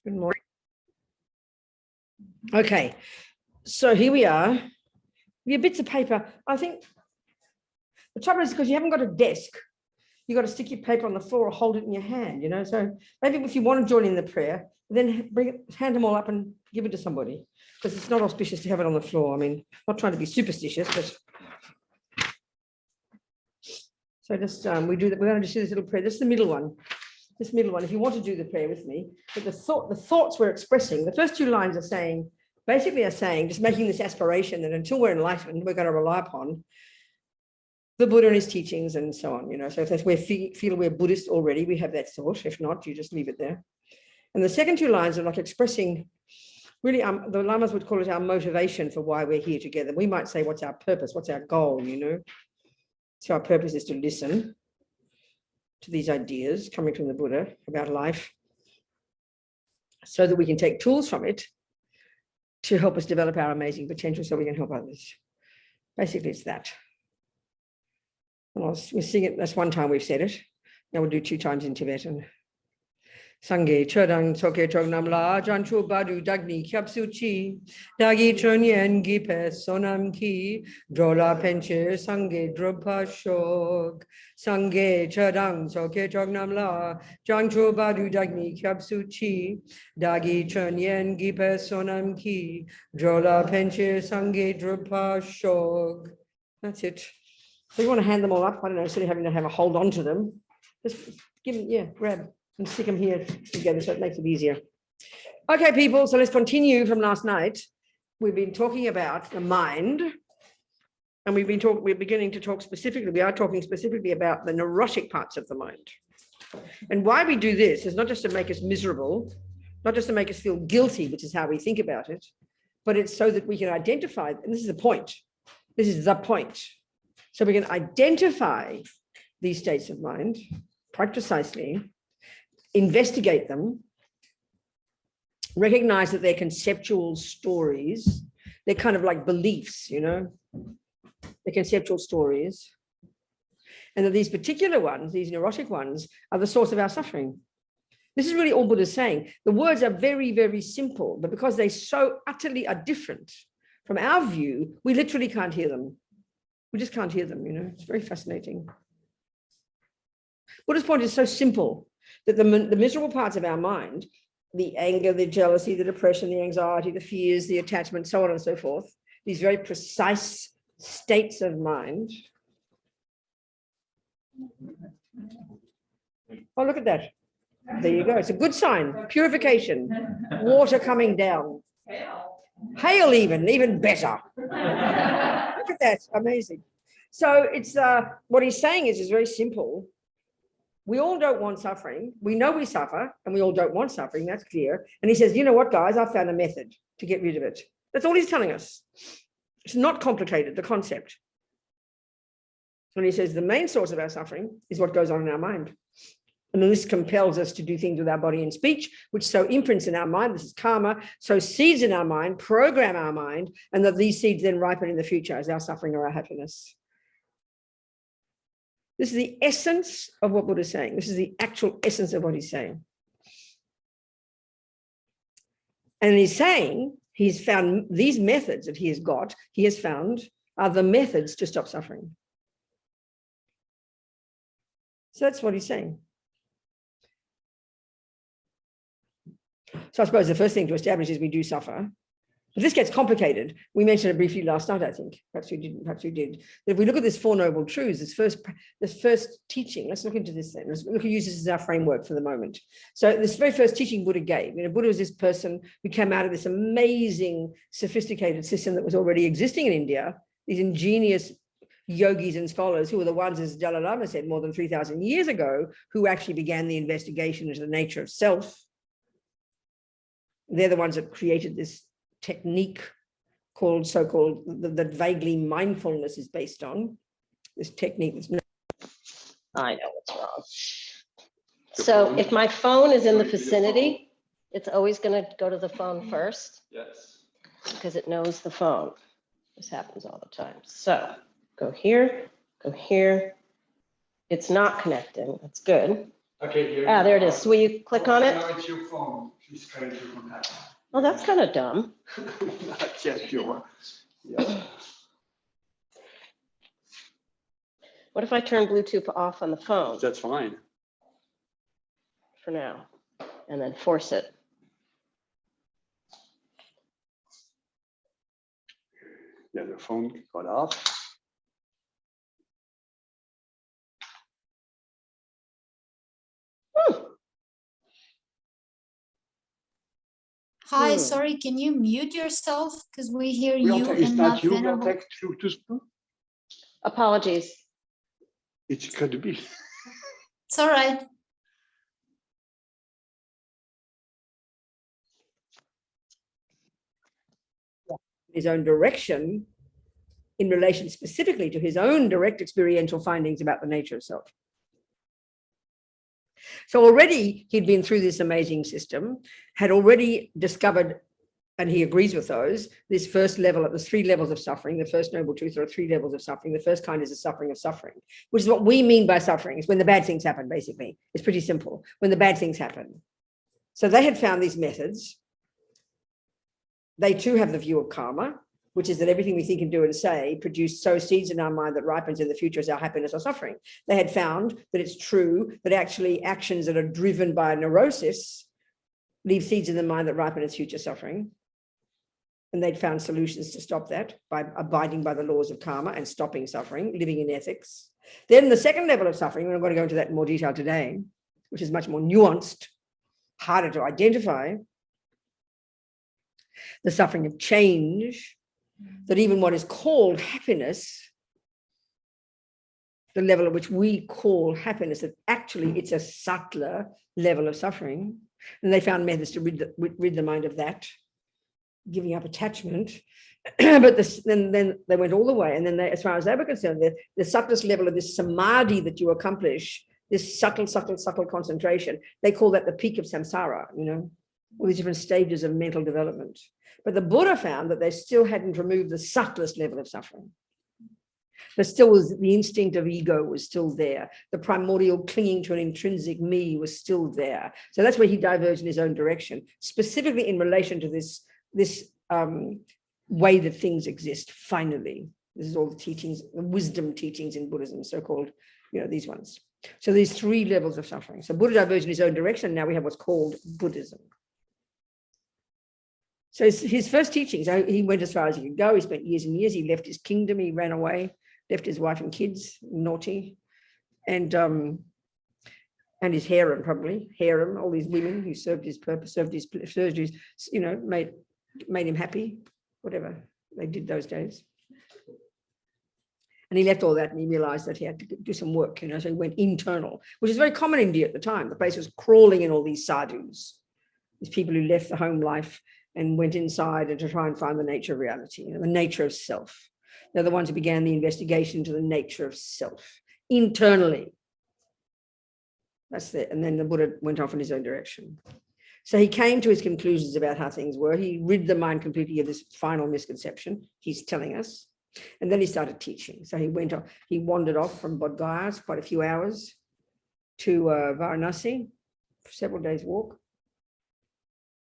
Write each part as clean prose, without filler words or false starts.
Good morning. Okay, so here we are. We have bits of paper. I think the trouble is because you haven't got a desk, you've got to stick your paper on the floor or hold it in your hand, you know. So maybe if you want to join in the prayer, then hand them all up and give it to somebody, because it's not auspicious to have it on the floor. I mean, not trying to be superstitious, but so just we do that. We're going to just do this little prayer. This is the middle one. This middle one, if you want to do the prayer with me, but the thoughts we're expressing, the first two lines are saying, just making this aspiration that until we're enlightened, we're going to rely upon the Buddha and his teachings and so on, you know. So if we feel we're Buddhist already, we have that thought. If not, you just leave it there. And the second two lines are like expressing, really, the Lamas would call it our motivation for why we're here together. We might say, what's our purpose? What's our goal, you know? So our purpose is to listen to these ideas coming from the Buddha about life so that we can take tools from it to help us develop our amazing potential so we can help others. Basically, it's that. And we'll sing it. That's one time we've said it. Now we'll do 2 times in Tibetan. Sangye chodang soke chognam la janchu badu dagni kyapsu chi dagi chonyen gipe sonam ki drola penche sangye dropa shog sangye chodang soke chognam la janchu badu dagni kyapsu chi dagi chonyen gipe sonam ki drola penche sangye dropa shog. That's it. So you want to hand them all up, I don't know, instead of having to have a hold on to them, just give them, yeah, grab and stick them here together so it makes it easier. Okay, people, so let's continue from last night. We've been talking about the mind, and we're beginning to talk specifically, we are talking specifically about the neurotic parts of the mind. And why we do this is not just to make us miserable, not just to make us feel guilty, which is how we think about it, but it's so that we can identify, and this is the point, this is the point. So we can identify these states of mind quite precisely, investigate them, recognize that they're conceptual stories. They're kind of like beliefs, you know, they're conceptual stories. And that these particular ones, these neurotic ones, are the source of our suffering. This is really all Buddha is saying. The words are very, very simple, but because they so utterly are different from our view, we literally can't hear them. We just can't hear them, you know. It's very fascinating. Buddha's point is so simple that the miserable parts of our mind, the anger, the jealousy, the depression, the anxiety, the fears, the attachment, so on and so forth, these very precise states of mind. Oh, look at that. There you go. It's a good sign. Purification, water coming down. Hail even better. Look at that, amazing. So it's what he's saying is very simple. We all don't want suffering. We know we suffer and we all don't want suffering, that's clear. And he says, you know what, guys, I found a method to get rid of it. That's all he's telling us. It's not complicated, the concept. When he says the main source of our suffering is what goes on in our mind. And this compels us to do things with our body and speech, which so imprints in our mind, this is karma, so seeds in our mind, program our mind, and that these seeds then ripen in the future as our suffering or our happiness. This is the essence of what Buddha is saying. This is the actual essence of what he's saying. And he's saying he's found these methods that he has found are the methods to stop suffering. So that's what he's saying. So I suppose the first thing to establish is we do suffer. But this gets complicated. We mentioned it briefly last night, I think. Perhaps you didn't, perhaps you did. But if we look at this Four Noble Truths, this first teaching, let's look into this then. Let's use this as our framework for the moment. So this very first teaching Buddha gave, you know, Buddha was this person who came out of this amazing, sophisticated system that was already existing in India, these ingenious yogis and scholars who were the ones, as Dalai Lama said, more than 3,000 years ago, who actually began the investigation into the nature of self. They're the ones that created this technique called so-called that vaguely mindfulness is based on. This technique is I know what's wrong. So if my phone is in the vicinity, it's always going to go to the phone first. Yes. Because it knows the phone. This happens all the time. So go here, go here. It's not connecting. That's good. Okay, here. Ah, there it is. So will you click on it? Now it's your phone. She's trying to contact. Oh, that's kind of dumb. Not yet sure. Yeah. What if I turn Bluetooth off on the phone That's fine. for now and then force it? Yeah, the phone got off. Hi, Hmm. sorry, can you mute yourself? Because we hear We'll you take, it's and not not you, we'll Venerable. take to spoon. Apologies. It's gonna be. It's all right. His own direction in relation specifically to his own direct experiential findings about the nature of self. So already he'd been through this amazing system, had already discovered, and he agrees with those, this first level, there's 3 levels of suffering. The first noble truth, there are 3 levels of suffering. The first kind is the suffering of suffering, which is what we mean by suffering. It's when the bad things happen, basically. It's pretty simple, when the bad things happen. So they had found these methods. They too have the view of karma, which is that everything we think and do and say sow seeds in our mind that ripens in the future as our happiness or suffering. They had found that it's true that actually actions that are driven by neurosis leave seeds in the mind that ripen as future suffering. And they'd found solutions to stop that by abiding by the laws of karma and stopping suffering, living in ethics. Then the second level of suffering, and I'm going to go into that in more detail today, which is much more nuanced, harder to identify, the suffering of change, that even what is called happiness, the level at which we call happiness, that actually it's a subtler level of suffering. And they found methods to rid the mind of that, giving up attachment. But then they went all the way. And then they, as far as they were concerned, the subtlest level of this samadhi that you accomplish, this subtle concentration, they call that the peak of samsara, you know, all these different stages of mental development. But the Buddha found that they still hadn't removed the subtlest level of suffering. There still was the instinct of ego was still there. The primordial clinging to an intrinsic me was still there. So that's where he diverged in his own direction, specifically in relation to this way that things exist. Finally, this is all the teachings, the wisdom teachings in Buddhism, so-called, you know, these ones. So these 3 levels of suffering. So Buddha diverged in his own direction. Now we have what's called Buddhism. So his first teachings, he went as far as he could go. He spent years and years. He left his kingdom. He ran away, left his wife and kids, naughty, and his harem, all these women who served his purpose, served his, you know, made him happy, whatever they did those days. And he left all that and he realized that he had to do some work, you know, so he went internal, which is very common in India at the time. The place was crawling in all these sadhus, these people who left the home life and went inside and to try and find the nature of reality, you know, the nature of self. They're the ones who began the investigation into the nature of self internally. That's it. And then the Buddha went off in his own direction. So he came to his conclusions about how things were. He rid the mind completely of this final misconception he's telling us. And then he started teaching. So he went off, he wandered off from Bodh Gaya, quite a few hours, to Varanasi, several days walk.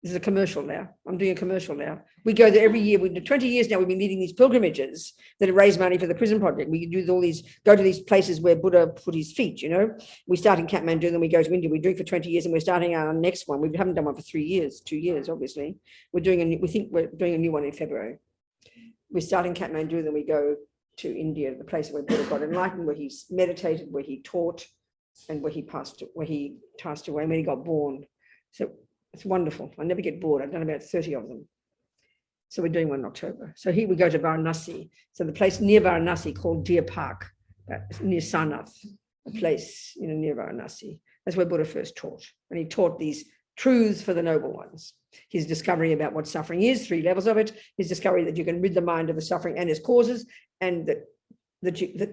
This is a commercial now. I'm doing a commercial now. We go there every year. 20 years now, we've been leading these pilgrimages that raise money for the prison project. We do all these, go to these places where Buddha put his feet, you know. We start in Kathmandu, then we go to India. We do it for 20 years and we're starting our next one. We haven't done one for 3 years, 2 years, obviously. We think we're doing a new one in February. We start in Kathmandu, then we go to India, the place where Buddha got enlightened, where he meditated, where he taught, and where he passed away, when he got born. So it's wonderful. I never get bored. I've done about 30 of them. So we're doing one in October. So here we go to Varanasi. So the place near Varanasi called Deer Park, near Sarnath, a place, you know, near Varanasi. That's where Buddha first taught. And he taught these truths for the noble ones. His discovery about what suffering is, 3 levels of it. His discovery that you can rid the mind of the suffering and its causes, and that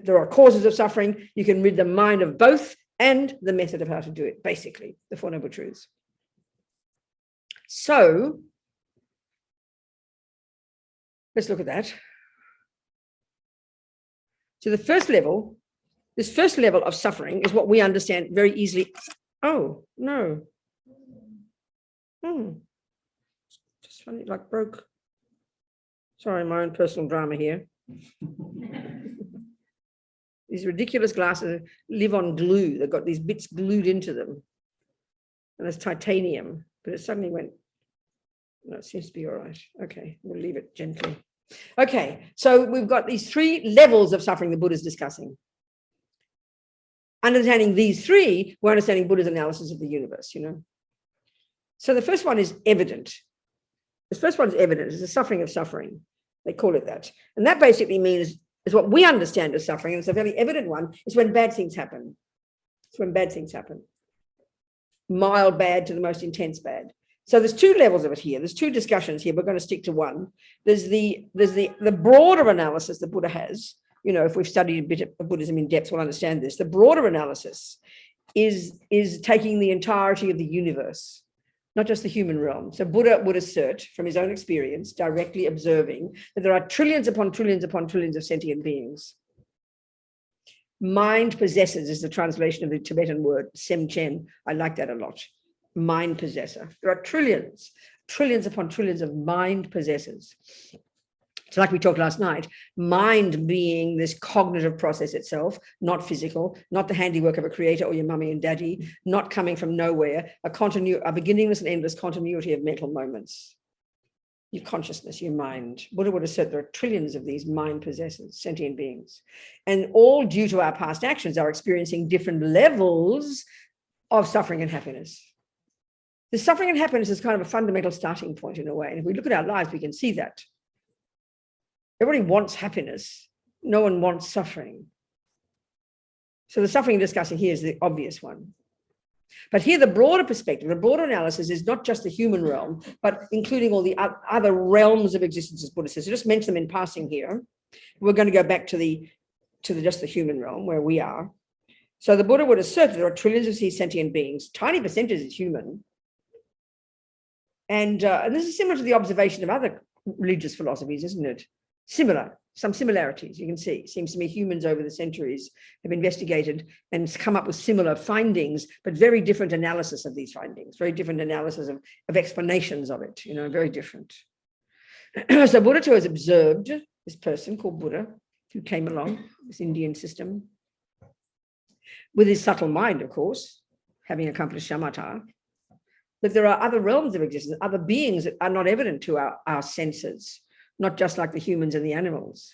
there are causes of suffering. You can rid the mind of both, and the method of how to do it, basically, the 4 noble truths. So let's look at that. So the first level, this first level of suffering is what we understand very easily. Oh, no. Just funny, like broke. Sorry, my own personal drama here. These ridiculous glasses live on glue. They've got these bits glued into them. And it's titanium, but it suddenly went, no, it seems to be all right. Okay, we'll leave it gently. Okay, so we've got these three levels of suffering the Buddha is discussing. Understanding these three, we're understanding Buddha's analysis of the universe, you know. So the first one is evident. The first one is evident. It's the suffering of suffering. They call it that. And that basically means, is what we understand as suffering, and it's a very evident one, is when bad things happen. It's when bad things happen. Mild bad to the most intense bad. So there's two levels of it here. There's two discussions here. We're going to stick to one. There's the broader analysis that Buddha has. You know, if we've studied a bit of Buddhism in depth, we'll understand this. The broader analysis is taking the entirety of the universe, not just the human realm. So Buddha would assert from his own experience, directly observing, that there are trillions upon trillions upon trillions of sentient beings. Mind possessors is the translation of the Tibetan word semchen. I like that a lot. Mind possessor. There are trillions upon trillions of mind possessors. So like we talked last night, mind being this cognitive process itself, not physical, not the handiwork of a creator or your mummy and daddy, not coming from nowhere, a beginningless and endless continuity of mental moments. Your consciousness, your mind. Buddha would assert there are trillions of these mind possessors, sentient beings. And all due to our past actions are experiencing different levels of suffering and happiness. The suffering and happiness is kind of a fundamental starting point in a way. And if we look at our lives, we can see that. Everybody wants happiness. No one wants suffering. So the suffering discussing here is the obvious one. But here, the broader perspective, the broader analysis is not just the human realm, but including all the other realms of existence, as Buddha says. So just mention them in passing here. We're going to go back to just the human realm where we are. So the Buddha would assert that there are trillions of these sentient beings. Tiny percentage is human. And this is similar to the observation of other religious philosophies, isn't it? Similar, some similarities you can see. It seems to me humans over the centuries have investigated and come up with similar findings, but very different analysis of these findings, very different analysis of explanations of it, you know, very different. So Buddha too has observed this person called Buddha who came along, this Indian system, with his subtle mind, of course, having accomplished shamatha, that there are other realms of existence, other beings that are not evident to our senses, not just like the humans and the animals.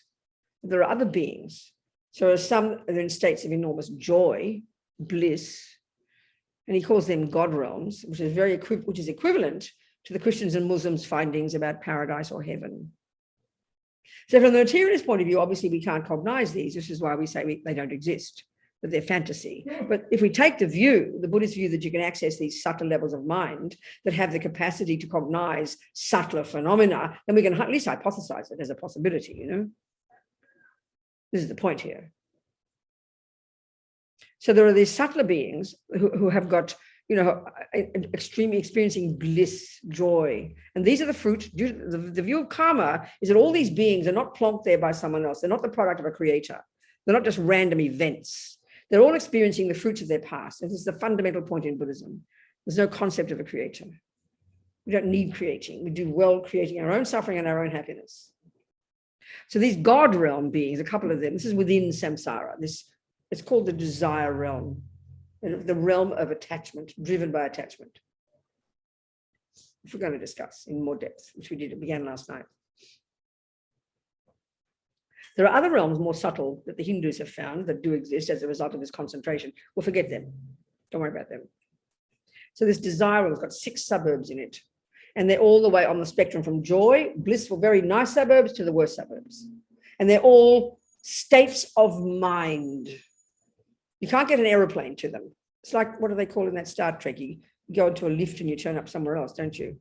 There are other beings. So some are in states of enormous joy, bliss, and he calls them God realms, which is equivalent to the Christians and Muslims' findings about paradise or heaven. So from the materialist point of view, obviously we can't cognize these. This is why we say they don't exist, that they're fantasy. But if we take the Buddhist view that you can access these subtle levels of mind that have the capacity to cognize subtler phenomena, then we can at least hypothesize it as a possibility, you know? This is the point here. So there are these subtler beings who have got, you know, extremely experiencing bliss, joy. And these are the fruit. The view of karma is that all these beings are not plonked there by someone else. They're not the product of a creator. They're not just random events. They're all experiencing the fruits of their past. And this is the fundamental point in Buddhism. There's no concept of a creator. We don't need creating. We do well creating our own suffering and our own happiness. So these God realm beings, a couple of them, this is within samsara. It's called the desire realm, the realm of attachment, driven by attachment, which we're going to discuss in more depth, which began last night. There are other realms more subtle that the Hindus have found that do exist as a result of this concentration. We'll forget them. Don't worry about them. So this desire realm has got 6 suburbs in it. And they're all the way on the spectrum from joy, blissful, very nice suburbs to the worst suburbs. And they're all states of mind. You can't get an aeroplane to them. It's like, what do they call in that Star Trek? You go into a lift and you turn up somewhere else, don't you?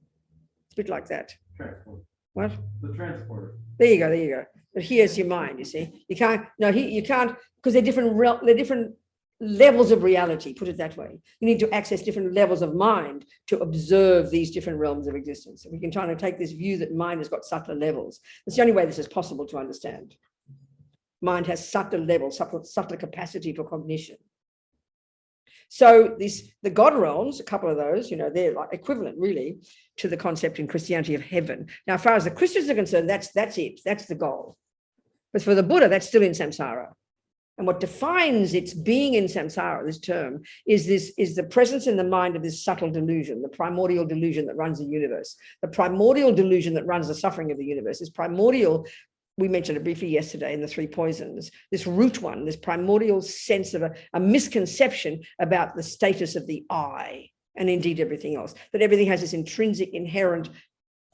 It's a bit like that. Transport. What? The transporter. There you go. But here's your mind, you see. You can't, because they're different levels of reality, put it that way. You need to access different levels of mind to observe these different realms of existence. And we can try to take this view that mind has got subtler levels. That's the only way this is possible to understand. Mind has subtler levels, subtler capacity for cognition. So the God realms, a couple of those, they're like equivalent really to the concept in Christianity of heaven. Now, as far as the Christians are concerned, that's it. That's the goal. But for the Buddha, that's still in samsara. And what defines its being in samsara, this term, is the presence in the mind of this subtle delusion, the primordial delusion that runs the universe. The primordial delusion that runs the suffering of the universe is primordial. We mentioned it briefly yesterday in the three poisons. This root one, this primordial sense of a misconception about the status of the I, and indeed everything else, that everything has this intrinsic, inherent,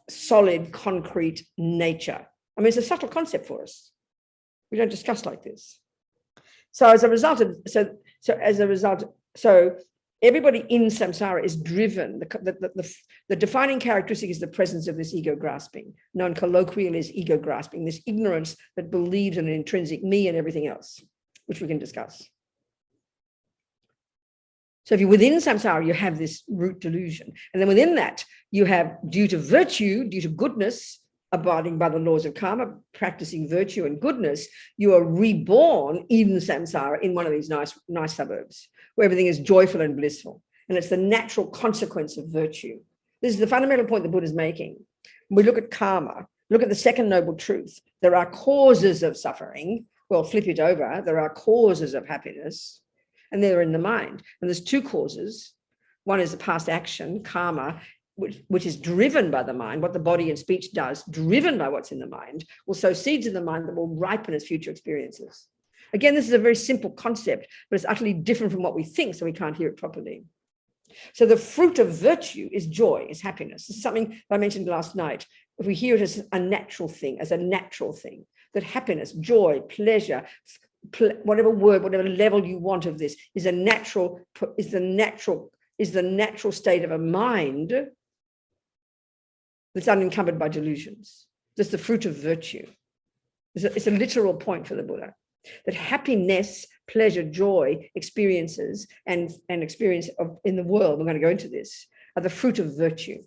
solid, concrete nature. I mean, it's a subtle concept for us. We don't discuss like this. So as a result of, so everybody in samsara is driven. The defining characteristic is the presence of this ego grasping, known colloquially as ego grasping, this ignorance that believes in an intrinsic me and everything else, which we can discuss. So if you're within samsara, you have this root delusion. And then within that, you have, due to virtue, due to goodness, abiding by the laws of karma, practicing virtue and goodness, you are reborn in samsara in one of these nice suburbs where everything is joyful and blissful. And it's the natural consequence of virtue. This is the fundamental point the Buddha is making. When we look at karma, look at the second noble truth. There are causes of suffering. Well, flip it over. There are causes of happiness, and they're in the mind. And there's two causes. One is the past action, karma, which is driven by the mind, what the body and speech does, driven by what's in the mind, will sow seeds in the mind that will ripen as future experiences. Again, this is a very simple concept, but it's utterly different from what we think, so we can't hear it properly. So the fruit of virtue is joy, is happiness. This is something I mentioned last night. If we hear it as a natural thing, that happiness, joy, pleasure, whatever word, whatever level you want of this, is the natural state of a mind that's unencumbered by delusions. That's the fruit of virtue. It's a literal point for the Buddha, that happiness, pleasure, joy, experiences, and experience in the world, we're going to go into this, are the fruit of virtue,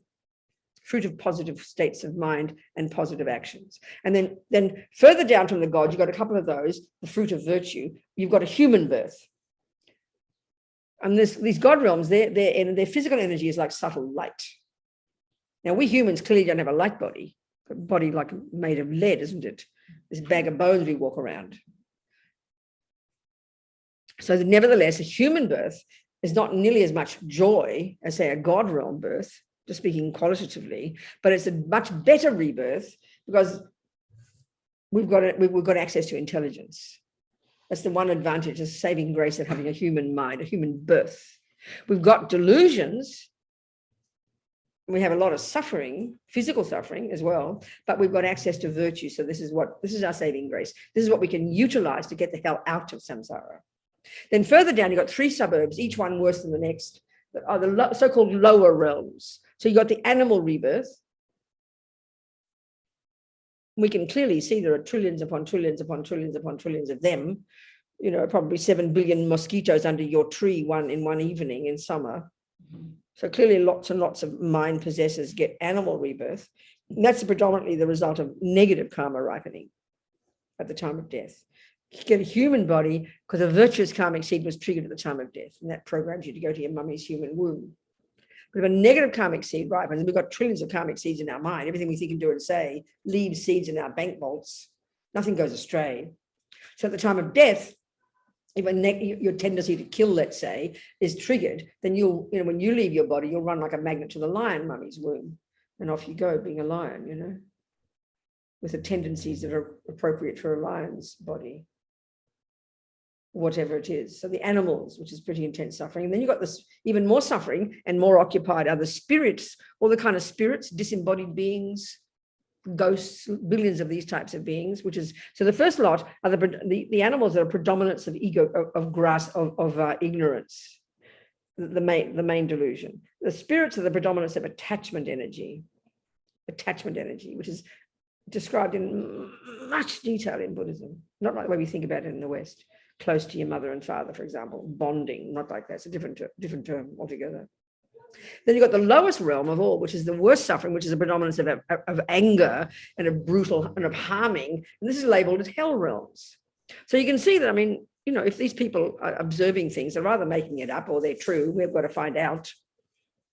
fruit of positive states of mind and positive actions. And then further down from the God, you've got a couple of those, the fruit of virtue, you've got a human birth. And these God realms, their physical energy is like subtle light. Now, we humans clearly don't have a light body, a body like made of lead, isn't it? This bag of bones we walk around. So nevertheless, a human birth is not nearly as much joy as, say, a God realm birth, just speaking qualitatively, but it's a much better rebirth because we've got access to intelligence. That's the one advantage, the saving grace of having a human mind, a human birth. We've got delusions. We have a lot of suffering, physical suffering as well, but we've got access to virtue. So this is our saving grace. This is what we can utilize to get the hell out of samsara. Then further down, you've got three suburbs, each one worse than the next, that are the so-called lower realms. So you've got the animal rebirth. We can clearly see there are trillions upon trillions upon trillions upon trillions of them, probably 7 billion mosquitoes under your tree in one evening in summer. So clearly lots and lots of mind possessors get animal rebirth. And that's predominantly the result of negative karma ripening at the time of death. You get a human body because a virtuous karmic seed was triggered at the time of death, and that programs you to go to your mummy's human womb. But if a negative karmic seed ripens, and we've got trillions of karmic seeds in our mind, everything we think and do and say leaves seeds in our bank vaults, nothing goes astray. So at the time of death, if your tendency to kill, let's say, is triggered, then when you leave your body, you'll run like a magnet to the lion mummy's womb, and off you go being a lion, with the tendencies that are appropriate for a lion's body, whatever it is. So the animals, which is pretty intense suffering. And then you've got this even more suffering and more occupied are the spirits, all the kind of spirits, disembodied beings, ghosts, billions of these types of beings, so the first lot are the animals that are predominance of ego, of ignorance, the main delusion. The spirits are the predominance of attachment energy, which is described in much detail in Buddhism, not like the way we think about it in the West. Close to your mother and father, for example, bonding, not like that. It's a different term altogether. Then you've got the lowest realm of all, which is the worst suffering, which is a predominance of anger and of brutal and of harming. And this is labeled as hell realms. So you can see that, you know, if these people are observing things, they're either making it up or they're true. We've got to find out.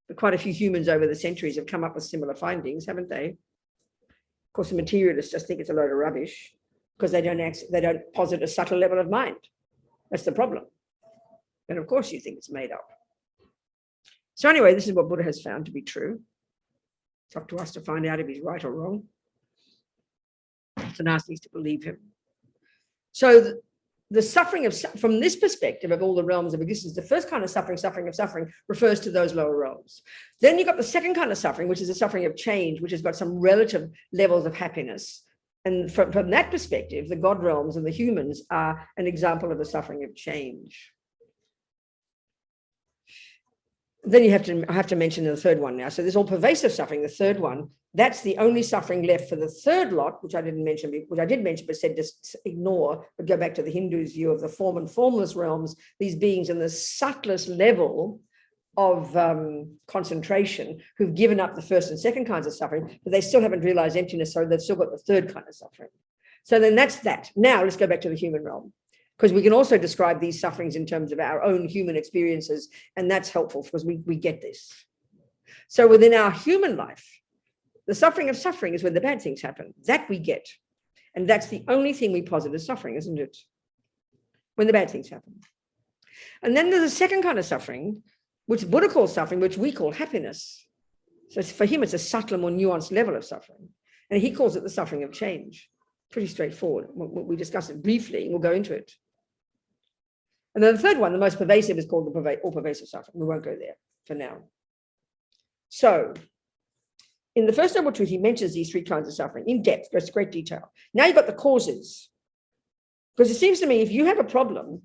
But quite a few humans over the centuries have come up with similar findings, haven't they? Of course, the materialists just think it's a load of rubbish because they don't posit a subtle level of mind. That's the problem. And of course, you think it's made up. So anyway, this is what Buddha has found to be true. It's up to us to find out if he's right or wrong. It's an ask us to believe him. So the suffering from this perspective of all the realms of existence, the first kind of suffering refers to those lower realms. Then you've got the second kind of suffering, which is the suffering of change, which has got some relative levels of happiness. And from that perspective, the God realms and the humans are an example of the suffering of change. Then I have to mention the third one now. So there's all pervasive suffering, the third one. That's the only suffering left for the third lot, which I did mention, but said just ignore, but go back to the Hindus' view of the form and formless realms, these beings in the subtlest level of concentration who've given up the first and second kinds of suffering, but they still haven't realized emptiness, so they've still got the third kind of suffering. So then that's that. Now let's go back to the human realm, because we can also describe these sufferings in terms of our own human experiences, and that's helpful because we get this. So within our human life, the suffering of suffering is when the bad things happen. That we get. And that's the only thing we posit as suffering, isn't it? When the bad things happen. And then there's a second kind of suffering, which Buddha calls suffering, which we call happiness. So for him, it's a subtler, more nuanced level of suffering. And he calls it the suffering of change. Pretty straightforward. We discuss it briefly, and we'll go into it. And then the third one, the most pervasive, is called the all-pervasive suffering. We won't go there for now. So in the First Noble Truth, he mentions these three kinds of suffering in depth, goes to great detail. Now you've got the causes. Because it seems to me, if you have a problem,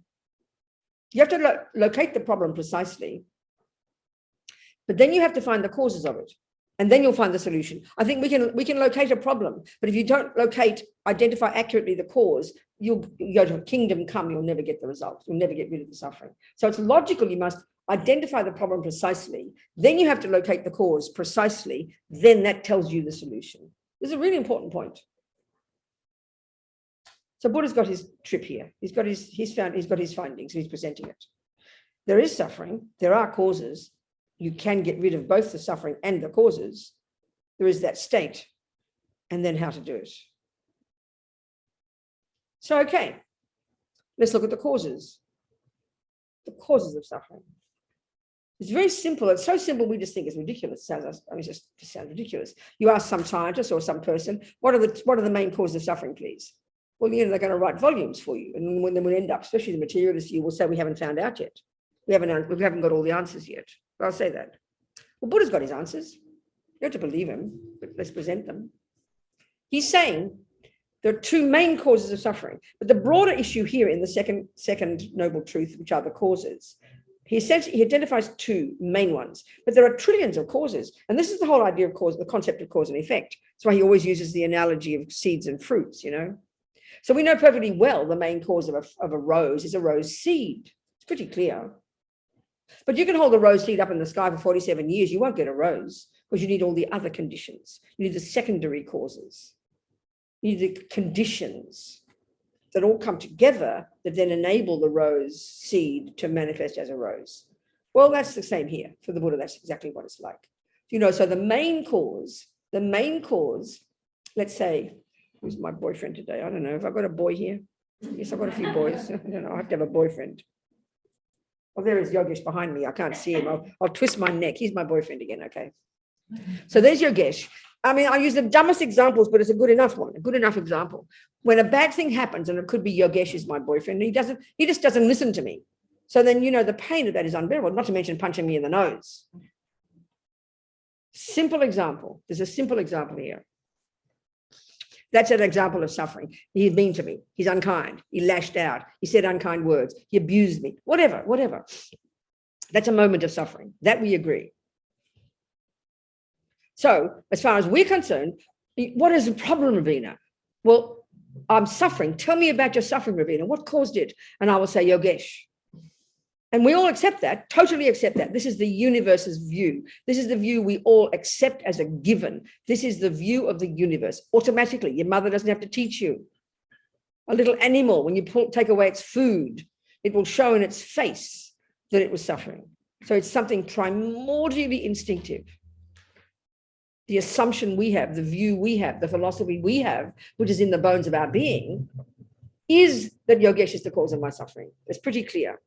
you have to locate the problem precisely, but then you have to find the causes of it, and then you'll find the solution. I think we can locate a problem, but if you don't identify accurately the cause, you'll go to a kingdom come, you'll never get the result. You'll never get rid of the suffering. So it's logical, you must identify the problem precisely, then you have to locate the cause precisely, then that tells you the solution. This is a really important point. So Buddha's got his trip here. He's got his findings, and he's presenting it. There is suffering, there are causes. You can get rid of both the suffering and the causes. There is that state, and then how to do it. So, okay, let's look at the causes. The causes of suffering. It's very simple. It's so simple, we just think it's ridiculous. It just sounds ridiculous. You ask some scientist or some person, what are the main causes of suffering, please? Well, they're going to write volumes for you. And when we end up, especially the materialist view, will say we haven't found out yet. We haven't got all the answers yet. But I'll say that. Well, Buddha's got his answers. You have to believe him, but let's present them. He's saying there are two main causes of suffering, but the broader issue here in the second noble truth, which are the causes, he identifies two main ones, but there are trillions of causes. And this is the whole idea of cause, the concept of cause and effect. That's why he always uses the analogy of seeds and fruits, you know. So we know perfectly well the main cause of a rose is a rose seed. It's pretty clear. But you can hold a rose seed up in the sky for 47 years, you won't get a rose because you need all the other conditions. You need the secondary causes. You need the conditions that all come together that then enable the rose seed to manifest as a rose. Well, that's the same here. For the Buddha, that's exactly what it's like. You know, so the main cause, let's say, who's my boyfriend today? I don't know. Have I got a boy here? Yes, I've got a few boys. I don't know. I have to have a boyfriend. Oh, there is Yogesh behind me. I can't see him. I'll twist my neck. He's my boyfriend again. Okay. So there's Yogesh. I mean, I use the dumbest examples, but it's a good enough one, a good enough example. When a bad thing happens, and it could be Yogesh is my boyfriend, he just doesn't listen to me. So then, you know, the pain of that is unbearable, not to mention punching me in the nose. Simple example. There's a simple example here. That's an example of suffering. He's mean to me. He's unkind. He lashed out. He said unkind words. He abused me. Whatever. That's a moment of suffering. That we agree. So as far as we're concerned, what is the problem, Robina? Well, I'm suffering. Tell me about your suffering, Robina. What caused it? And I will say, Yogesh. And we all accept that, totally accept that. This is the universe's view. This is the view we all accept as a given. This is the view of the universe. Automatically, your mother doesn't have to teach you. A little animal, when you take away its food, it will show in its face that it was suffering. So it's something primordially instinctive. The assumption we have, the view we have, the philosophy we have, which is in the bones of our being, is that Yogesh is the cause of my suffering. It's pretty clear.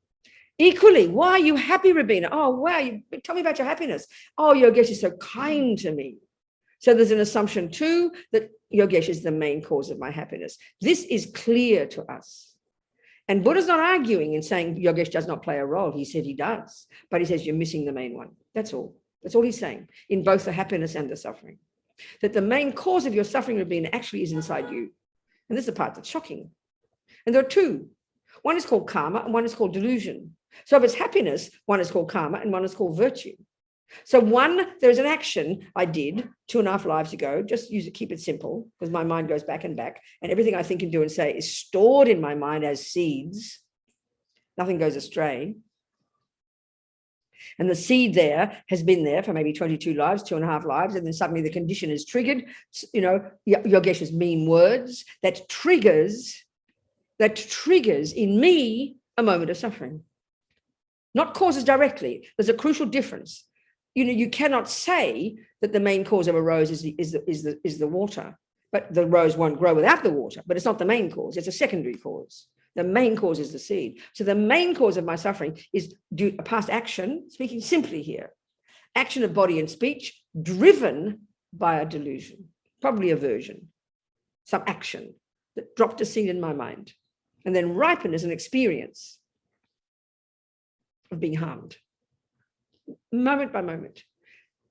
Equally, why are you happy, Robina? Oh, wow, tell me about your happiness. Oh, Yogesh is so kind to me. So there's an assumption too that Yogesh is the main cause of my happiness. This is clear to us. And Buddha's not arguing and saying Yogesh does not play a role. He said he does, but he says you're missing the main one. That's all. That's all he's saying in both the happiness and the suffering. That the main cause of your suffering, Robina, actually is inside you. And this is the part that's shocking. And there are two. One is called karma and one is called delusion. So if it's happiness, one is called karma and one is called virtue. So one, there's an action I did 2.5 lives ago, just keep it simple, because my mind goes back and back, and everything I think and do and say is stored in my mind as seeds. Nothing goes astray. And the seed there has been there for maybe 22 lives, 2.5 lives, and then suddenly the condition is triggered. You know, Yogesh's mean words that triggers in me a moment of suffering. Not causes directly. There's a crucial difference. You know, you cannot say that the main cause of a rose is the water, but the rose won't grow without the water. But it's not the main cause; it's a secondary cause. The main cause is the seed. So the main cause of my suffering is due a past action. Speaking simply here, action of body and speech driven by a delusion, probably aversion, some action that dropped a seed in my mind, and then ripened as an experience of being harmed. Moment by moment.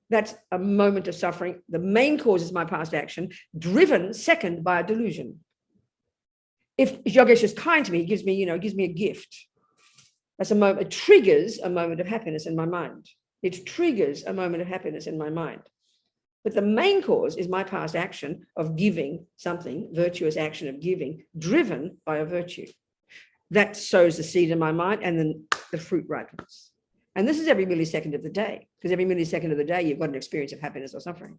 That's a moment of suffering. The main cause is my past action, driven second by a delusion. If Yogesh is kind to me, he gives me a gift. That's a moment, it triggers a moment of happiness in my mind. It triggers a moment of happiness in my mind. But the main cause is my past action of giving something, virtuous action of giving, driven by a virtue. That sows the seed in my mind, and then the fruit ripens. And this is every millisecond of the day, because every millisecond of the day, you've got an experience of happiness or suffering.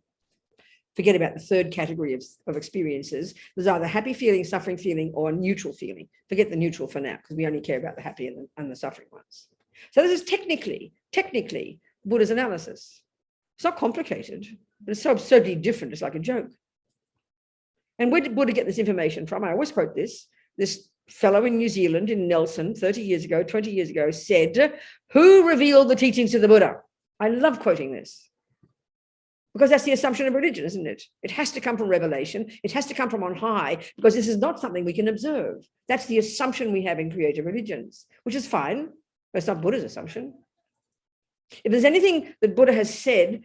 Forget about the third category of experiences. There's either happy feeling, suffering feeling, or neutral feeling. Forget the neutral for now, because we only care about the happy and the suffering ones. So this is technically Buddha's analysis. It's not complicated, but it's so absurdly different. It's like a joke. And where did Buddha get this information from? I always quote this fellow in New Zealand, in Nelson, 20 years ago, said, "Who revealed the teachings of the Buddha?" I love quoting this, because that's the assumption of religion, isn't it? It has to come from revelation. It has to come from on high, because this is not something we can observe. That's the assumption we have in creative religions, which is fine, but it's not Buddha's assumption. If there's anything that Buddha has said,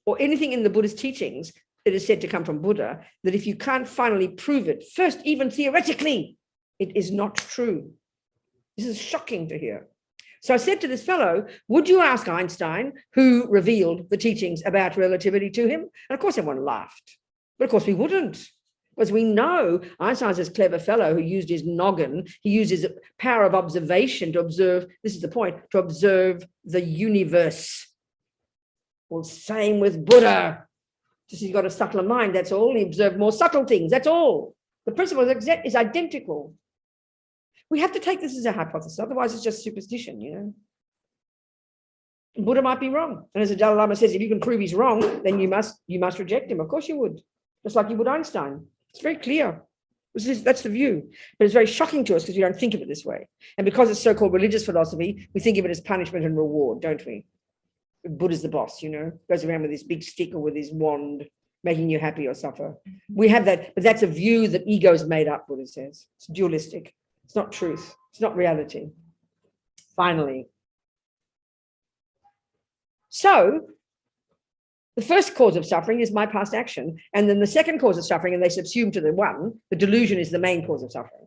or anything in the Buddhist teachings that is said to come from Buddha, that if you can't finally prove it, first, even theoretically, it is not true. This is shocking to hear. So I said to this fellow, would you ask Einstein who revealed the teachings about relativity to him? And of course, everyone laughed. But of course, we wouldn't. Because we know Einstein's this clever fellow who used his noggin, he used his power of observation to observe, this is the point, to observe the universe. Well, same with Buddha. Just he's got a subtler mind, that's all. He observed more subtle things, that's all. The principle is identical. We have to take this as a hypothesis, otherwise it's just superstition, you know. Buddha might be wrong. And as the Dalai Lama says, if you can prove he's wrong, then you must reject him. Of course you would, just like you would Einstein. It's very clear. That's the view. But it's very shocking to us because we don't think of it this way. And because it's so-called religious philosophy, we think of it as punishment and reward, don't we? Buddha's the boss, you know, goes around with his big stick or with his wand, making you happy or suffer. We have that, but that's a view that ego's made up, Buddha says. It's dualistic. It's not truth. It's not reality. Finally. So the first cause of suffering is my past action. And then the second cause of suffering, and they subsume to the one, the delusion is the main cause of suffering.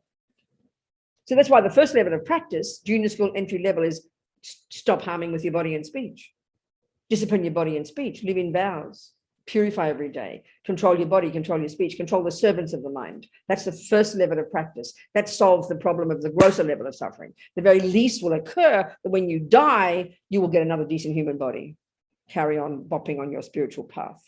So that's why the first level of practice, junior school entry level, is stop harming with your body and speech. Discipline your body and speech. Live in vows. Purify every day. Control your body, control your speech, control the servants of the mind. That's the first level of practice. That solves the problem of the grosser level of suffering. The very least will occur that when you die, you will get another decent human body. Carry on bopping on your spiritual path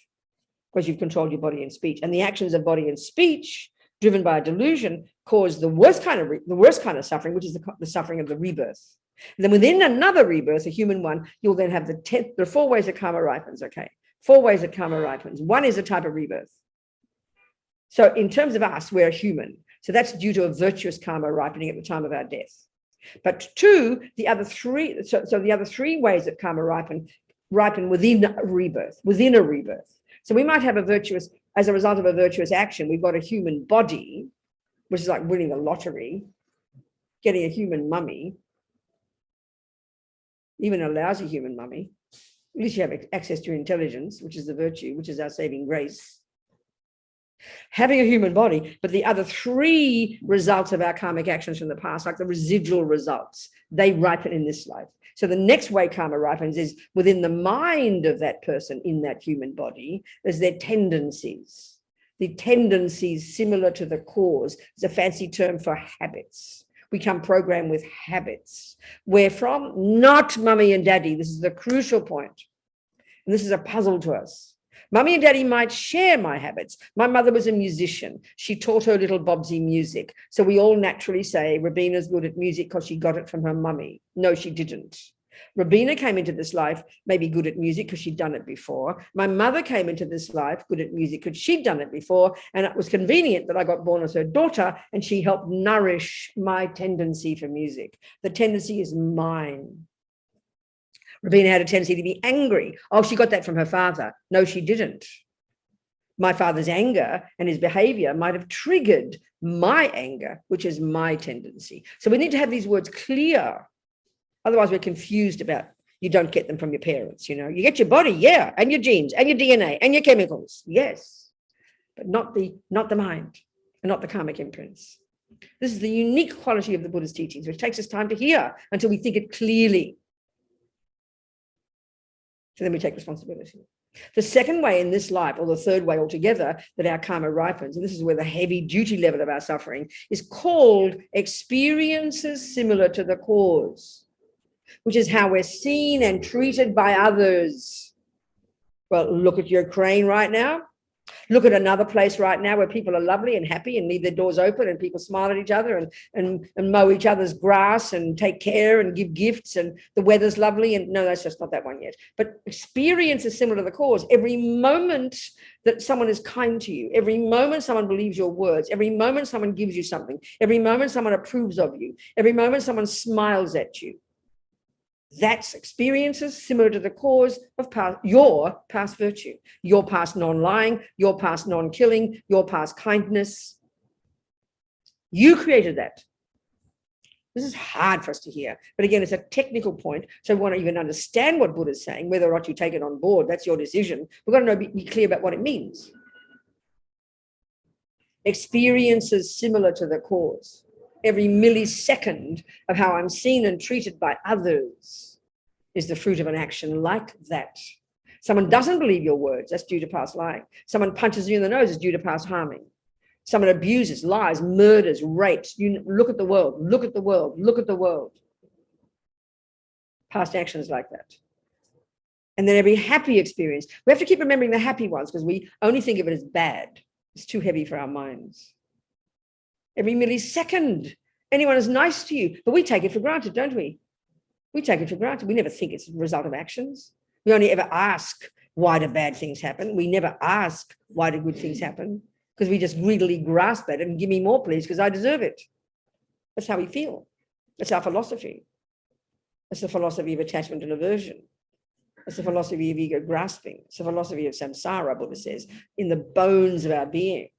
because you've controlled your body and speech. And the actions of body and speech driven by a delusion, cause the worst kind of suffering, which is the suffering of the rebirth. And then within another rebirth, a human one, you'll then have there are 4 ways that karma ripens, okay? 4 ways that karma ripens. One is a type of rebirth. So in terms of us, we're human. So that's due to a virtuous karma ripening at the time of our death. But 2, the other 3, so the other 3 ways that karma ripen within a rebirth, So we might have as a result of a virtuous action, we've got a human body, which is like winning the lottery, getting a human mummy, even a lousy human mummy. At least you have access to your intelligence, which is the virtue, which is our saving grace. Having a human body, but the other 3 results of our karmic actions from the past, like the residual results, they ripen in this life. So the next way karma ripens is within the mind of that person in that human body, there's their tendencies. The tendencies similar to the cause is a fancy term for habits. We come programmed with habits. Where from? Not mummy and daddy. This is the crucial point. And this is a puzzle to us. Mummy and daddy might share my habits. My mother was a musician. She taught her little Bobsy music. So we all naturally say Robina's good at music because she got it from her mummy. No, she didn't. Robina came into this life maybe good at music because she'd done it before. My mother came into this life good at music because she'd done it before. And it was convenient that I got born as her daughter and she helped nourish my tendency for music. The tendency is mine. Robina had a tendency to be angry. Oh, she got that from her father. No, she didn't. My father's anger and his behavior might have triggered my anger, which is my tendency. So we need to have these words clear. Otherwise, we're confused about, you don't get them from your parents, you know. You get your body, yeah, and your genes, and your DNA, and your chemicals, yes, but not the mind, and not the karmic imprints. This is the unique quality of the Buddha's teachings, which takes us time to hear until we think it clearly. So then we take responsibility. The second way in this life, or the third way altogether, that our karma ripens, and this is where the heavy duty level of our suffering is called experiences similar to the cause, which is how we're seen and treated by others. Well, look at Ukraine right now. Look at another place right now where people are lovely and happy and leave their doors open and people smile at each other and mow each other's grass and take care and give gifts and the weather's lovely. And no, that's just not that one yet. But experience is similar to the cause. Every moment that someone is kind to you, every moment someone believes your words, every moment someone gives you something, every moment someone approves of you, every moment someone smiles at you, that's experiences similar to the cause of your past virtue, your past non-lying, your past non-killing, your past kindness. You created that. This is hard for us to hear. But again, it's a technical point. So we want to even understand what Buddha's saying, whether or not you take it on board, that's your decision. We've got to be clear about what it means. Experiences similar to the cause. Every millisecond of how I'm seen and treated by others is the fruit of an action like that. Someone doesn't believe your words, that's due to past lying. Someone punches you in the nose, is due to past harming. Someone abuses, lies, murders, rapes. You look at the world, look at the world, look at the world. Past actions like that. And then every happy experience. We have to keep remembering the happy ones because we only think of it as bad. It's too heavy for our minds. Every millisecond, anyone is nice to you, but we take it for granted, don't we? We take it for granted. We never think it's a result of actions. We only ever ask, why do bad things happen? We never ask, why do good things happen? Because we just greedily grasp at it and give me more, please, because I deserve it. That's how we feel. That's our philosophy. That's the philosophy of attachment and aversion. That's the philosophy of ego grasping. It's the philosophy of samsara, Buddha says, in the bones of our being.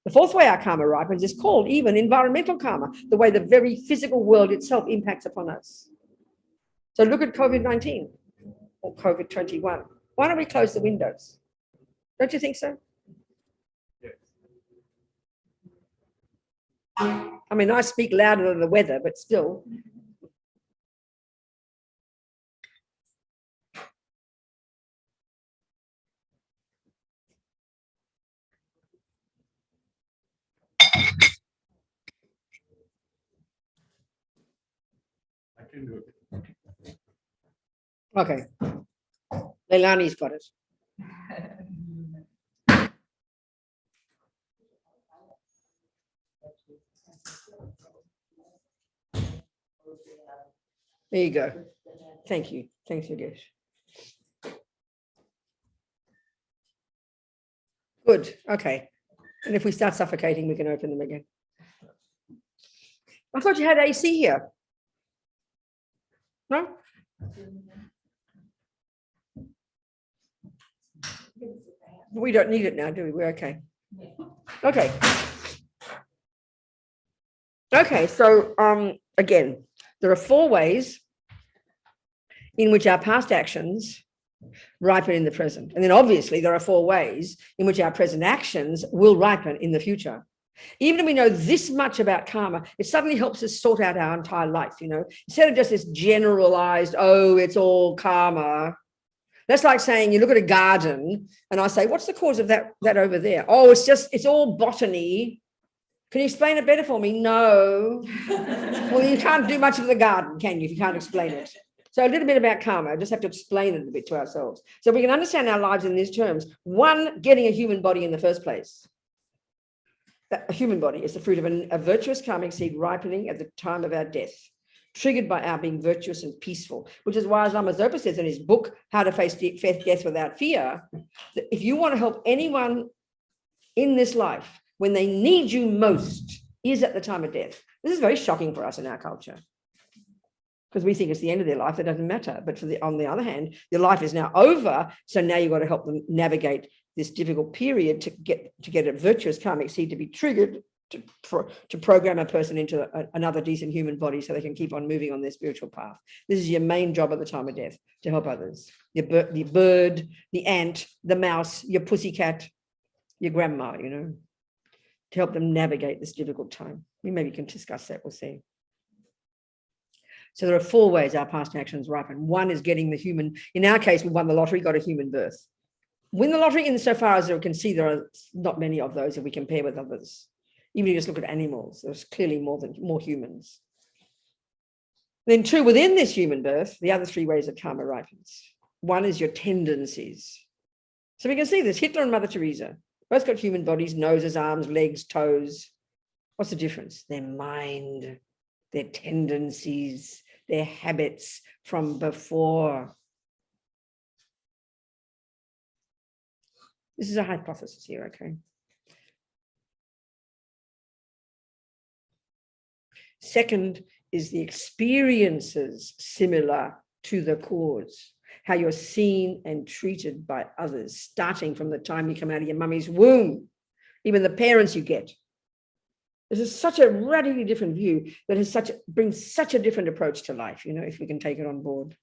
The fourth way our karma ripens is called even environmental karma, the way the very physical world itself impacts upon us. So look at COVID-19 or COVID-21. Why don't we close the windows? Don't you think so? Yes. I mean, I speak louder than the weather, but still. I can do it. Okay. Leilani's got it. There you go. Thank you. Thanks, Yogesh. Good. Okay. And if we start suffocating, we can open them again. I thought you had AC here. No? We don't need it now, do we? We're okay. Okay. Okay, so again, there are 4 ways in which our past actions ripen in the present. And then obviously there are 4 ways in which our present actions will ripen in the future. Even if we know this much about karma, it suddenly helps us sort out our entire life, you know, instead of just this generalized, oh, it's all karma. That's like saying you look at a garden and I say, what's the cause of that over there? Oh, it's all botany. Can you explain it better for me? No. Well, you can't do much of the garden, can you, if you can't explain it? So a little bit about karma. I just have to explain it a bit to ourselves. So we can understand our lives in these terms. 1, getting a human body in the first place. A human body is the fruit of a virtuous karmic seed ripening at the time of our death, triggered by our being virtuous and peaceful, which is why, as Lama Zopa says in his book, How to Face Death Without Fear, that if you want to help anyone in this life, when they need you most is at the time of death. This is very shocking for us in our culture because we think it's the end of their life. It doesn't matter. But on the other hand, their life is now over. So now you've got to help them navigate this difficult period to get a virtuous karmic seed to be triggered to program a person into another decent human body so they can keep on moving on their spiritual path. This is your main job at the time of death, to help others. Your bird, the ant, the mouse, your pussycat, your grandma, you know, to help them navigate this difficult time. We maybe can discuss that, we'll see. So there are 4 ways our past actions ripen. 1 is getting the human, in our case, we won the lottery, got a human birth. Win the lottery insofar as we can see there are not many of those if we compare with others. Even if you just look at animals, there's clearly more humans. Then 2, within this human birth, the other 3 ways of karma ripens. 1 is your tendencies. So we can see this, Hitler and Mother Teresa, both got human bodies, noses, arms, legs, toes. What's the difference? Their mind, their tendencies, their habits from before. This is a hypothesis here, okay? Second is the experiences similar to the cause, how you're seen and treated by others, starting from the time you come out of your mummy's womb, even the parents you get. This is such a radically different view that brings such a different approach to life, you know, if we can take it on board.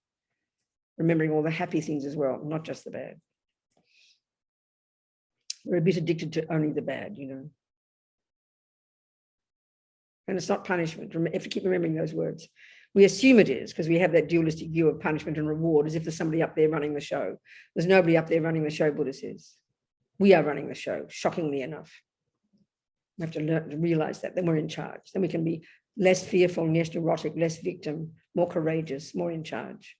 Remembering all the happy things as well, not just the bad. We're a bit addicted to only the bad, you know. And it's not punishment. You have to keep remembering those words. We assume it is because we have that dualistic view of punishment and reward as if there's somebody up there running the show. There's nobody up there running the show, Buddha says. We are running the show, shockingly enough. We have to learn to realize that, then we're in charge. Then we can be less fearful, less neurotic, less victim, more courageous, more in charge.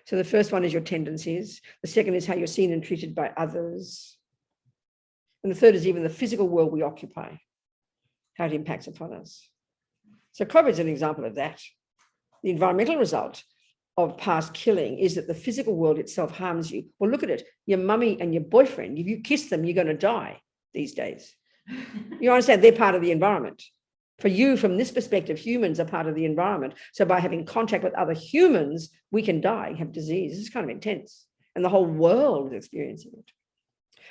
So the first one is your tendencies. The second is how you're seen and treated by others. And the third is even the physical world we occupy, how it impacts upon us. So COVID is an example of that. The environmental result of past killing is that the physical world itself harms you. Well, look at it. Your mummy and your boyfriend, if you kiss them, you're going to die these days. You understand? They're part of the environment. For you, from this perspective, humans are part of the environment. So by having contact with other humans, we can die, have disease. This is kind of intense. And the whole world is experiencing it.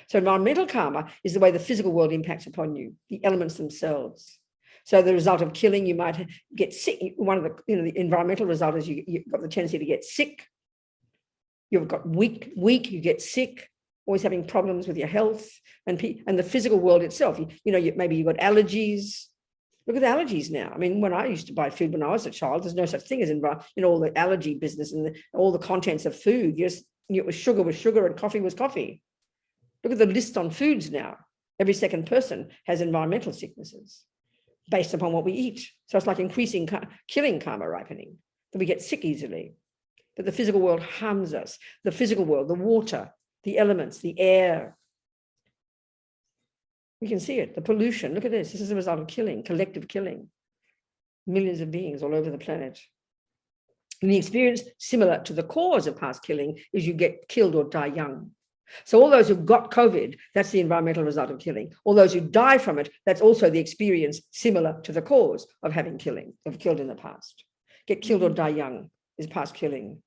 So environmental karma is the way the physical world impacts upon you, the elements themselves. So the result of killing, you might get sick. One of the environmental result is you've got the tendency to get sick. You've got weak, you get sick, always having problems with your health and the physical world itself. Maybe you've got allergies. Look at the allergies now. I mean, when I used to buy food when I was a child, there's no such thing as all the allergy business and all the contents of food. It was sugar and coffee was coffee. Look at the list on foods now. Every second person has environmental sicknesses based upon what we eat. So it's like increasing killing karma ripening, that we get sick easily, that the physical world harms us. The physical world, the water, the elements, the air. We can see it, the pollution. Look at this. This is a result of killing, collective killing. millions of beings all over the planet. And the experience similar to the cause of past killing is you get killed or die young. So all those who got COVID, that's the environmental result of killing. All those who die from it, that's also the experience similar to the cause of having killed in the past. Get killed or die young is past killing.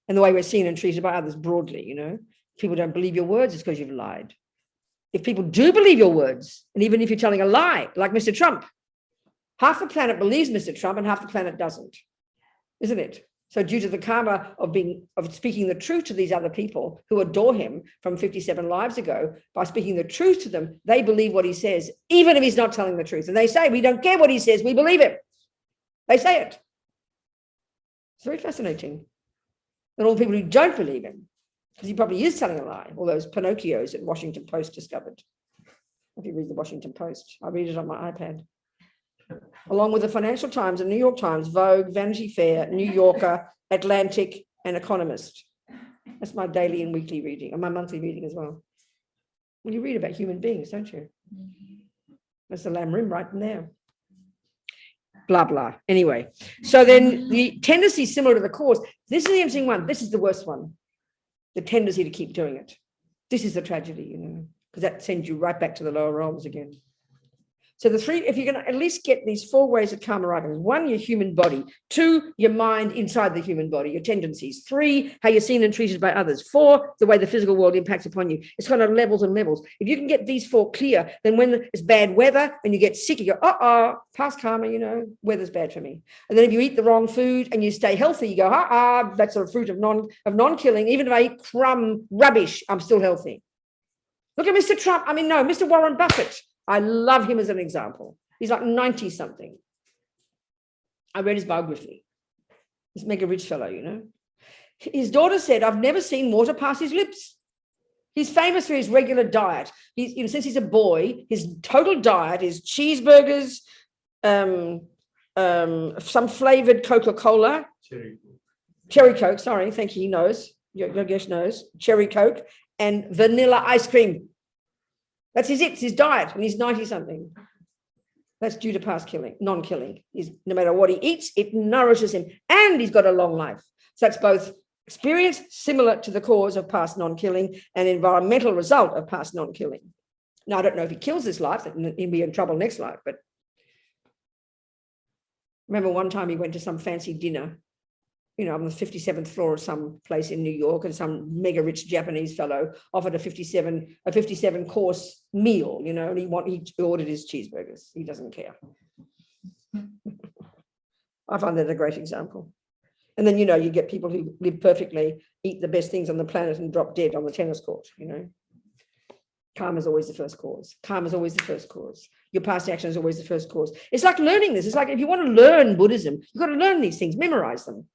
And the way we're seen and treated by others broadly, you know, if people don't believe your words, it's because you've lied. If people do believe your words, and even if you're telling a lie, like Mr. Trump, half the planet believes Mr. Trump and half the planet doesn't, isn't it? So due to the karma of speaking the truth to these other people who adore him from 57 lives ago, by speaking the truth to them, they believe what he says, even if he's not telling the truth. And they say, we don't care what he says, we believe him. They say it. It's very fascinating. And all the people who don't believe him, because he probably is telling a lie, all those Pinocchios that Washington Post discovered. If you read the Washington Post, I read it on my iPad. Along with the Financial Times and New York Times, Vogue, Vanity Fair, New Yorker, Atlantic, and Economist. That's my daily and weekly reading, and my monthly reading as well. Well, you read about human beings, don't you? That's the lamb rim right in there. Blah, blah. Anyway, so then the tendency is similar to the cause. This is the interesting one. This is the worst one. The tendency to keep doing it. This is the tragedy, you know, because that sends you right back to the lower realms again. So the three, if you're going to at least get these 4 ways of karma writing: 1, your human body; 2, your mind inside the human body, your tendencies; 3, how you're seen and treated by others; 4, the way the physical world impacts upon you. It's kind of levels and levels. If you can get these 4 clear, then when it's bad weather and you get sick, you go, past karma, you know, weather's bad for me. And then if you eat the wrong food and you stay healthy, you go, that's a fruit of non-killing. Even if I eat crumb rubbish, I'm still healthy. Look at Mr. Trump. Mr. Warren Buffett. I love him as an example. He's like 90 something. I read his biography. He's a mega rich fellow, you know. His daughter said, I've never seen water pass his lips. He's famous for his regular diet. Since he's a boy, his total diet is cheeseburgers, some flavored Coca-Cola, cherry Coke, sorry, thank you, he knows. Your guest knows. Cherry Coke and vanilla ice cream. That's his diet, and he's 90 something. That's due to past killing, non-killing. No matter what he eats, it nourishes him, and he's got a long life. So that's both experience similar to the cause of past non-killing and environmental result of past non-killing. Now, I don't know if he kills this life, he'll be in trouble next life, but remember one time he went to some fancy dinner, you know, on the 57th floor of some place in New York, and some mega rich Japanese fellow offered a 57 course meal, you know, and he ordered his cheeseburgers. He doesn't care. I find that a great example. And then, you know, you get people who live perfectly, eat the best things on the planet and drop dead on the tennis court, you know. Karma is always the first cause. Karma is always the first cause. Your past action is always the first cause. It's like learning this. It's like if you want to learn Buddhism, you've got to learn these things, memorize them.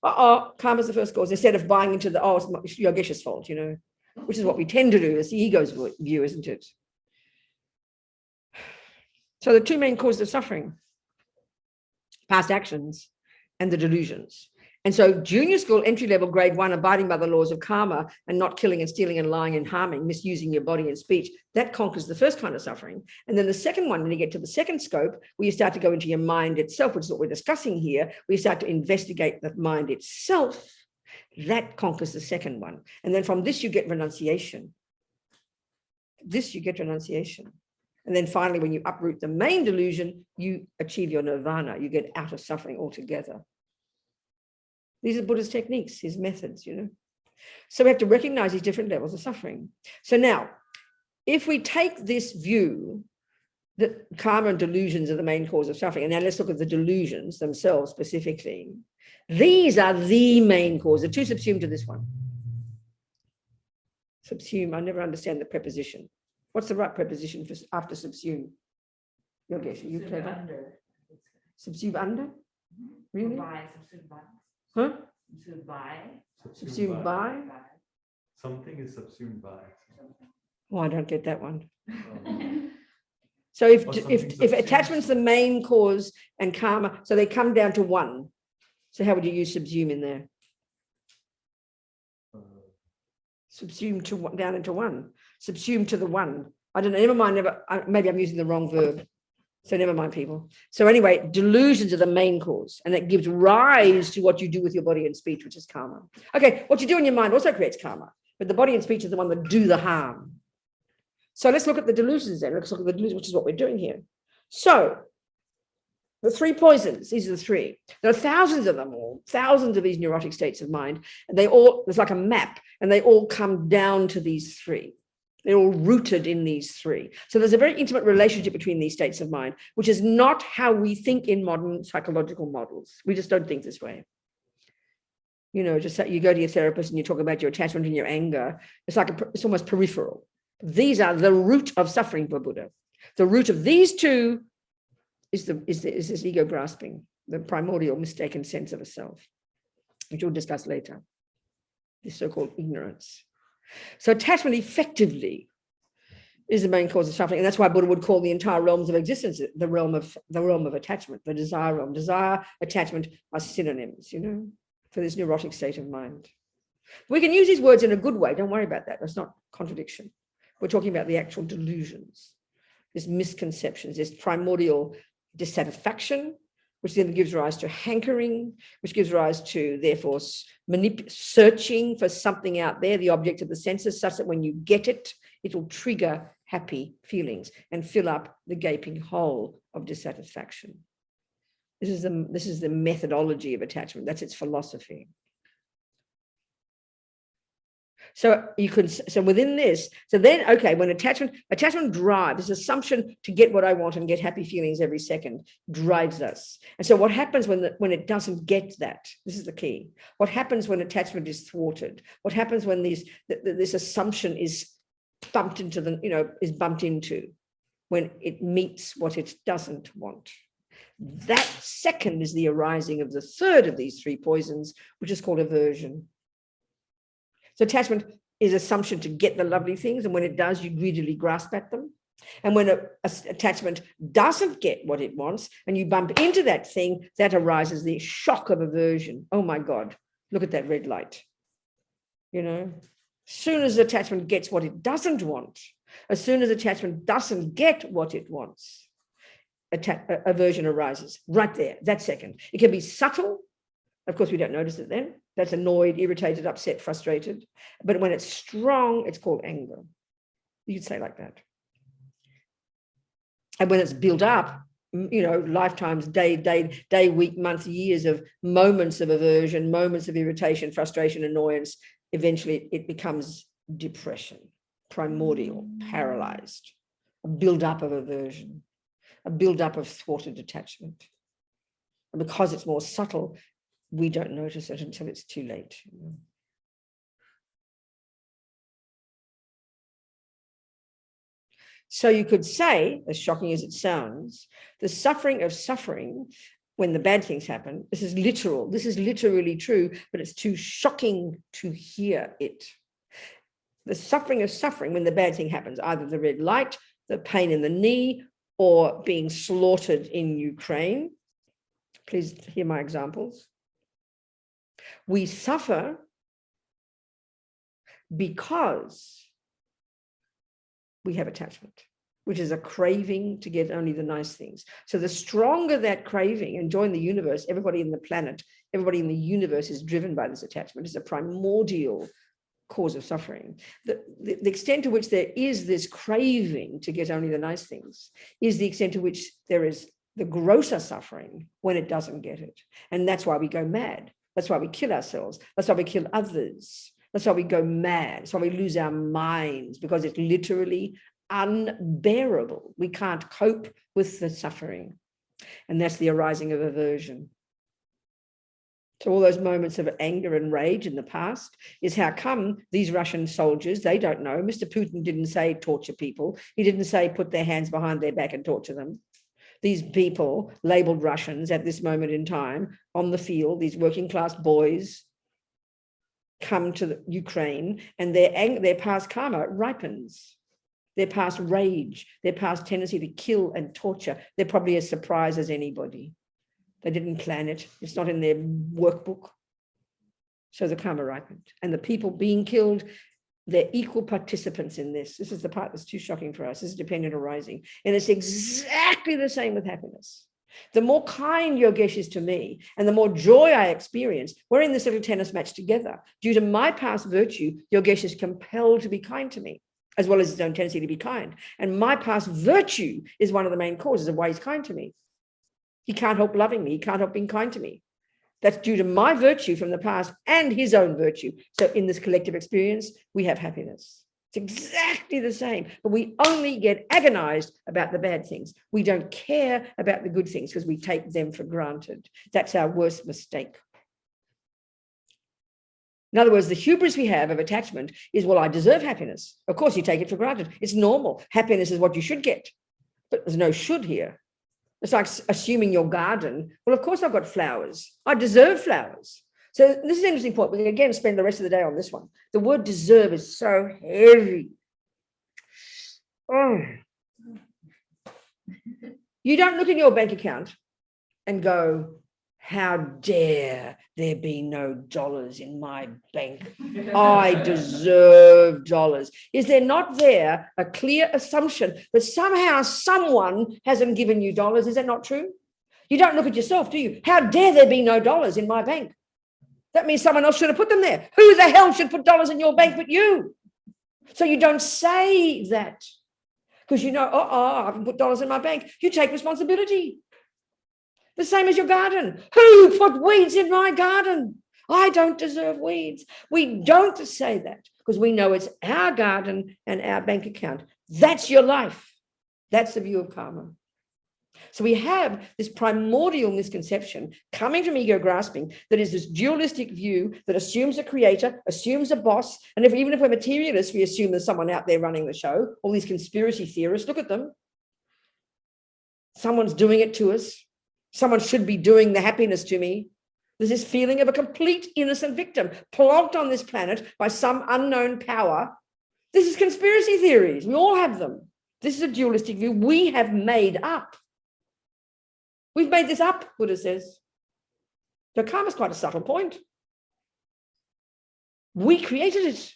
Karma is the first cause, instead of buying into the, it's Yogesha's fault, you know, which is what we tend to do. It's the ego's view, isn't it? So the 2 main causes of suffering: past actions and the delusions. And so junior school, entry level, grade 1, abiding by the laws of karma and not killing and stealing and lying and harming, misusing your body and speech, that conquers the first kind of suffering. And then the second one, when you get to the second scope, where you start to go into your mind itself, which is what we're discussing here, where you start to investigate the mind itself, that conquers the second one. And then from this, you get renunciation. And then finally, when you uproot the main delusion, you achieve your nirvana. You get out of suffering altogether. These are Buddha's techniques, his methods, you know. So we have to recognize these different levels of suffering. So now, if we take this view that karma and delusions are the main cause of suffering, and now let's look at the delusions themselves specifically. These are the main cause. The 2 subsumed to this one. Subsume, I never understand the preposition. What's the right preposition for after subsume? Yogesh, are you clever? Under. Subsume under? Really? By, subsumed by. Huh? Subsumed by. Subsumed by? Something is subsumed by. Oh, I don't get that one. Um, So Or if something attachment's the main cause and karma, so they come down to 1. So how would you use subsume in there? Subsume to down into 1. Subsume to the 1. I don't know. Never mind. Maybe I'm using the wrong verb. So never mind, people. So anyway, delusions are the main cause, and it gives rise to what you do with your body and speech, which is karma. Okay, what you do in your mind also creates karma, but the body and speech is the one that do the harm. So let's look at the delusions then. Let's look at the delusions, which is what we're doing here. So the 3 poisons, these are the 3. There are thousands of them all, thousands of these neurotic states of mind, and they all, it's like a map, and they all come down to these 3. They're all rooted in these 3. So there's a very intimate relationship between these states of mind, which is not how we think in modern psychological models. We just don't think this way. You know, just you go to your therapist and you talk about your attachment and your anger. It's like it's almost peripheral. These are the root of suffering for Buddha. The root of these 2 is this ego grasping, the primordial mistaken sense of a self, which we'll discuss later. This so-called ignorance. So attachment effectively is the main cause of suffering, and that's why Buddha would call the entire realms of existence the realm of attachment, the desire realm. Desire, attachment are synonyms, you know, for this neurotic state of mind. We can use these words in a good way. Don't worry about that. That's not contradiction. We're talking about the actual delusions, this misconceptions, this primordial dissatisfaction, which then gives rise to hankering, which gives rise to, therefore, searching for something out there, the object of the senses, such that when you get it, it will trigger happy feelings and fill up the gaping hole of dissatisfaction. This is the methodology of attachment. That's its philosophy. So you could, so within this, so then, okay, when attachment drives, this assumption to get what I want and get happy feelings every second drives us. And so what happens when it doesn't get that? This is the key. What happens when attachment is thwarted? What happens when this assumption is bumped into, when it meets what it doesn't want? That second is the arising of the 3rd of these 3 poisons, which is called aversion. So attachment is assumption to get the lovely things, and when it does, you greedily grasp at them. And when attachment doesn't get what it wants, and you bump into that thing, that arises the shock of aversion. Oh my God, look at that red light. You know, as soon as attachment gets what it doesn't want, as soon as attachment doesn't get what it wants, aversion arises right there, that second. It can be subtle. Of course, we don't notice it then. That's annoyed, irritated, upset, frustrated. But when it's strong, it's called anger. You could say like that. And when it's built up, you know, lifetimes, day, week, month, years of moments of aversion, moments of irritation, frustration, annoyance, eventually it becomes depression, primordial, paralyzed, a build-up of aversion, a build-up of thwarted attachment. And because it's more subtle, we don't notice it until it's too late. So you could say, as shocking as it sounds, the suffering of suffering when the bad things happen, this is literal, this is literally true, but it's too shocking to hear it. The suffering of suffering when the bad thing happens, either the red light, the pain in the knee, or being slaughtered in Ukraine. Please hear my examples. We suffer because we have attachment, which is a craving to get only the nice things. So the stronger that craving, and join the universe, everybody in the planet, everybody in the universe is driven by this attachment. It's a primordial cause of suffering. The extent to which there is this craving to get only the nice things is the extent to which there is the grosser suffering when it doesn't get it. And that's why we go mad. That's why we kill ourselves. That's why we kill others. That's why we go mad. That's why we lose our minds, because it's literally unbearable. We can't cope with the suffering. And that's the arising of aversion. So all those moments of anger and rage in the past is how come these Russian soldiers, they don't know. Mr. Putin didn't say torture people. He didn't say put their hands behind their back and torture them. These people, labeled Russians at this moment in time on the field, these working class boys, come to the Ukraine, and their past karma ripens. Their past rage, their past tendency to kill and torture, they're probably as surprised as anybody. They didn't plan it. It's not in their workbook. So the karma ripened. And the people being killed, They're equal participants in this. This is the part that's too shocking for us. This is dependent arising. And it's exactly the same with happiness. The more kind Yogesh is to me and the more joy I experience, we're in this little tennis match together. Due to my past virtue, Yogesh is compelled to be kind to me, as well as his own tendency to be kind. And my past virtue is one of the main causes of why he's kind to me. He can't help loving me. He can't help being kind to me. That's due to my virtue from the past and his own virtue. So in this collective experience, we have happiness. It's exactly the same, but we only get agonized about the bad things. We don't care about the good things because we take them for granted. That's our worst mistake. In other words, the hubris we have of attachment is, well, I deserve happiness. Of course, you take it for granted. It's normal. Happiness is what you should get, but there's no should here. It's like assuming your garden. Well, of course, I've got flowers. I deserve flowers. So this is an interesting point. We can again spend the rest of the day on this one. The word deserve is so heavy. Oh. You don't look in your bank account and go, how dare there be no dollars in my bank? I deserve dollars. Is there not there a clear assumption that somehow someone hasn't given you dollars? Is that not true? You don't look at yourself, do you? How dare there be no dollars in my bank? That means someone else should have put them there. Who the hell should put dollars in your bank but you? So you don't say that because you know, I haven't put dollars in my bank. You take responsibility. The same as your garden. Who put weeds in my garden? I don't deserve weeds. We don't say that because we know it's our garden and our bank account. That's your life. That's the view of karma. So we have this primordial misconception coming from ego grasping that is this dualistic view that assumes a creator, assumes a boss. And even if we're materialists, we assume there's someone out there running the show. All these conspiracy theorists, look at them. Someone's doing it to us. Someone should be doing the happiness to me. There's this feeling of a complete innocent victim plonked on this planet by some unknown power. This is conspiracy theories. We all have them. This is a dualistic view we have made up. We've made this up, Buddha says. So karma is quite a subtle point. We created it.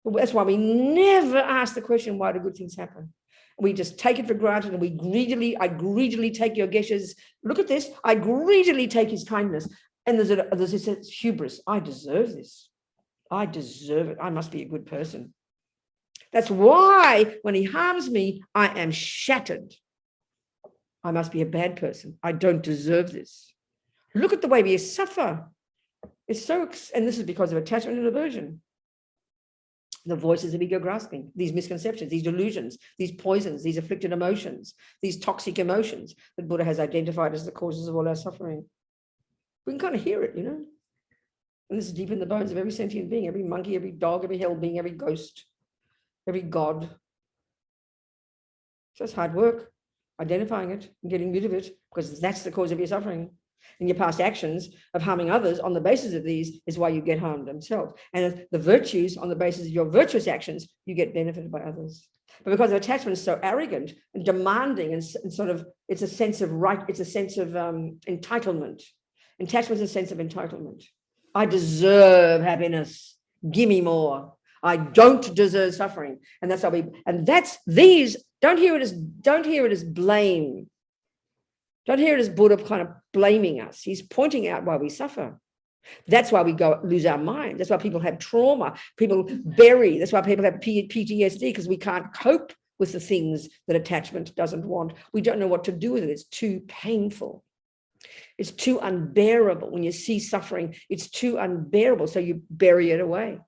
That's why we never ask the question, why do good things happen? We just take it for granted and I greedily take Yogesh's, look at this, I greedily take his kindness. And there's this hubris, I deserve this. I deserve it. I must be a good person. That's why when he harms me, I am shattered. I must be a bad person. I don't deserve this. Look at the way we suffer. It's so, and this is because of attachment and aversion. The voices of ego grasping, these misconceptions, these delusions, these poisons, these afflicted emotions, these toxic emotions that Buddha has identified as the causes of all our suffering. We can kind of hear it, you know. And this is deep in the bones of every sentient being, every monkey, every dog, every hell being, every ghost, every god. So it's hard work, identifying it and getting rid of it, because that's the cause of your suffering. And your past actions of harming others on the basis of these is why you get harmed themselves. And the virtues on the basis of your virtuous actions, you get benefited by others. But because attachment is so arrogant and demanding and sort of, it's a sense of right, it's a sense of entitlement. Attachment is a sense of entitlement. I deserve happiness. Give me more. I don't deserve suffering. And that's how don't hear it as blame. Don't hear it as Buddha kind of blaming us. He's pointing out why we suffer. That's why we lose our mind. That's why people have trauma. People bury. That's why people have PTSD, because we can't cope with the things that attachment doesn't want. We don't know what to do with it. It's too painful. It's too unbearable. When you see suffering, it's too unbearable. So you bury it away.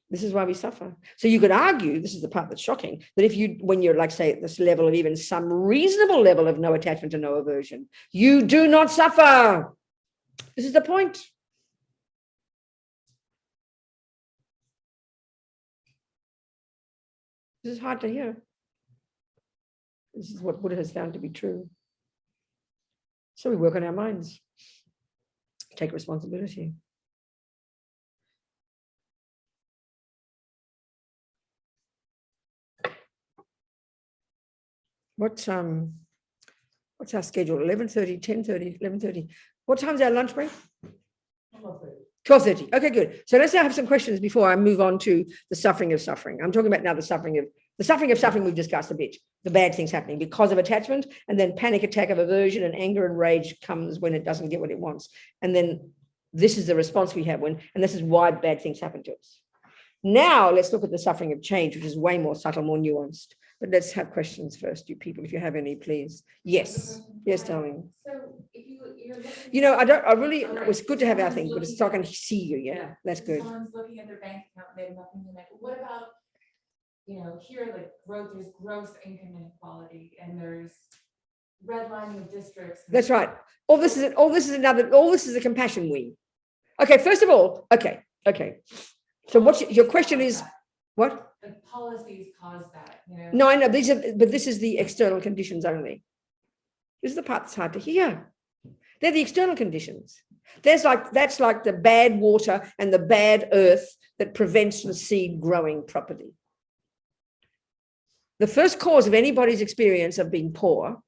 This is why we suffer. So you could argue, this is the part that's shocking, that when you're like, say, at this level of even some reasonable level of no attachment and no aversion, you do not suffer. This is the point. This is hard to hear. This is what Buddha has found to be true. So we work on our minds, take responsibility. What's our schedule? 11:30, 10:30, 11:30. What time's our lunch break? 12:30. Okay, good. So let's now have some questions before I move on to the suffering of suffering. I'm talking about now the suffering of suffering we've discussed a bit, the bad things happening because of attachment, and then panic attack of aversion and anger and rage comes when it doesn't get what it wants. And then this is the response we have when, and this is why bad things happen to us. Now let's look at the suffering of change, which is way more subtle, more nuanced. But let's have questions first, you people, if you have any, please. Yes. Yes, darling. So if you're looking. It's good to have our thing, but it's so I can see you. Yeah, that's good. Someone's looking at their bank account, they have nothing in it. What about, here, like there's gross income inequality and there's redlining of districts. That's right. All this is a compassion we. Okay, first of all, okay. So what's your question is what? The policies cause that, No, I know this is the external conditions only. This is the part that's hard to hear. They're the external conditions. That's like the bad water and the bad earth that prevents the seed growing properly. The first cause of anybody's experience of being poor,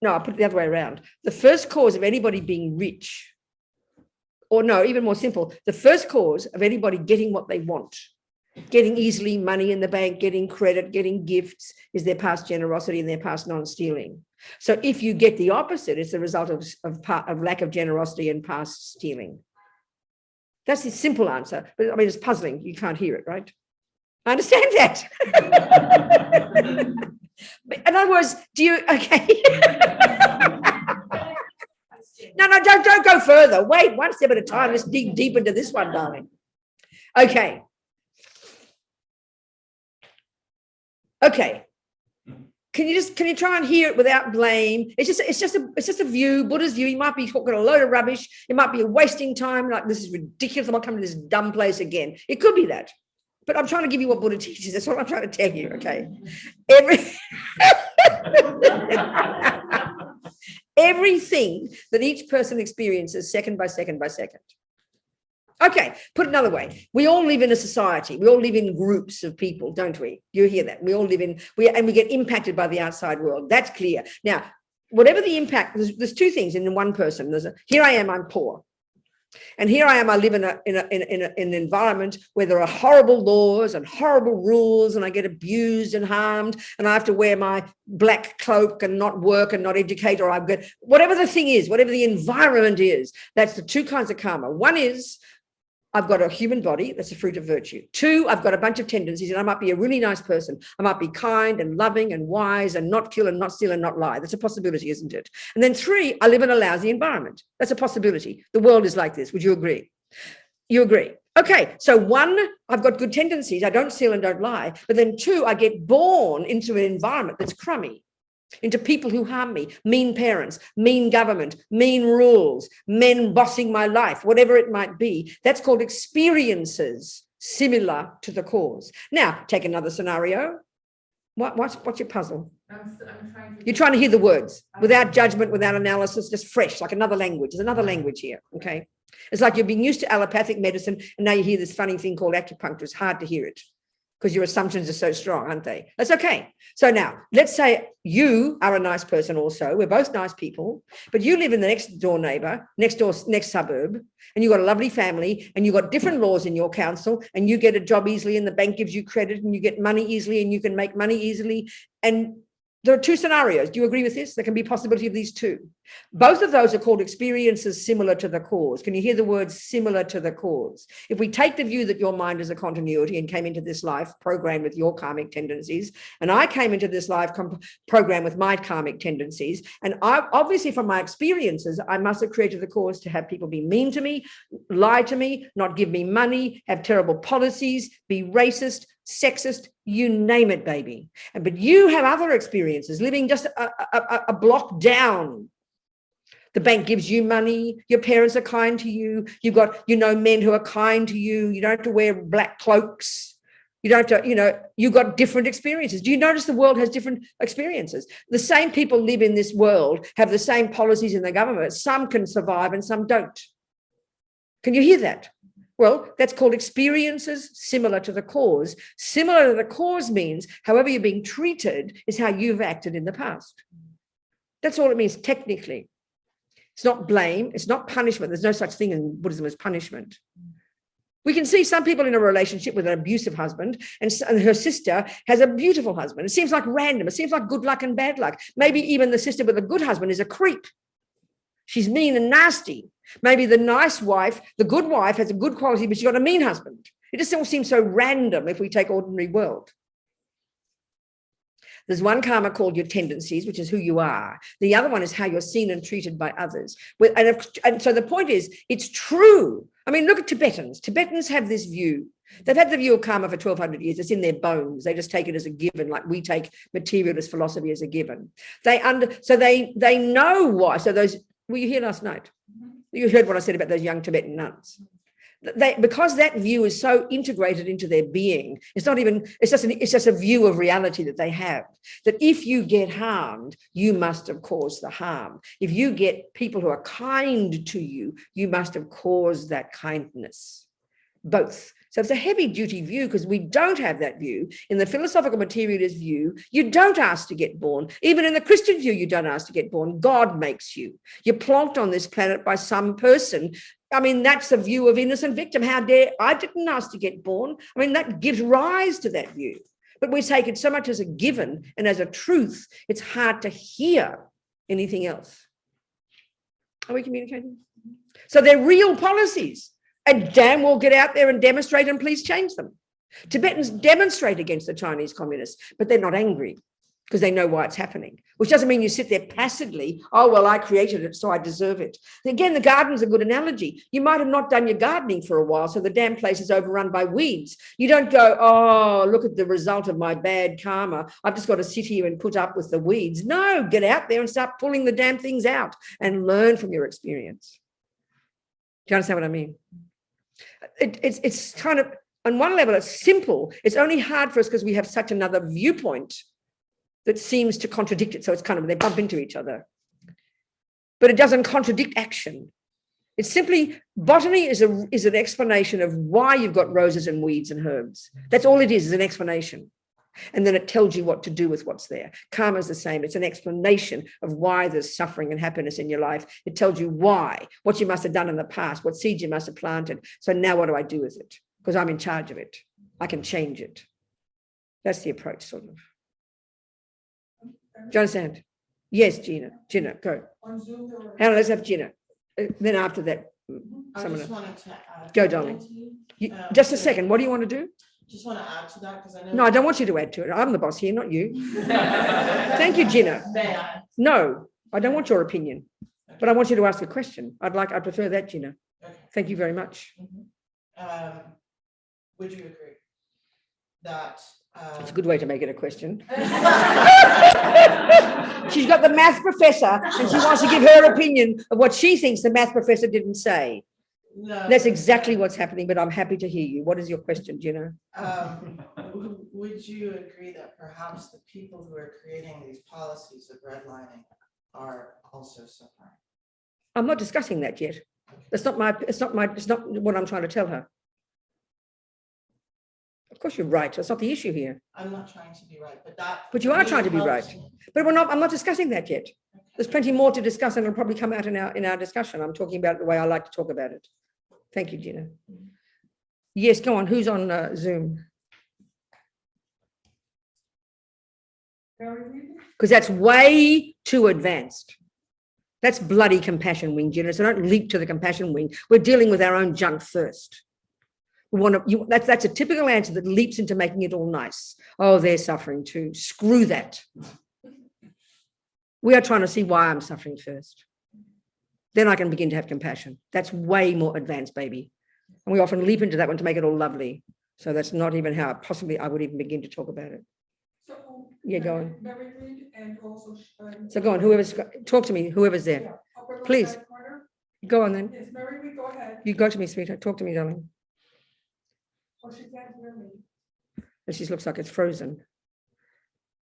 no, I'll put it the other way around. The first cause of anybody being rich, or no, even more simple, the first cause of anybody getting what they want, getting easily money in the bank, getting credit, getting gifts, is their past generosity and their past non-stealing. So if you get the opposite, it's the result of lack of generosity and past stealing. That's the simple answer, but I mean, it's puzzling. You can't hear it, right? I understand that. In other words, okay. No, don't go further. Wait, one step at a time. Let's dig deep into this one, darling. Okay. Can you try and hear it without blame? It's just a view, Buddha's view. You might be talking a load of rubbish. It might be a wasting time. Like, this is ridiculous. I'm not coming to this dumb place again. It could be that. But I'm trying to give you what Buddha teaches. That's what I'm trying to tell you, okay? Everything that each person experiences second by second by second. Okay, put it another way. We all live in a society. We all live in groups of people, don't we? You hear that? We all live in, and we get impacted by the outside world. That's clear. Now, whatever the impact, there's two things in one person. Here I am, I'm poor. And here I am, I live in an environment where there are horrible laws and horrible rules, and I get abused and harmed, and I have to wear my black cloak and not work and not educate, or I've got whatever the thing is, whatever the environment is. That's the two kinds of karma. One is I've got a human body, that's a fruit of virtue. Two, I've got a bunch of tendencies, and I might be a really nice person. I might be kind and loving and wise and not kill and not steal and not lie. That's a possibility, isn't it? And then three, I live in a lousy environment. That's a possibility. The world is like this. Would you agree? You agree? Okay, so one, I've got good tendencies. I don't steal and don't lie. But then two, I get born into an environment that's crummy, into people who harm me, mean parents, mean government, mean rules, men bossing my life, whatever it might be. That's called experiences similar to the cause. Now, take another scenario. What's your puzzle? You're trying to hear the words without judgment, without analysis, just fresh, like another language. There's another language here, okay? It's like you're being used to allopathic medicine, and now you hear this funny thing called acupuncture. It's hard to hear it, because your assumptions are so strong, aren't they? That's okay. So now, let's say you are a nice person also. We're both nice people, but you live in the next suburb, and you've got a lovely family, and you've got different laws in your council, and you get a job easily, and the bank gives you credit, and you get money easily, and you can make money easily. And there are two scenarios. Do you agree with this? There can be a possibility of these two. Both of those are called experiences similar to the cause. Can you hear the word similar to the cause? If we take the view that your mind is a continuity and came into this life programmed with your karmic tendencies, and I came into this life programmed with my karmic tendencies, and I obviously from my experiences, I must have created the cause to have people be mean to me, lie to me, not give me money, have terrible policies, be racist, sexist, you name it, baby. But you have other experiences, living just a block down. The bank gives you money, your parents are kind to you, you've got, men who are kind to you, you don't have to wear black cloaks, you don't have to, you've got different experiences. Do you notice the world has different experiences? The same people live in this world, have the same policies in the government. Some can survive and some don't. Can you hear that? Well, that's called experiences similar to the cause. Similar to the cause means however you're being treated is how you've acted in the past. That's all it means technically. It's not blame. It's not punishment. There's no such thing in Buddhism as punishment. We can see some people in a relationship with an abusive husband, and her sister has a beautiful husband. It seems like random. It seems like good luck and bad luck. Maybe even the sister with a good husband is a creep. She's mean and nasty. Maybe the nice wife, the good wife, has a good quality, but she's got a mean husband. It just all seems so random if we take ordinary world. There's one karma called your tendencies, which is who you are. The other one is how you're seen and treated by others. And so the point is, it's true. I mean, look at Tibetans. Tibetans have this view. They've had the view of karma for 1,200 years. It's in their bones. They just take it as a given, like we take materialist philosophy as a given. They know why. So those, were you here last night? You heard what I said about those young Tibetan nuns. Because that view is so integrated into their being, it's just a view of reality that they have, that if you get harmed, you must have caused the harm. If you get people who are kind to you, you must have caused that kindness. Both. So it's a heavy duty view, because we don't have that view. In the philosophical materialist view, you don't ask to get born. Even in the Christian view, you don't ask to get born. God makes you. You're plonked on this planet by some person. I mean, that's the view of innocent victim. How dare, I didn't ask to get born. I mean, that gives rise to that view. But we take it so much as a given and as a truth, it's hard to hear anything else. Are we communicating? So they're real policies. And damn well get out there and demonstrate, and please change them. Tibetans demonstrate against the Chinese communists, but they're not angry because they know why it's happening, which doesn't mean you sit there passively. Oh, well, I created it, so I deserve it. Again, the garden's a good analogy. You might have not done your gardening for a while, so the damn place is overrun by weeds. You don't go, oh, look at the result of my bad karma. I've just got to sit here and put up with the weeds. No, get out there and start pulling the damn things out and learn from your experience. Do you understand what I mean? It's kind of, on one level, it's simple. It's only hard for us because we have such another viewpoint that seems to contradict it. So it's kind of, they bump into each other. But it doesn't contradict action. It's simply, botany is an explanation of why you've got roses and weeds and herbs. That's all it is an explanation. And then it tells you what to do with what's there. Karma is the same. It's an explanation of why there's suffering and happiness in your life. It tells you why, what you must have done in the past, what seeds you must have planted. So now what do I do with it? Because I'm in charge of it. I can change it. That's the approach, sort of. Do you understand? Yes, Gina. Gina, go. Hannah, let's have Gina. Then after that, someone else. Go, darling. Just a second. What do you want to do? Just want to add to that, because I know. No, I don't want you to add to it. I'm the boss here, not you. Thank you, Gina. No, I don't want your opinion, but I want you to ask a question. I prefer that, Gina. Okay. Thank you very much. Would you agree that It's a good way to make it a question. She's got the math professor and she wants to give her opinion of what she thinks the math professor didn't say. No, That's exactly what's happening, but I'm happy to hear you. What is your question, Gina? would you agree that perhaps the people who are creating these policies of redlining are also suffering? I'm not discussing that yet. It's not what I'm trying to tell her. Of course you're right. That's not the issue here. I'm not trying to be right, But you are trying to be right. But I'm not discussing that yet. There's plenty more to discuss, and it'll probably come out in our discussion. I'm talking about it the way I like to talk about it. Thank you, Gina. Yes, go on. Who's on Zoom? Because that's way too advanced. That's bloody compassion wing, Gina. So don't leap to the compassion wing. We're dealing with our own junk first. That's a typical answer that leaps into making it all nice. Oh, they're suffering too. Screw that. We are trying to see why I'm suffering first. Then I can begin to have compassion. That's way more advanced, baby. And we often leap into that one to make it all lovely. So that's not even how possibly I would even begin to talk about it. So, Yeah, go on. Mary Reed and also. So go on, talk to me, whoever's there. Please. Go on then. Yes, Mary Reed, go ahead. You go to me, sweetheart. Talk to me, darling. Oh, she can't hear me. It just looks like it's frozen.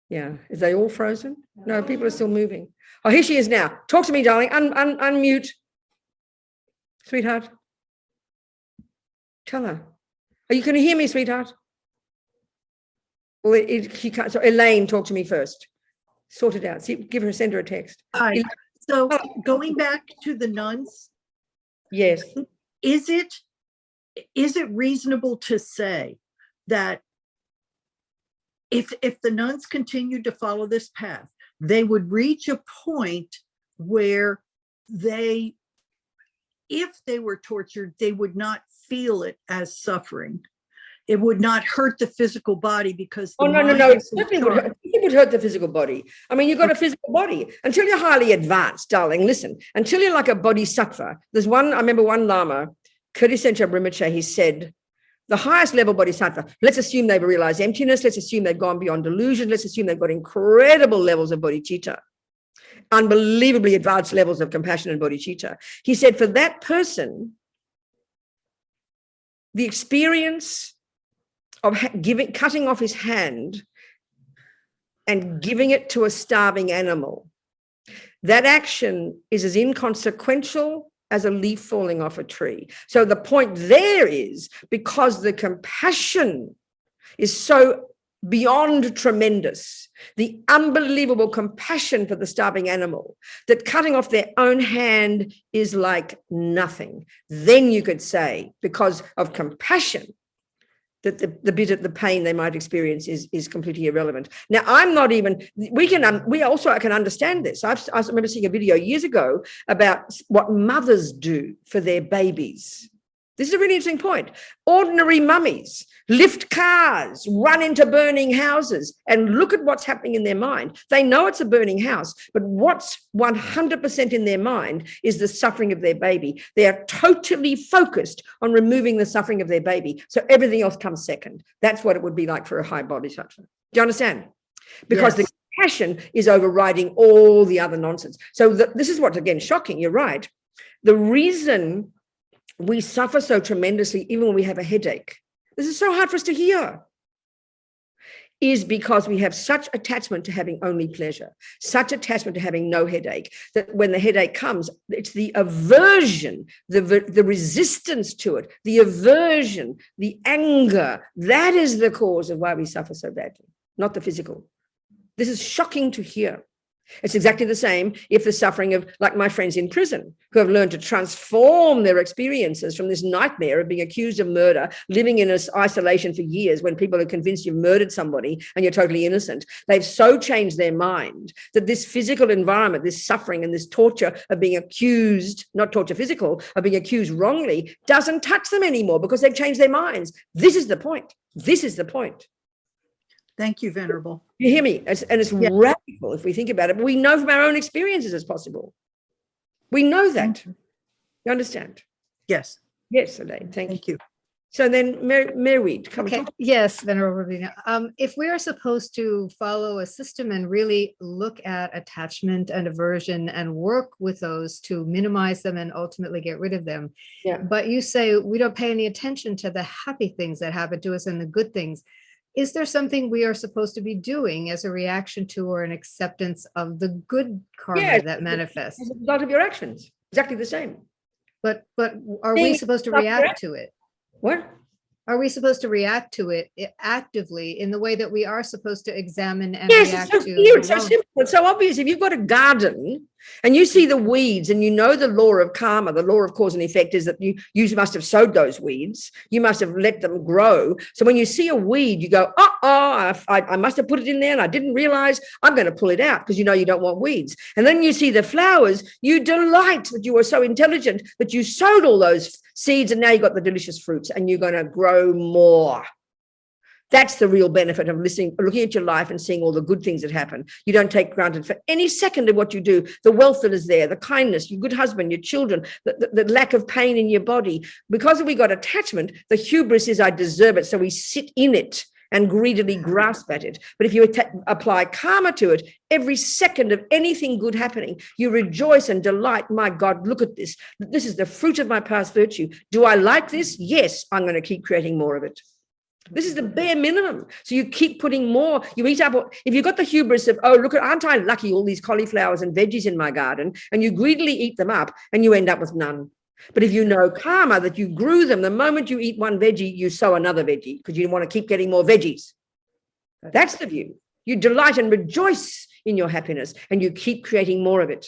Yeah. Is they all frozen? No, people are still moving. Oh, here she is now. Talk to me, darling. Unmute. Sweetheart. Tell her. Are you going to hear me, sweetheart? Well, she can't. So Elaine, talk to me first. Sort it out. See, send her a text. Hi. So going back to the nuns, Yes. is it reasonable to say that if the nuns continued to follow this path, they would reach a point where if they were tortured, they would not feel it as suffering? It would not hurt the physical body because the No. mind It is certainly would hurt. It would hurt the physical body. I mean, you've got a physical body. Until you're highly advanced, darling, listen, until you're like a bodhisattva. There's one, I remember one Lama, Kirti Sencha Rinpoche, he said, the highest level bodhisattva, let's assume they've realized emptiness. Let's assume they've gone beyond delusion. Let's assume they've got incredible levels of bodhicitta, unbelievably advanced levels of compassion and bodhicitta. He said, for that person, the experience of cutting off his hand and giving it to a starving animal, that action is as inconsequential as a leaf falling off a tree. So the point there is, because the compassion is so beyond tremendous, the unbelievable compassion for the starving animal, that cutting off their own hand is like nothing. Then you could say, because of compassion, that the bit of the pain they might experience is completely irrelevant. Now, I'm not even, I can understand this. I remember seeing a video years ago about what mothers do for their babies. This is a really interesting point. Ordinary mummies lift cars, run into burning houses, and look at what's happening in their mind. They know it's a burning house, but what's 100% in their mind is the suffering of their baby. They are totally focused on removing the suffering of their baby. So everything else comes second. That's what it would be like for a high bodhisattva. Do you understand? Because Yes. the passion is overriding all the other nonsense. So this is what's, again, shocking. You're right. The reason we suffer so tremendously, even when we have a headache, this is so hard for us to hear, is because we have such attachment to having only pleasure, such attachment to having no headache, that when the headache comes, it's the aversion, the resistance to it, the aversion, the anger, that is the cause of why we suffer so badly, not the physical. This is shocking to hear. It's exactly the same if the suffering of, like my friends in prison, who have learned to transform their experiences from this nightmare of being accused of murder, living in isolation for years when people are convinced you've murdered somebody and you're totally innocent. They've so changed their mind that this physical environment, this suffering and this torture of being accused, not torture physical, of being accused wrongly, doesn't touch them anymore because they've changed their minds. This is the point. This is the point. Thank you, Venerable. You hear me? And it's Yeah. radical if we think about it. But we know from our own experiences it's possible. We know that. You understand? Yes, Yes, Elaine. Thank you. thank you. So then, Mary, come Okay, on. yes, Venerable Robina. If we are supposed to follow a system and really look at attachment and aversion and work with those to minimize them and ultimately get rid of them, Yeah. but you say we don't pay any attention to the happy things that happen to us and the good things. Is there something we are supposed to be doing as a reaction to or an acceptance of the good karma Yes. that manifests? As a result of your actions, exactly the same. But are we Being supposed to self-correct. react to it? What? Are we supposed to react to it actively in the way that we are supposed to examine and Yes, react it's so to? clear, it's so the wrong- simple, it's so obvious. If you've got a garden and you see the weeds and you know the law of karma, the law of cause and effect is that you must have sowed those weeds, you must have let them grow. So when you see a weed, you go, I must have put it in there and I didn't realize, I'm going to pull it out, because you know you don't want weeds. And then you see the flowers, you delight that you were so intelligent that you sowed all those seeds and now you've got the delicious fruits and you're going to grow more. That's the real benefit of looking at your life and seeing all the good things that happen. You don't take granted for any second of what you do, the wealth that is there, the kindness, your good husband, your children, the lack of pain in your body. Because we got attachment, the hubris is I deserve it. So we sit in it and greedily grasp at it. But if you apply karma to it, every second of anything good happening, you rejoice and delight. My God, look at this. This is the fruit of my past virtue. Do I like this? Yes, I'm going to keep creating more of it. This is the bare minimum. So you keep putting more. You eat up. If you've got the hubris of, oh, look, aren't I lucky, all these cauliflowers and veggies in my garden, and you greedily eat them up and you end up with none. But if you know karma, that you grew them, the moment you eat one veggie, you sow another veggie because you want to keep getting more veggies. That's the view. You delight and rejoice in your happiness and you keep creating more of it.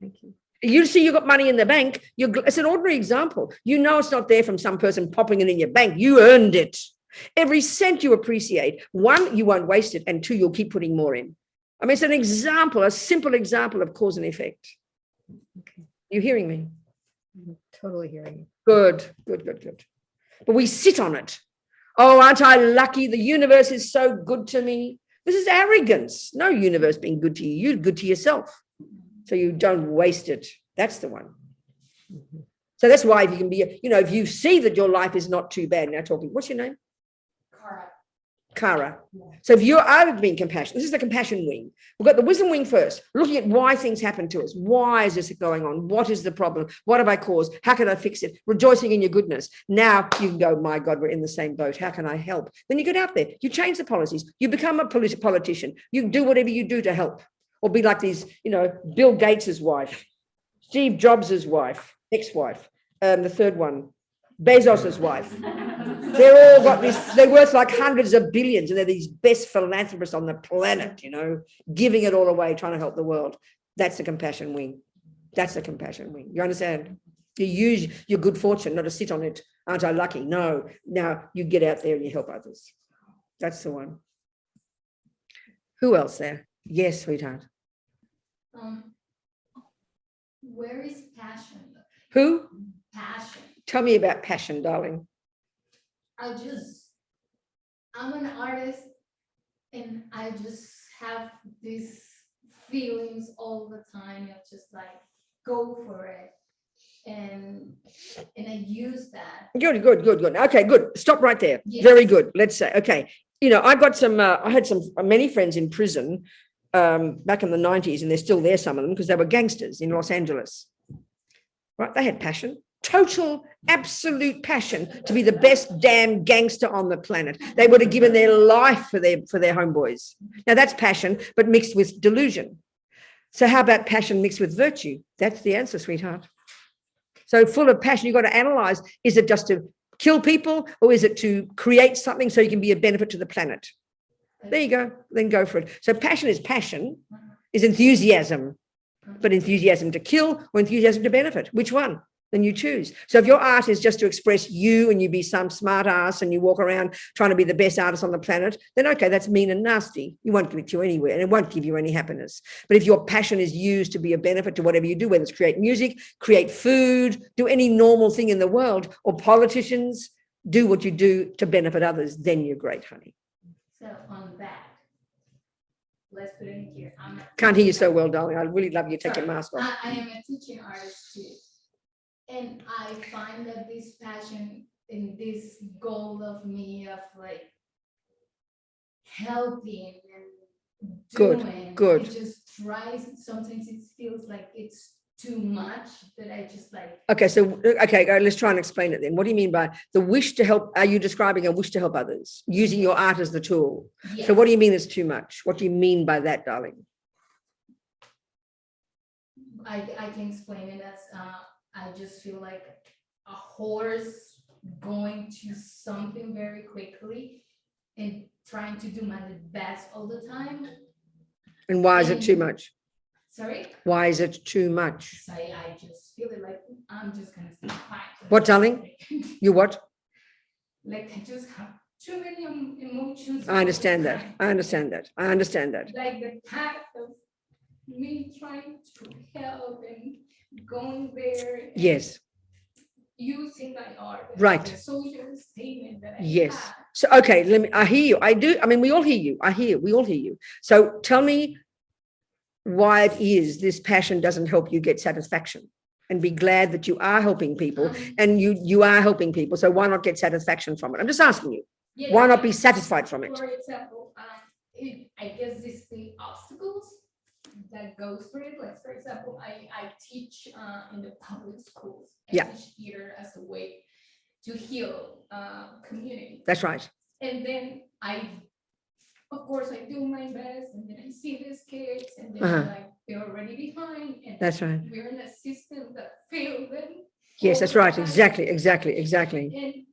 Thank you. You see, you've got money in the bank. It's an ordinary example. You know it's not there from some person popping it in your bank. You earned it. Every cent you appreciate. One, you won't waste it. And two, you'll keep putting more in. I mean, it's an example, a simple example of cause and effect. Okay. You hearing me? I'm totally hearing you. Good. But we sit on it. Oh, aren't I lucky? The universe is so good to me. This is arrogance. No universe being good to you. You're good to yourself. So you don't waste it. That's the one. So that's why if you can be, if you see that your life is not too bad, now talking, what's your name? Kara. So if you are being compassionate, this is the compassion wing. We've got the wisdom wing first, looking at why things happen to us. Why is this going on? What is the problem? What have I caused? How can I fix it? Rejoicing in your goodness. Now you can go, my God, we're in the same boat. How can I help? Then you get out there. You change the policies. You become a politician. You do whatever you do to help. Or be like these, Bill Gates's wife, Steve Jobs's wife, ex-wife, the third one, Bezos's wife. They're all got this, they're worth like hundreds of billions, and they're these best philanthropists on the planet, giving it all away, trying to help the world. That's the compassion wing. That's the compassion wing. You understand? You use your good fortune, not to sit on it. Aren't I lucky? No. Now you get out there and you help others. That's the one. Who else there? Yes, sweetheart. Where is passion? Who? Passion. Tell me about passion, darling. I'm an artist, and I just have these feelings all the time of just like, go for it. And I use that. Good. Okay, good. Stop right there. Yes. Very Very good. Let's say, okay. I had many friends in prison back in the 90s, and they're still there, some of them, because they were gangsters in Los Angeles. Right? They had passion. Total, absolute passion to be the best damn gangster on the planet. They would have given their life for their homeboys. Now that's passion, but mixed with delusion. So how about passion mixed with virtue? That's the answer, sweetheart. So full of passion, you've got to analyze, is it just to kill people, or is it to create something so you can be a benefit to the planet? There you go. Then go for it. So passion is enthusiasm, but enthusiasm to kill or enthusiasm to benefit. Which one? Then you choose. So if your art is just to express you and you be some smart ass and you walk around trying to be the best artist on the planet, then okay, that's mean and nasty. You won't get you anywhere, and it won't give you any happiness. But if your passion is used to be a benefit to whatever you do, whether it's create music, create food, do any normal thing in the world, or politicians, do what you do to benefit others, then you're great, honey. So on that, let's put it in here. Can't hear you so well, darling. I really love you. Take your mask off. I am a teaching artist too. And I find that this passion and this goal of me of like helping and doing, Good. it just tries, sometimes it feels like it's too much that I just like. Okay, let's try and explain it then. What do you mean by the wish to help? Are you describing a wish to help others using your art as the tool? Yes. So what do you mean it's too much? What do you mean by that, darling? I can explain it as I just feel like a horse going to something very quickly and trying to do my best all the time. And why is it too much? Sorry? Why is it too much? So I just feel it like I'm just gonna stay quiet. What, darling? You what? Like I just have too many emotions. I understand all the that. time. I understand that. Like the path of me trying to help and going there. And Yes. using my art. as Right. a social statement that I Yes. have. So, okay, I hear you. I do. I mean, we all hear you. We all hear you. So tell me why it is this passion doesn't help you get satisfaction, and be glad that you are helping people, and you are helping people. So why not get satisfaction from it? I'm just asking you. Yeah, Why not be satisfied from it? For example, I guess it's the obstacles that goes for it. Like, for example, I teach in the public schools. I Yeah. teach theater as a way to heal community. That's right. And then of course, I do my best, and then I see these kids, and then Uh-huh. I'm like, they're already behind, and That's right. we're in a system that failed them. Yes, all that's the right. time. Exactly. And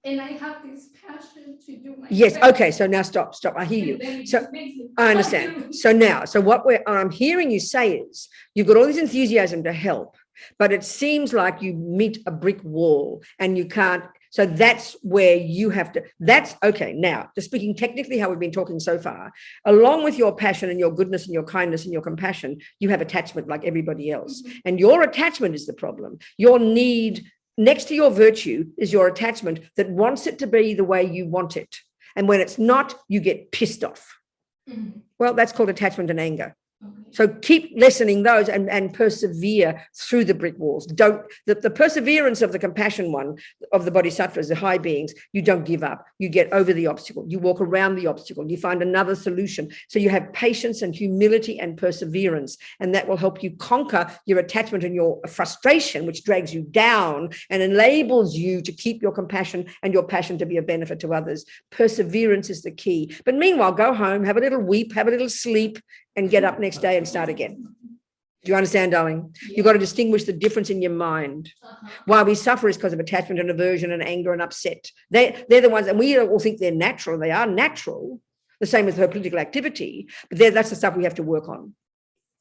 and I have this passion to do my. Yes, best. okay, so now stop, I hear you. And then it So just makes me I understand. So now, so what I'm hearing you say is you've got all this enthusiasm to help, but it seems like you meet a brick wall and you can't. So that's where you have to, that's okay. Now, just speaking technically how we've been talking so far, along with your passion and your goodness and your kindness and your compassion, you have attachment like everybody else. And your attachment is the problem. Your need next to your virtue is your attachment that wants it to be the way you want it. And when it's not, you get pissed off. Mhm. Well, that's called attachment and anger. Okay. So keep lessening those and persevere through the brick walls. Don't, the perseverance of the compassion one, of the bodhisattvas, the high beings, you don't give up. You get over the obstacle. You walk around the obstacle. You find another solution. So you have patience and humility and perseverance, and that will help you conquer your attachment and your frustration, which drags you down and enables you to keep your compassion and your passion to be a benefit to others. Perseverance is the key. But meanwhile, go home, have a little weep, have a little sleep, and get up next day and start again. Do you understand, darling? You've got to distinguish the difference in your mind. Uh-huh. Why we suffer is because of attachment and aversion and anger and upset. They're the ones, and we all think they're natural. They are natural, the same with her political activity, but that's the stuff we have to work on.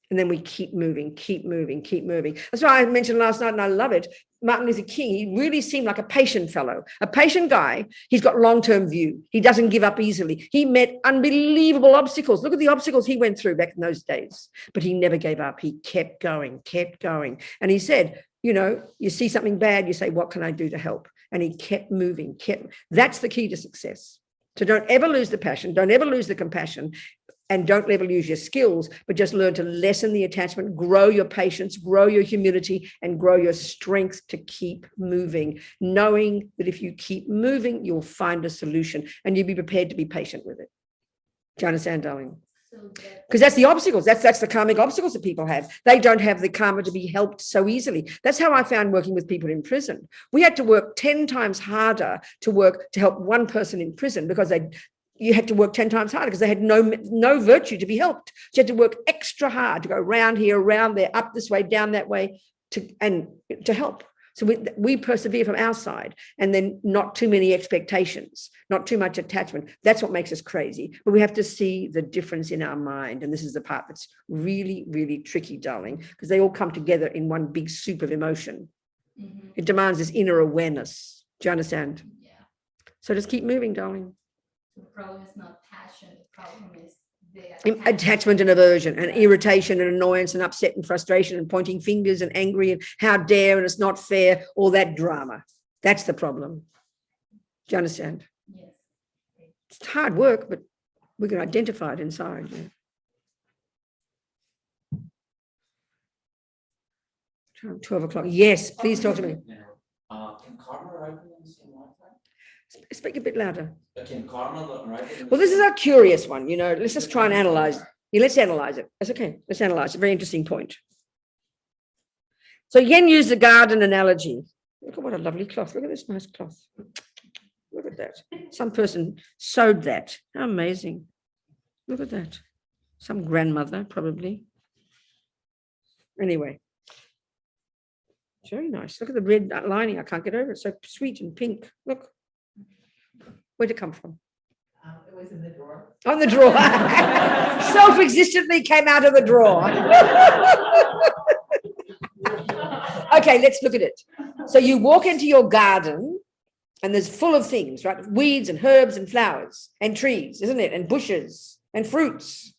And then we keep moving, keep moving, keep moving. That's why I mentioned last night, and I love it, Martin Luther King, he really seemed like a patient fellow, a patient guy. He's got long-term view. He doesn't give up easily. He met unbelievable obstacles. Look at the obstacles he went through back in those days, but he never gave up. He kept going, kept going. And he said, you know, you see something bad, you say, what can I do to help? And he kept moving, that's the key to success. So don't ever lose the passion. Don't ever lose the compassion. And don't ever lose your skills, but just learn to lessen the attachment, grow your patience, grow your humility, and grow your strength to keep moving, knowing that if you keep moving, you'll find a solution and you'll be prepared to be patient with it. Do you understand, darling? Because that's the obstacles. That's the karmic obstacles that people have. They don't have the karma to be helped so easily. That's how I found working with people in prison. We had to work 10 times harder to help one person in prison because you had to work 10 times harder because they had no virtue to be helped. So you had to work extra hard to go around here, around there, up this way, down that way to help. So we persevere from our side, and then not too many expectations, not too much attachment. That's what makes us crazy. But we have to see the difference in our mind. And this is the part that's really, really tricky, darling, because they all come together in one big soup of emotion. Mm-hmm. It demands this inner awareness. Do you understand? Yeah. So just keep moving, darling. The problem is not passion. The problem is the attachment and aversion and irritation and annoyance and upset and frustration and pointing fingers and angry and how dare and it's not fair, all that drama. That's the problem. Do you understand? Yes. It's hard work, but we can identify it inside. Yeah. 12 o'clock. Yes, please talk to me. Can karma ripen in the same lifetime? Speak a bit louder. Can karma ripen? Well, this is a curious one, let's just try and analyze. Yeah, let's analyze it. That's okay. Let's analyze it. Very interesting point. So Yen used the garden analogy. Look at what a lovely cloth. Look at this nice cloth. Look at that. Some person sewed that. How amazing. Look at that. Some grandmother, probably. Anyway. Very nice. Look at the red lining. I can't get over it. So sweet and pink. Look. Where'd it come from? It was in the drawer. On the drawer. Self-existently came out of the drawer. Okay, let's look at it. So you walk into your garden and there's full of things, right? Weeds and herbs and flowers and trees, isn't it? And bushes and fruits.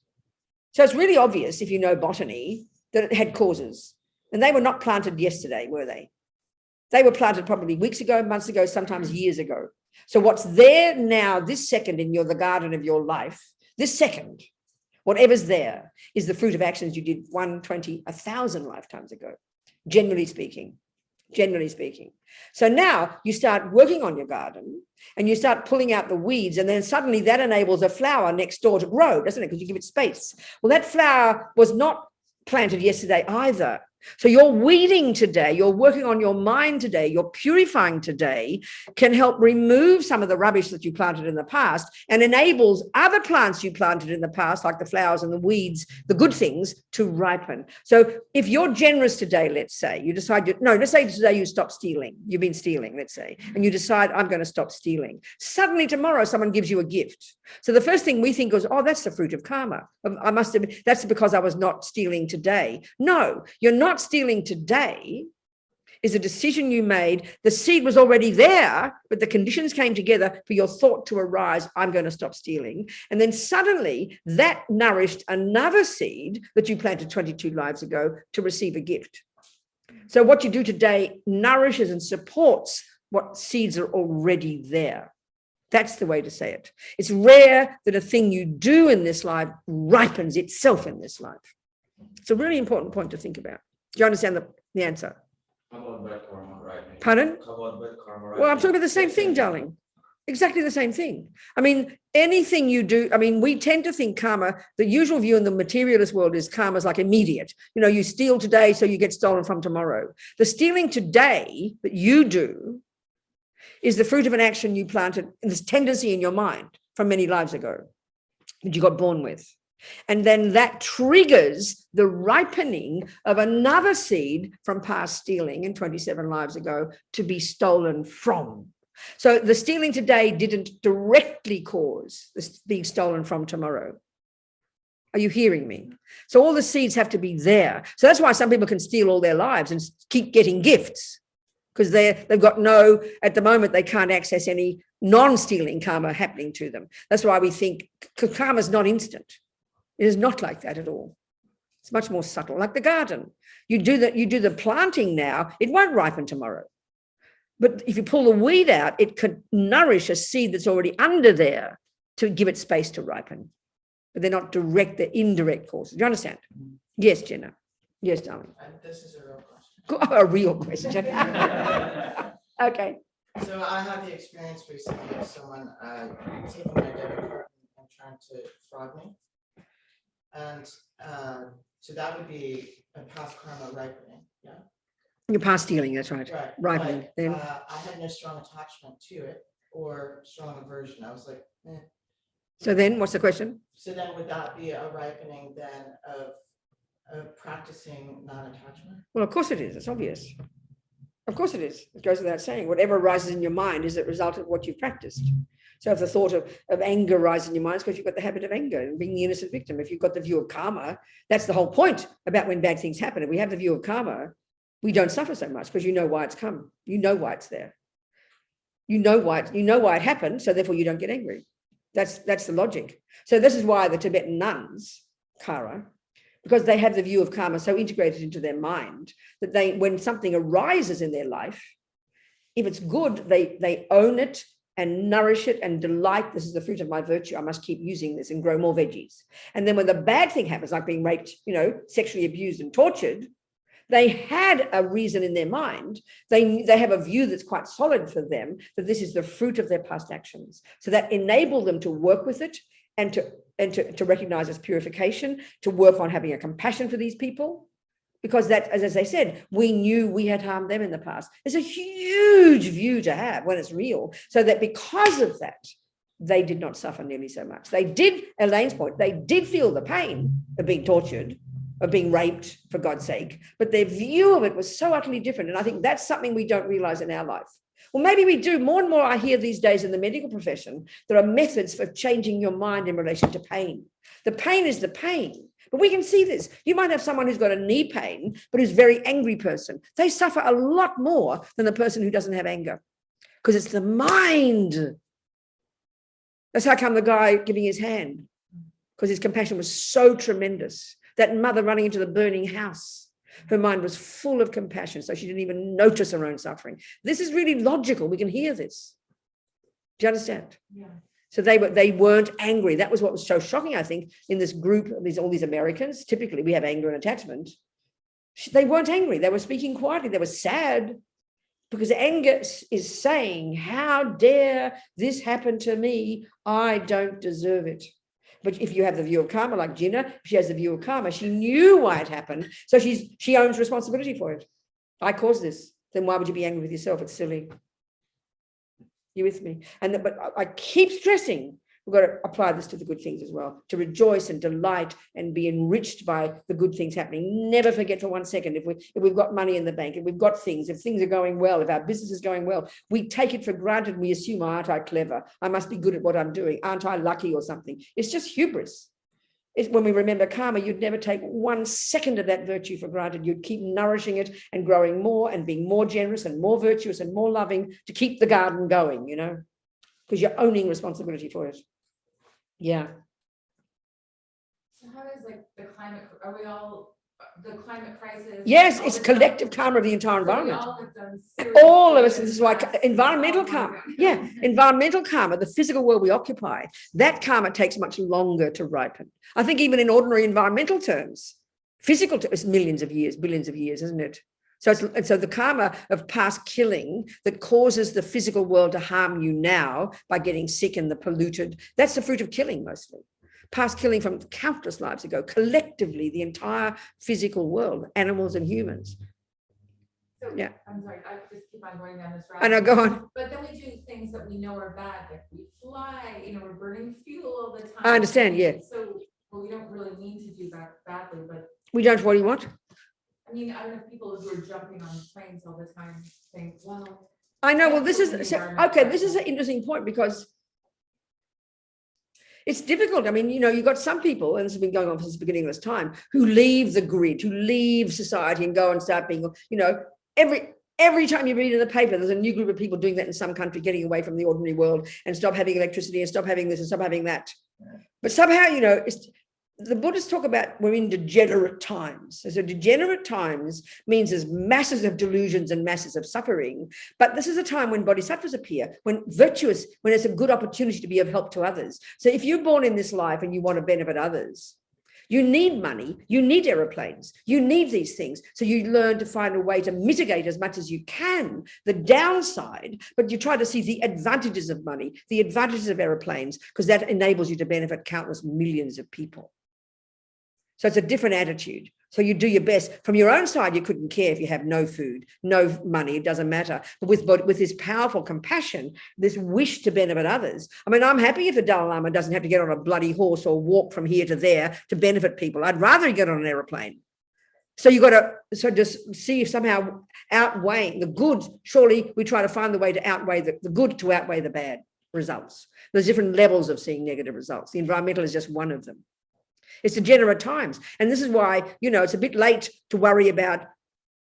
So it's really obvious, if you know botany, that it had causes. And they were not planted yesterday, were they? They were planted probably weeks ago, months ago, sometimes years ago. So what's there now, this second in the garden of your life, this second, whatever's there is the fruit of actions you did 1, 20, 1,000 lifetimes ago, generally speaking. So now you start working on your garden and you start pulling out the weeds, and then suddenly that enables a flower next door to grow, doesn't it? Because you give it space. Well, that flower was not planted yesterday either. So you're weeding today, you're working on your mind today, you're purifying today, can help remove some of the rubbish that you planted in the past and enables other plants you planted in the past, like the flowers and the weeds, the good things, to ripen. So if you're generous today, let's say, you decide, let's say today you stop stealing. You've been stealing, let's say, and you decide, I'm going to stop stealing. Suddenly tomorrow, someone gives you a gift. So the first thing we think is, oh, that's the fruit of karma. That's because I was not stealing today. No, you're not stealing today is a decision you made. The seed was already there, but the conditions came together for your thought to arise, I'm going to stop stealing. And then suddenly that nourished another seed that you planted 22 lives ago to receive a gift. So what you do today nourishes and supports what seeds are already there. That's the way to say it. It's rare that a thing you do in this life ripens itself in this life. It's a really important point to think about. Do you understand the answer? How about bad karma, right? Pardon? How about bad karma, right? Well, I'm talking about the same thing, darling. Exactly the same thing. I mean, anything you do, we tend to think karma, the usual view in the materialist world is karma is like immediate. You steal today, so you get stolen from tomorrow. The stealing today that you do is the fruit of an action you planted, this tendency in your mind from many lives ago that you got born with. And then that triggers the ripening of another seed from past stealing in 27 lives ago to be stolen from. So the stealing today didn't directly cause this being stolen from tomorrow. Are you hearing me? So all the seeds have to be there. So that's why some people can steal all their lives and keep getting gifts, because they've got at the moment, they can't access any non-stealing karma happening to them. That's why we think karma is not instant. It is not like that at all. It's much more subtle, like the garden. You do the planting now, it won't ripen tomorrow. But if you pull the weed out, it could nourish a seed that's already under there to give it space to ripen. But they're not direct, they're indirect causes. Do you understand? Yes, Jenna. Yes, darling. This is a real question. A real question. Okay. So I had the experience recently of someone taking my debit card and trying to fraud me. And so that would be a past karma ripening, yeah? Your past stealing, that's right. Right. Ripening. But, Then I had no strong attachment to it or strong aversion. I was like, eh. So then what's the question? So then would that be a ripening then of practicing non-attachment? Well, of course it is. It's obvious. Of course it is. It goes without saying. Whatever arises in your mind is a result of what you've practiced. So if the thought of anger rises in your mind, it's because you've got the habit of anger and being the innocent victim. If you've got the view of karma, that's the whole point about when bad things happen. If we have the view of karma, we don't suffer so much because you know why it's come. You know why it's there. You know why it happened, so therefore you don't get angry. That's the logic. So this is why the Tibetan nuns, Kara, because they have the view of karma so integrated into their mind that when something arises in their life, if it's good, they own it and nourish it and delight. This is the fruit of my virtue. I must keep using this and grow more veggies. And then when the bad thing happens, like being raped, sexually abused and tortured, they had a reason in their mind. They have a view that's quite solid for them that this is the fruit of their past actions. So that enabled them to work with it and to recognize its purification, to work on having a compassion for these people. Because that, as I said, we knew we had harmed them in the past. It's a huge view to have when it's real. So that because of that, they did not suffer nearly so much. They did, Elaine's point, they did feel the pain of being tortured, of being raped, for God's sake, but their view of it was so utterly different. And I think that's something we don't realize in our life. Well, maybe we do. More and more I hear these days in the medical profession, there are methods for changing your mind in relation to pain. The pain is the pain. But we can see this. You might have someone who's got a knee pain, but who's a very angry person. They suffer a lot more than the person who doesn't have anger because it's the mind. That's how come the guy giving his hand, because his compassion was so tremendous. That mother running into the burning house, her mind was full of compassion, so she didn't even notice her own suffering. This is really logical. We can hear this. Do you understand? Yeah. So they weren't angry. That was what was so shocking, I think, in this group of all these Americans. Typically, we have anger and attachment. They weren't angry. They were speaking quietly. They were sad because anger is saying, how dare this happen to me? I don't deserve it. But if you have the view of karma, like Jinnah, if she has the view of karma, she knew why it happened. So she owns responsibility for it. I caused this. Then why would you be angry with yourself? It's silly. You with me? But I keep stressing, we've got to apply this to the good things as well, to rejoice and delight and be enriched by the good things happening. Never forget for 1 second, if we've got money in the bank, if we've got things, if things are going well, if our business is going well, we take it for granted. We assume, aren't I clever? I must be good at what I'm doing. Aren't I lucky or something? It's just hubris. It's when we remember karma, you'd never take 1 second of that virtue for granted. You'd keep nourishing it and growing more and being more generous and more virtuous and more loving to keep the garden going, because you're owning responsibility for it. Yeah. So how does like the climate, are we all, the climate crisis? Yes, all it's the collective stuff- karma of the entire so we environment. all have done serious All of us, things this is why in the past, environmental all karma, going yeah, environmental karma, the physical world we occupy, that karma takes much longer to ripen. I think even in ordinary environmental terms, physical it's millions of years, billions of years, isn't it? So the karma of past killing that causes the physical world to harm you now by getting sick and the polluted, that's the fruit of killing mostly. Past killing from countless lives ago, collectively, the entire physical world, animals and humans. So, Yeah. I'm sorry, I just keep on going down this route. I know, go on. But then we do things that we know are bad, like we fly, we're burning fuel all the time. I understand, yeah. So, well, we don't really mean to do that badly, but We don't, what do you want? I mean, I don't know, people who are jumping on planes all the time think, well. I know, well, yeah, this we're in is, the so, environment, okay, but- this is an interesting point because it's difficult. I mean, you've got some people, and this has been going on since the beginning of this time, who leave the grid, who leave society and go and start being, every time you read in the paper, there's a new group of people doing that in some country, getting away from the ordinary world and stop having electricity and stop having this and stop having that. But somehow, the Buddhists talk about we're in degenerate times. So degenerate times means there's masses of delusions and masses of suffering. But this is a time when bodhisattvas appear, when it's a good opportunity to be of help to others. So if you're born in this life and you want to benefit others, you need money, you need aeroplanes, you need these things. So you learn to find a way to mitigate as much as you can the downside, but you try to see the advantages of money, the advantages of aeroplanes, because that enables you to benefit countless millions of people. So it's a different attitude. So you do your best. From your own side, you couldn't care if you have no food, no money, it doesn't matter. But with this powerful compassion, this wish to benefit others. I mean, I'm happy if the Dalai Lama doesn't have to get on a bloody horse or walk from here to there to benefit people. I'd rather he get on an aeroplane. So you got to just see if somehow outweighing the good, surely we try to find the way to outweigh the good to outweigh the bad results. There's different levels of seeing negative results. The environmental is just one of them. It's degenerate times. And this is why, it's a bit late to worry about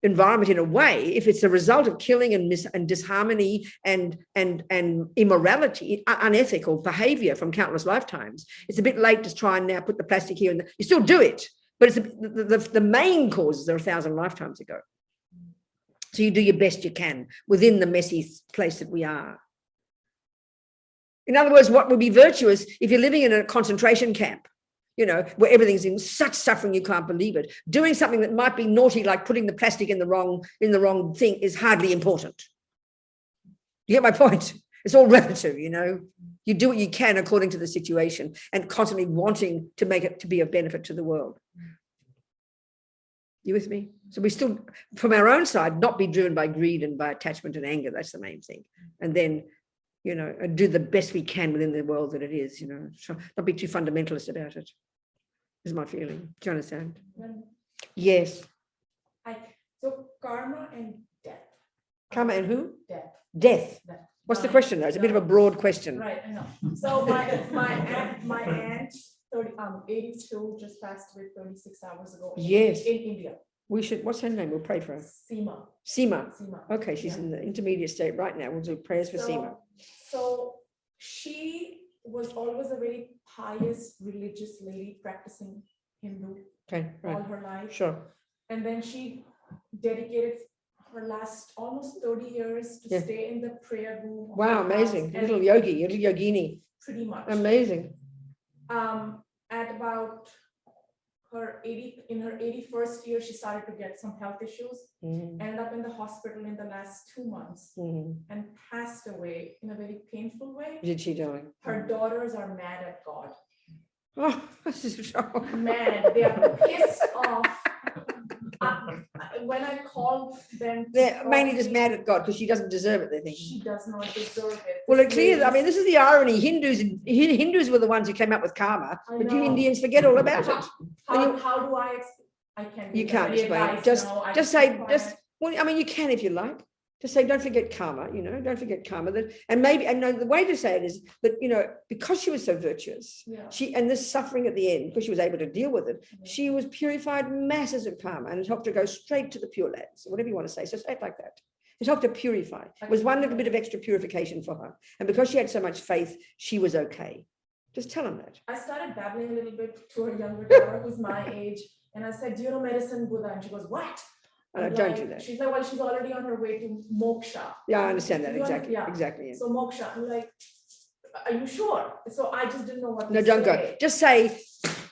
environment in a way. If it's a result of killing and disharmony and immorality, unethical behavior from countless lifetimes, it's a bit late to try and now put the plastic here. You still do it, but it's the main causes are 1,000 lifetimes ago. So you do your best you can within the messy place that we are. In other words, what would be virtuous if you're living in a concentration camp? Where everything's in such suffering, you can't believe it. Doing something that might be naughty, like putting the plastic in the wrong thing, is hardly important. You get my point? It's all relative, You do what you can according to the situation and constantly wanting to make it to be of benefit to the world. You with me? So we still, from our own side, not be driven by greed and by attachment and anger. That's the main thing. And then, do the best we can within the world that it is, So not be too fundamentalist about it, is my feeling. Do you understand? Yes. So karma and death. Karma and who? Death. Death. Death. What's the question though? It's a bit of a broad question. Right, I know. So my aunt, 82, just passed away 36 hours ago. Yes. In India. We should, what's her name? We'll pray for her. Seema. Seema. Seema. Okay, she's in the intermediate state right now. We'll do prayers for Seema. So she was always a very pious, religious lady practicing Hindu Okay, all right. her life. Sure. And then she dedicated her last almost 30 years to Yeah. stay in the prayer room. of Wow, her house amazing. and Little yogi, little yogini. pretty much. Amazing. At about her 81st year, she started to get some health issues, Mhm, ended up in the hospital in the last 2 months mhm. and passed away in a very painful way. Did she die? Her daughters are mad at God. Oh, this is mad, they are pissed off. When I called them. to They're mainly just properly- mad at God because she doesn't deserve it, they're thinking. She does not deserve it. Well, This it's clear, I mean, lady- this is the irony. Hindus were the ones who came up with karma, I but you know. Indians forget all about it. How do I, I can't. You give can't any explain. advice, Just, no, I just keep say, quiet. well, I mean, you can if you like. Just say, don't forget karma, don't forget karma. That, and maybe, and no, the way to say it is that, because she was so virtuous, Yeah. and this suffering at the end, because she was able to deal with it, Yeah. she was purified masses of karma and it helped her go straight to the pure lands, whatever you want to say. So say it like that. It helped her purify. It was one little bit of extra purification for her. And because she had so much faith, she was okay. Just tell them that. I started babbling a little bit to her younger daughter who's my age. And I said, do you know medicine Buddha? And she goes, what? I'm Don't like- do that. She's like, well, she's already on her way to moksha. Yeah, I understand that. You under- Exactly. yeah. Exactly. Yeah. So moksha, I'm like, are you sure? So I just didn't know what to No, don't go. say. Just say,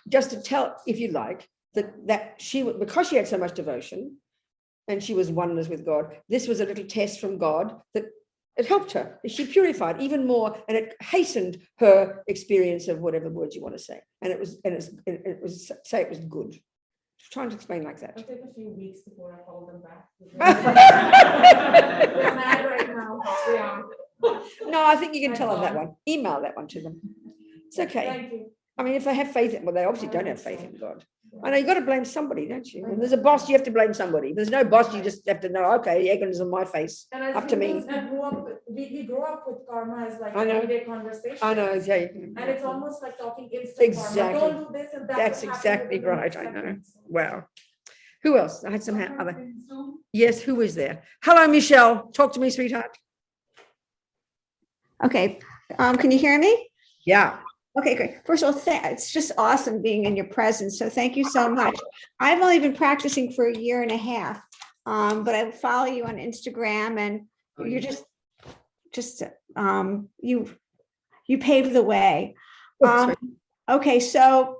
just to tell, if you like, that she, because she had so much devotion and she was oneness with God, this was a little test from God that it helped her. She purified even more and it hastened her experience of whatever words you want to say. And it was say it was good. Trying to explain like It'll that. take a few weeks before I call them back. They're mad right now. Yeah. No, I think you can Thank tell them that God. one. Email that one to them. It's okay. Thank you. I mean, if they have faith in, well, they obviously I don't hope have faith so. in God. I know you've got to blame somebody, don't you? I When there's a know. boss, you have to blame somebody. If there's no boss, you just have to know, okay, the egg is on my face. And as Up to me. Hindus, we grew up with karma as like I know. everyday conversation. I know, yeah. And it's almost like talking instant Exactly. karma. Don't do this and That's will happen exactly within the right, next I know. second. Wow. Who else? I had some other. Yes, who is there? Hello, Michelle. Talk to me, sweetheart. Okay, can you hear me? Yeah. Okay, great. First of all, it's just awesome being in your presence. So thank you so much. I've only been practicing for 1.5 years, but I follow you on Instagram and you're just you paved the way. Okay, so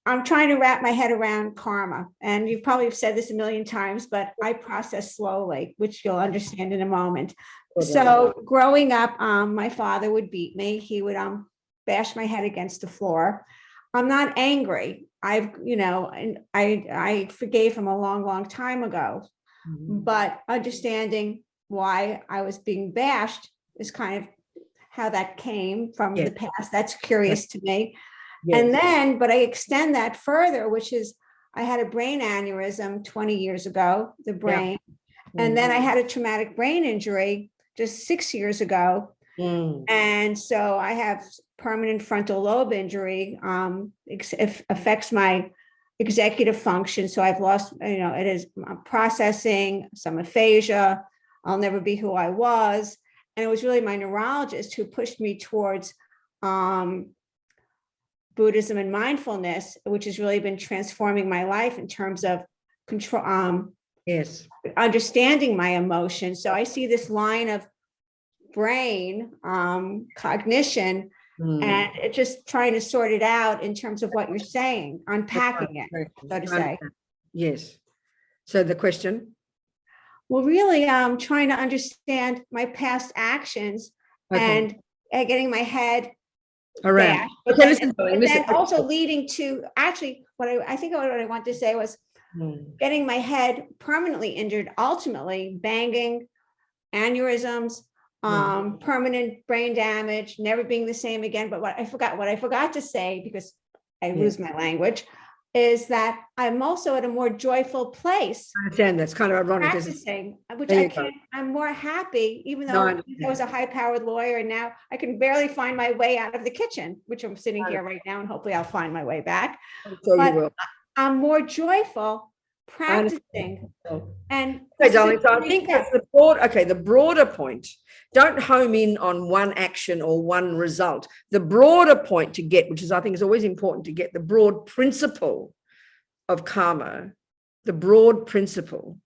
I'm trying to wrap my head around karma, and you probably have said this 1,000,000 times, but I process slowly, which you'll understand in a moment. So growing up, my father would beat me. He would bash my head against the floor. I'm not angry. And I forgave him a long, long time ago. But understanding why I was being bashed is kind of how that came from Yes. the past. That's curious to me. Yes. And then, but I extend that further, which is I had a brain aneurysm 20 years ago, the brain. And then I had a traumatic brain injury just 6 years ago. And so I have permanent frontal lobe injury. It affects my executive function. So I've lost, it is processing, some aphasia. I'll never be who I was. And it was really my neurologist who pushed me towards Buddhism and mindfulness, which has really been transforming my life in terms of control, Yes. understanding my emotions. So I see this line of brain cognition and it just trying to sort it out in terms of what you're saying, unpacking it, so to say. Yes. So the question? Well, really, I'm trying to understand my past actions and getting my head Around. back. Okay, But listen, then, listen. and then also leading to actually what I think what I want to say was getting my head permanently injured, ultimately banging, aneurysms, permanent brain damage, never being the same again. But what I forgot to say, because I lose my language, is that I'm also at a more joyful place. I understand that's kind of ironic, isn't it? Practicing, which There I you go. can't, I'm more happy, even No, though I I understand. was a high-powered lawyer and now I can barely find my way out of the kitchen, which I'm sitting I here right now and hopefully I'll find my way back. I'm sure you But will. I'm more joyful understand. practicing. And Okay, this is darling, so I really think tough. that's the broader point. Don't home in on one action or one result. The broader point to get, which is I think is always important to get, the broad principle of karma, the broad principle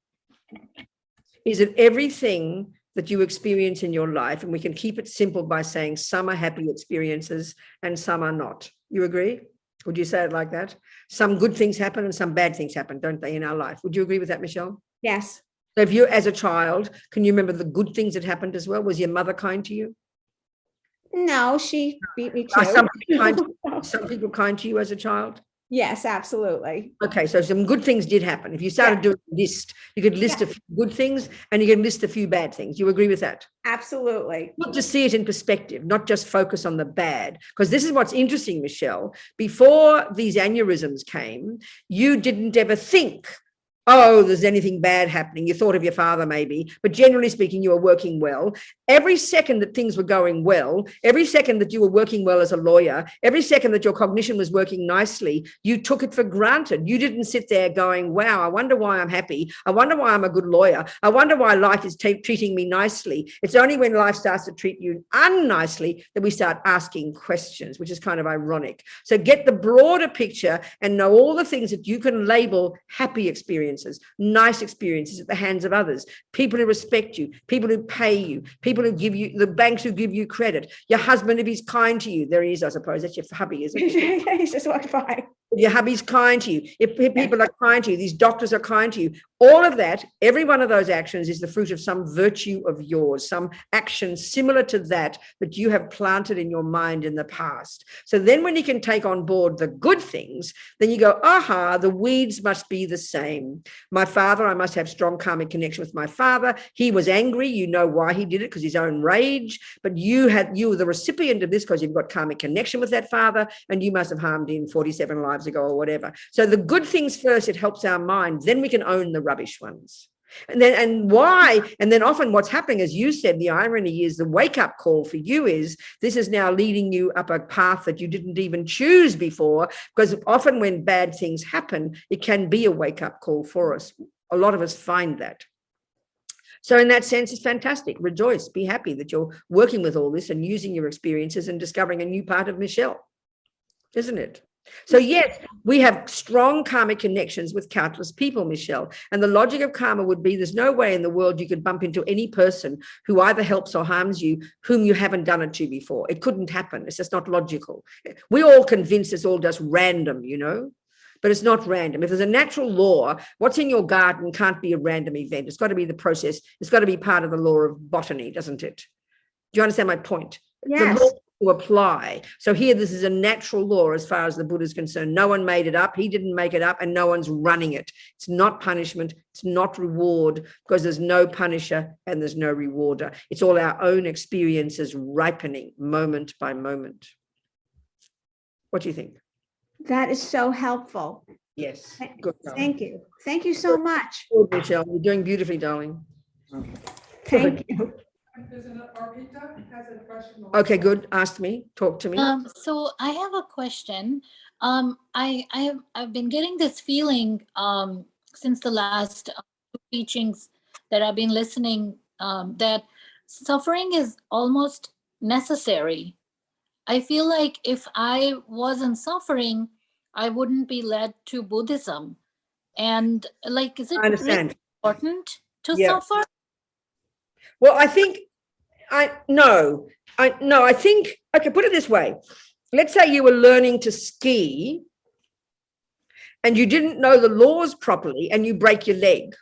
is that everything that you experience in your life, and we can keep it simple by saying some are happy experiences and some are not. You agree? Would you say it like that? Some good things happen and some bad things happen, don't they, in our life? Would you agree with that, Michelle? Yes. So if you, as a child, can you remember the good things that happened as well? Was your mother kind to you? No, she beat me Are too. some people kind to you as a child? Yes, absolutely. Okay, so some good things did happen. If you started doing a list, you could list a few good things and you can list a few bad things. You agree with that? Absolutely. Not to see it in perspective, not just focus on the bad. Because this is what's interesting, Michelle. Before these aneurysms came, you didn't ever think, oh, there's anything bad happening. You thought of your father maybe, but generally speaking, you were working well. Every second that things were going well, every second that you were working well as a lawyer, every second that your cognition was working nicely, you took it for granted. You didn't sit there going, wow, I wonder why I'm happy. I wonder why I'm a good lawyer. I wonder why life is treating me nicely. It's only when life starts to treat you unnicely that we start asking questions, which is kind of ironic. So get the broader picture and know all the things that you can label happy experiences, nice experiences at the hands of others, people who respect you, people who pay you, people who give you, the banks who give you credit, your husband if he's kind to you. There he is, I suppose. That's your hubby, isn't it? He's just walked by. Your hubby's kind to you. If people are kind to you, these doctors are kind to you. All of that, every one of those actions is the fruit of some virtue of yours, some action similar to that you have planted in your mind in the past. So then when you can take on board the good things, then you go, aha, the weeds must be the same. My father, I must have strong karmic connection with my father. He was angry. You know why he did it, because his own rage. But you were the recipient of this because you've got karmic connection with that father, and you must have harmed him 47 lives ago or whatever. So the good things first, it helps our mind. Then we can own the rubbish ones. And then often what's happening, as you said, the irony is the wake-up call for you is this is now leading you up a path that you didn't even choose before, because often when bad things happen, it can be a wake-up call for us. A lot of us find that. So in that sense, it's fantastic. Rejoice, be happy that you're working with all this and using your experiences and discovering a new part of Michelle, isn't it? So yes, we have strong karmic connections with countless people, Michelle. And the logic of karma would be there's no way in the world you could bump into any person who either helps or harms you whom you haven't done it to before. It couldn't happen. It's just not logical. We're all convinced it's all just random, but it's not random. If there's a natural law, what's in your garden can't be a random event. It's got to be the process. It's got to be part of the law of botany, doesn't it? Do you understand my point? Yes. The law to apply. So here, this is a natural law as far as the Buddha is concerned. No one made it up. He didn't make it up, and no one's running it. It's not punishment. It's not reward, because there's no punisher and there's no rewarder. It's all our own experiences ripening moment by moment. What do you think? That is so helpful. Yes. Good. Thank you. Thank you so much. Good, Michelle. You're doing beautifully, darling. Thank you. Okay, good. Ask me. Talk to me. So I have a question. I've been getting this feeling since the last teachings that I've been listening that suffering is almost necessary. I feel like if I wasn't suffering, I wouldn't be led to Buddhism. And like, is it really important to suffer? Well, I think, okay, put it this way. Let's say you were learning to ski and you didn't know the laws properly and you break your leg.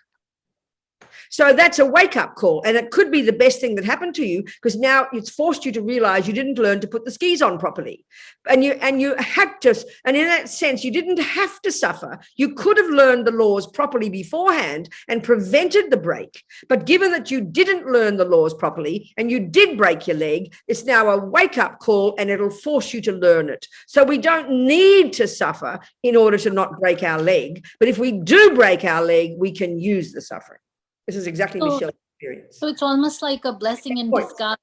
So that's a wake-up call, and it could be the best thing that happened to you, because now it's forced you to realize you didn't learn to put the skis on properly, and you had to. And in that sense, you didn't have to suffer. You could have learned the laws properly beforehand and prevented the break. But given that you didn't learn the laws properly and you did break your leg, it's now a wake-up call, and it'll force you to learn it. So we don't need to suffer in order to not break our leg. But if we do break our leg, we can use the suffering. This is exactly Michelle's experience. So it's almost like a blessing in disguise.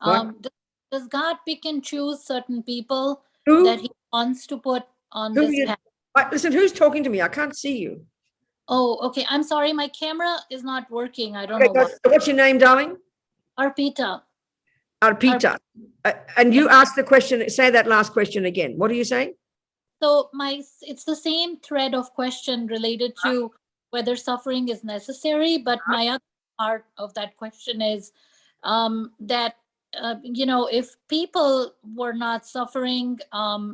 Does God pick and choose certain people that he wants to put on this path? Listen, who's talking to me? I can't see you. Oh, okay. I'm sorry. My camera is not working. I don't know why. What's your name, darling? Arpita. Arpita. And you asked the question, say that last question again. What are you saying? So it's the same thread of question related to whether suffering is necessary, but my other part of that question is that if people were not suffering,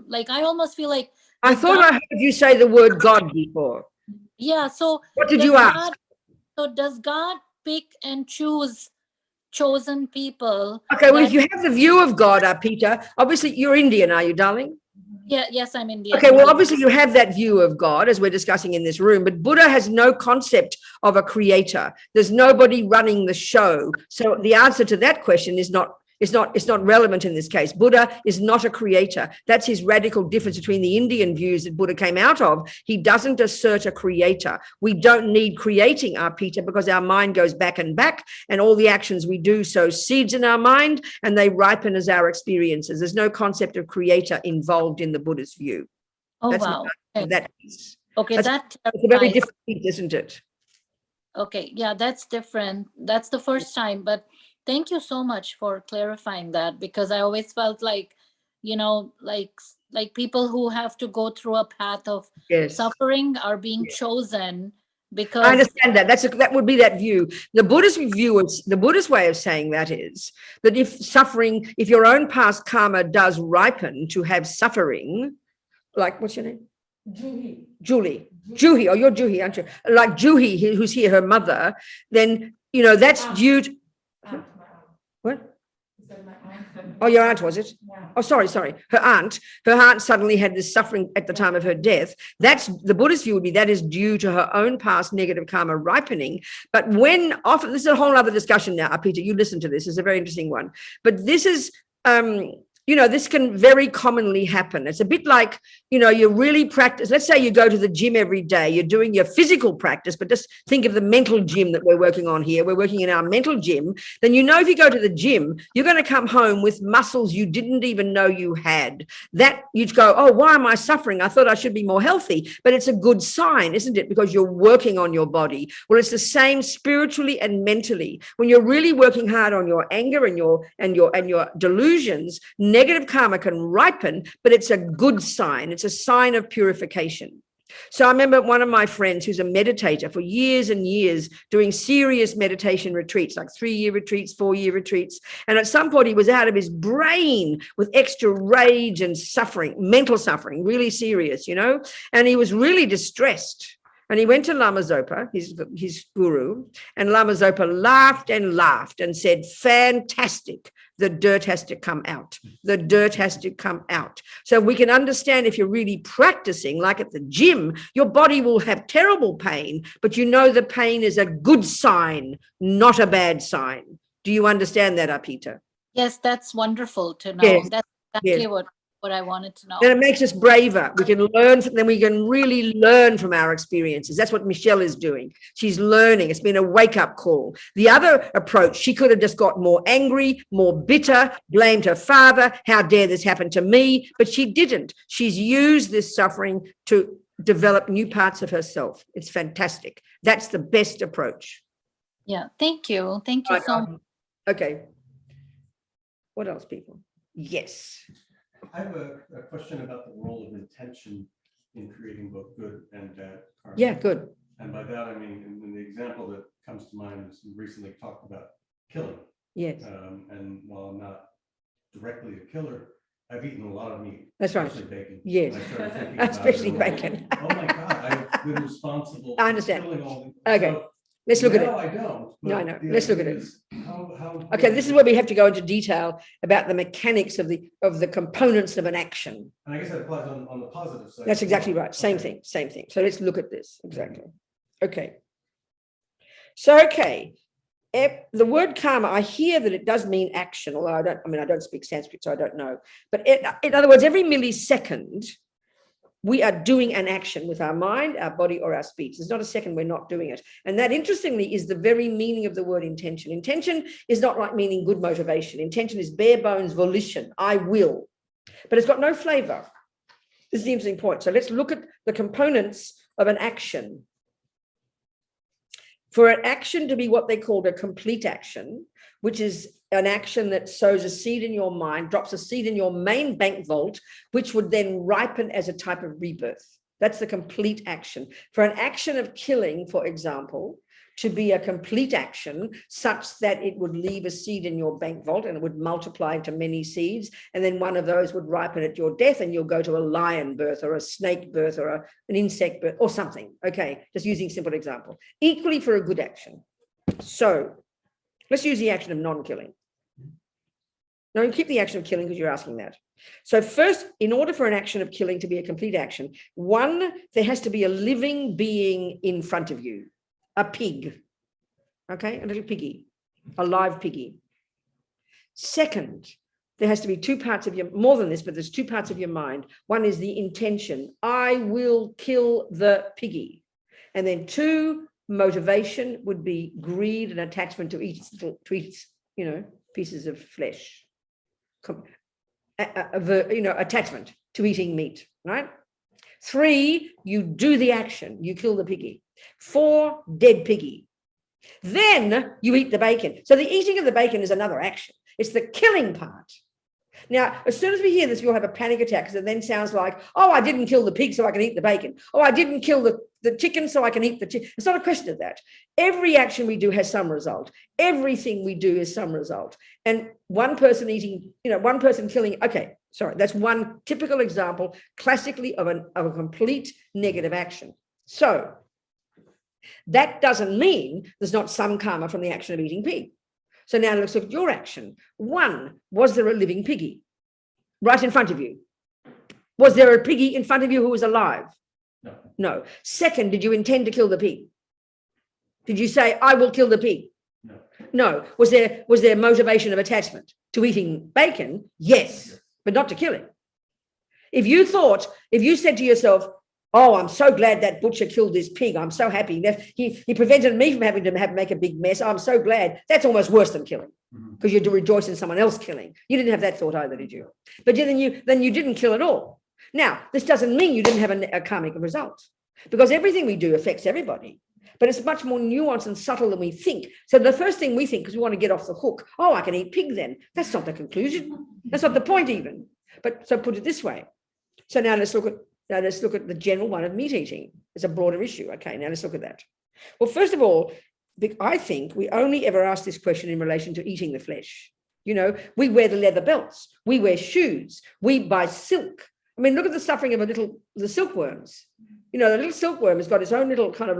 like I almost feel like I thought I heard you say the word God before. Yeah. So what did you ask? So does God pick and choose chosen people. Okay, well, if that- you have the view of God, Peter, obviously you're Indian, are you, darling? Yeah, yes, I'm Indian. Okay, well, obviously you have that view of God as we're discussing in this room, but Buddha has no concept of a creator. There's nobody running the show. So the answer to that question is not relevant in this case. Buddha is not a creator. That's his radical difference between the Indian views that Buddha came out of. He doesn't assert a creator. We don't need creating our Peter because our mind goes back and back, and all the actions we do sow seeds in our mind and they ripen as our experiences. There's no concept of creator involved in the Buddhist view. Oh, That's wow. Okay. that piece. Okay, It's a very clarifies. different piece, isn't it? Okay, yeah, that's different. That's the first time, but thank you so much for clarifying that, because I always felt like, like people who have to go through a path of Yes. suffering are being chosen because I understand that. That would be that view. The Buddhist view is the Buddhist way of saying that is that if your own past karma does ripen to have suffering, like what's your name? Julie. Juhi, or you're Juhi, aren't you? Like Juhi, who's here, her mother, then that's due to what? Oh, your aunt, was it? Oh, sorry. Her aunt suddenly had this suffering at the time of her death. That's the Buddhist view would be that is due to her own past negative karma ripening. But often, this is a whole other discussion now, Peter, you listen to this. It's a very interesting one. But this is, this can very commonly happen. It's a bit like, you really practice. Let's say you go to the gym every day. You're doing your physical practice, but just think of the mental gym that we're working on here. We're working in our mental gym. Then if you go to the gym, you're going to come home with muscles you didn't even know you had. That you'd go, oh, why am I suffering? I thought I should be more healthy. But it's a good sign, isn't it? Because you're working on your body. Well, it's the same spiritually and mentally. When you're really working hard on your anger and your delusions, negative karma can ripen, but it's a good sign. It's a sign of purification. So I remember one of my friends who's a meditator for years and years doing serious meditation retreats, like 3-year retreats, 4-year retreats. And at some point he was out of his brain with extra rage and suffering, mental suffering, really serious, and he was really distressed. And he went to Lama Zopa, his guru, and Lama Zopa laughed and said, fantastic. The dirt has to come out. The dirt has to come out. So we can understand if you're really practicing, like at the gym, your body will have terrible pain, but the pain is a good sign, not a bad sign. Do you understand that, Peter? yes, that's wonderful to know. Yes. That's exactly what I wanted to know. And it makes us braver. We can learn from them. We can really learn from our experiences. That's what Michelle is doing. She's learning. It's been a wake-up call. The other approach, she could have just got more angry, more bitter, blamed her father. How dare this happen to me? But she didn't. She's used this suffering to develop new parts of herself. It's fantastic. That's the best approach. Yeah, thank you. Thank you so much. Okay. What else, people? Yes. I have a question about the role of intention in creating both good and bad karma. Yeah, good. And by that, I mean, in the example that comes to mind is we recently talked about killing. Yes. And while I'm not directly a killer, I've eaten a lot of meat. That's right. Especially bacon. Yes. And I started thinking about it, Especially and I'm like, bacon. oh my God, I've been responsible I understand. for killing all these. Okay. So Let's look at now it. I don't. No, I but know. the Let's look at idea it. is how Okay, this is where we have to go into detail about the mechanics of the components of an action. And I guess that applies on the positive side. That's as exactly well. right. Same Okay. thing. So let's look at this. Exactly. Okay. So, the word karma, I hear that it does mean action, although I don't speak Sanskrit, so I don't know. But in other words, every millisecond, we are doing an action with our mind, our body, or our speech. There's not a second we're not doing it. And that, interestingly, is the very meaning of the word intention. Intention is not like meaning good motivation. Intention is bare bones volition. I will. But it's got no flavor. This is the interesting point. So let's look at the components of an action. For an action to be what they called a complete action, which is an action that sows a seed in your mind, drops a seed in your main bank vault, which would then ripen as a type of rebirth. That's the complete action. For an action of killing, for example, to be a complete action such that it would leave a seed in your bank vault and it would multiply into many seeds, and then one of those would ripen at your death and you'll go to a lion birth or a snake birth or an insect birth or something. Okay, just using simple example. Equally for a good action. So Let's use the action of non-killing. No, keep the action of killing because you're asking that. So first, in order for an action of killing to be a complete action, one, there has to be a living being in front of you, a pig, okay, a little piggy, a live piggy. Second, there has to be two parts of your, more than this, but there's two parts of your mind. One is the intention, I will kill the piggy. And then two, motivation would be greed and attachment to eat its, pieces of flesh. Attachment to eating meat, right? 3, you do the action, you kill the piggy. 4, dead piggy. Then you eat the bacon. So the eating of the bacon is another action. It's the killing part. Now, as soon as we hear this, we'll have a panic attack because it then sounds like, oh, I didn't kill the pig so I can eat the bacon. Oh, I didn't kill the chicken so I can eat the chicken. It's not a question of that. Every action we do has some result. Everything we do is some result. And one person eating, one person killing, okay, sorry, that's one typical example, classically of a complete negative action. So that doesn't mean there's not some karma from the action of eating pig. So now let's look at your action. 1, was there a living piggy right in front of you? Was there a piggy in front of you who was alive? No. No. 2nd, did you intend to kill the pig? Did you say, I will kill the pig? No. No. Was there motivation of attachment to eating bacon? Yes, but not to kill it. If you said to yourself, oh, I'm so glad that butcher killed this pig. I'm so happy that he prevented me from having to make a big mess. I'm so glad. That's almost worse than killing because you rejoice in someone else killing. You didn't have that thought either, did you? But then you didn't kill at all. Now, this doesn't mean you didn't have a karmic result because everything we do affects everybody. But it's much more nuanced and subtle than we think. So the first thing we think, because we want to get off the hook, oh, I can eat pig then. That's not the conclusion. That's not the point even. But so put it this way. So now let's look at the general one of meat eating. It's a broader issue. Okay, now let's look at that. Well, first of all, I think we only ever ask this question in relation to eating the flesh. We wear the leather belts, we wear shoes, we buy silk. I mean, look at the suffering of the silkworms. The little silkworm has got its own little kind of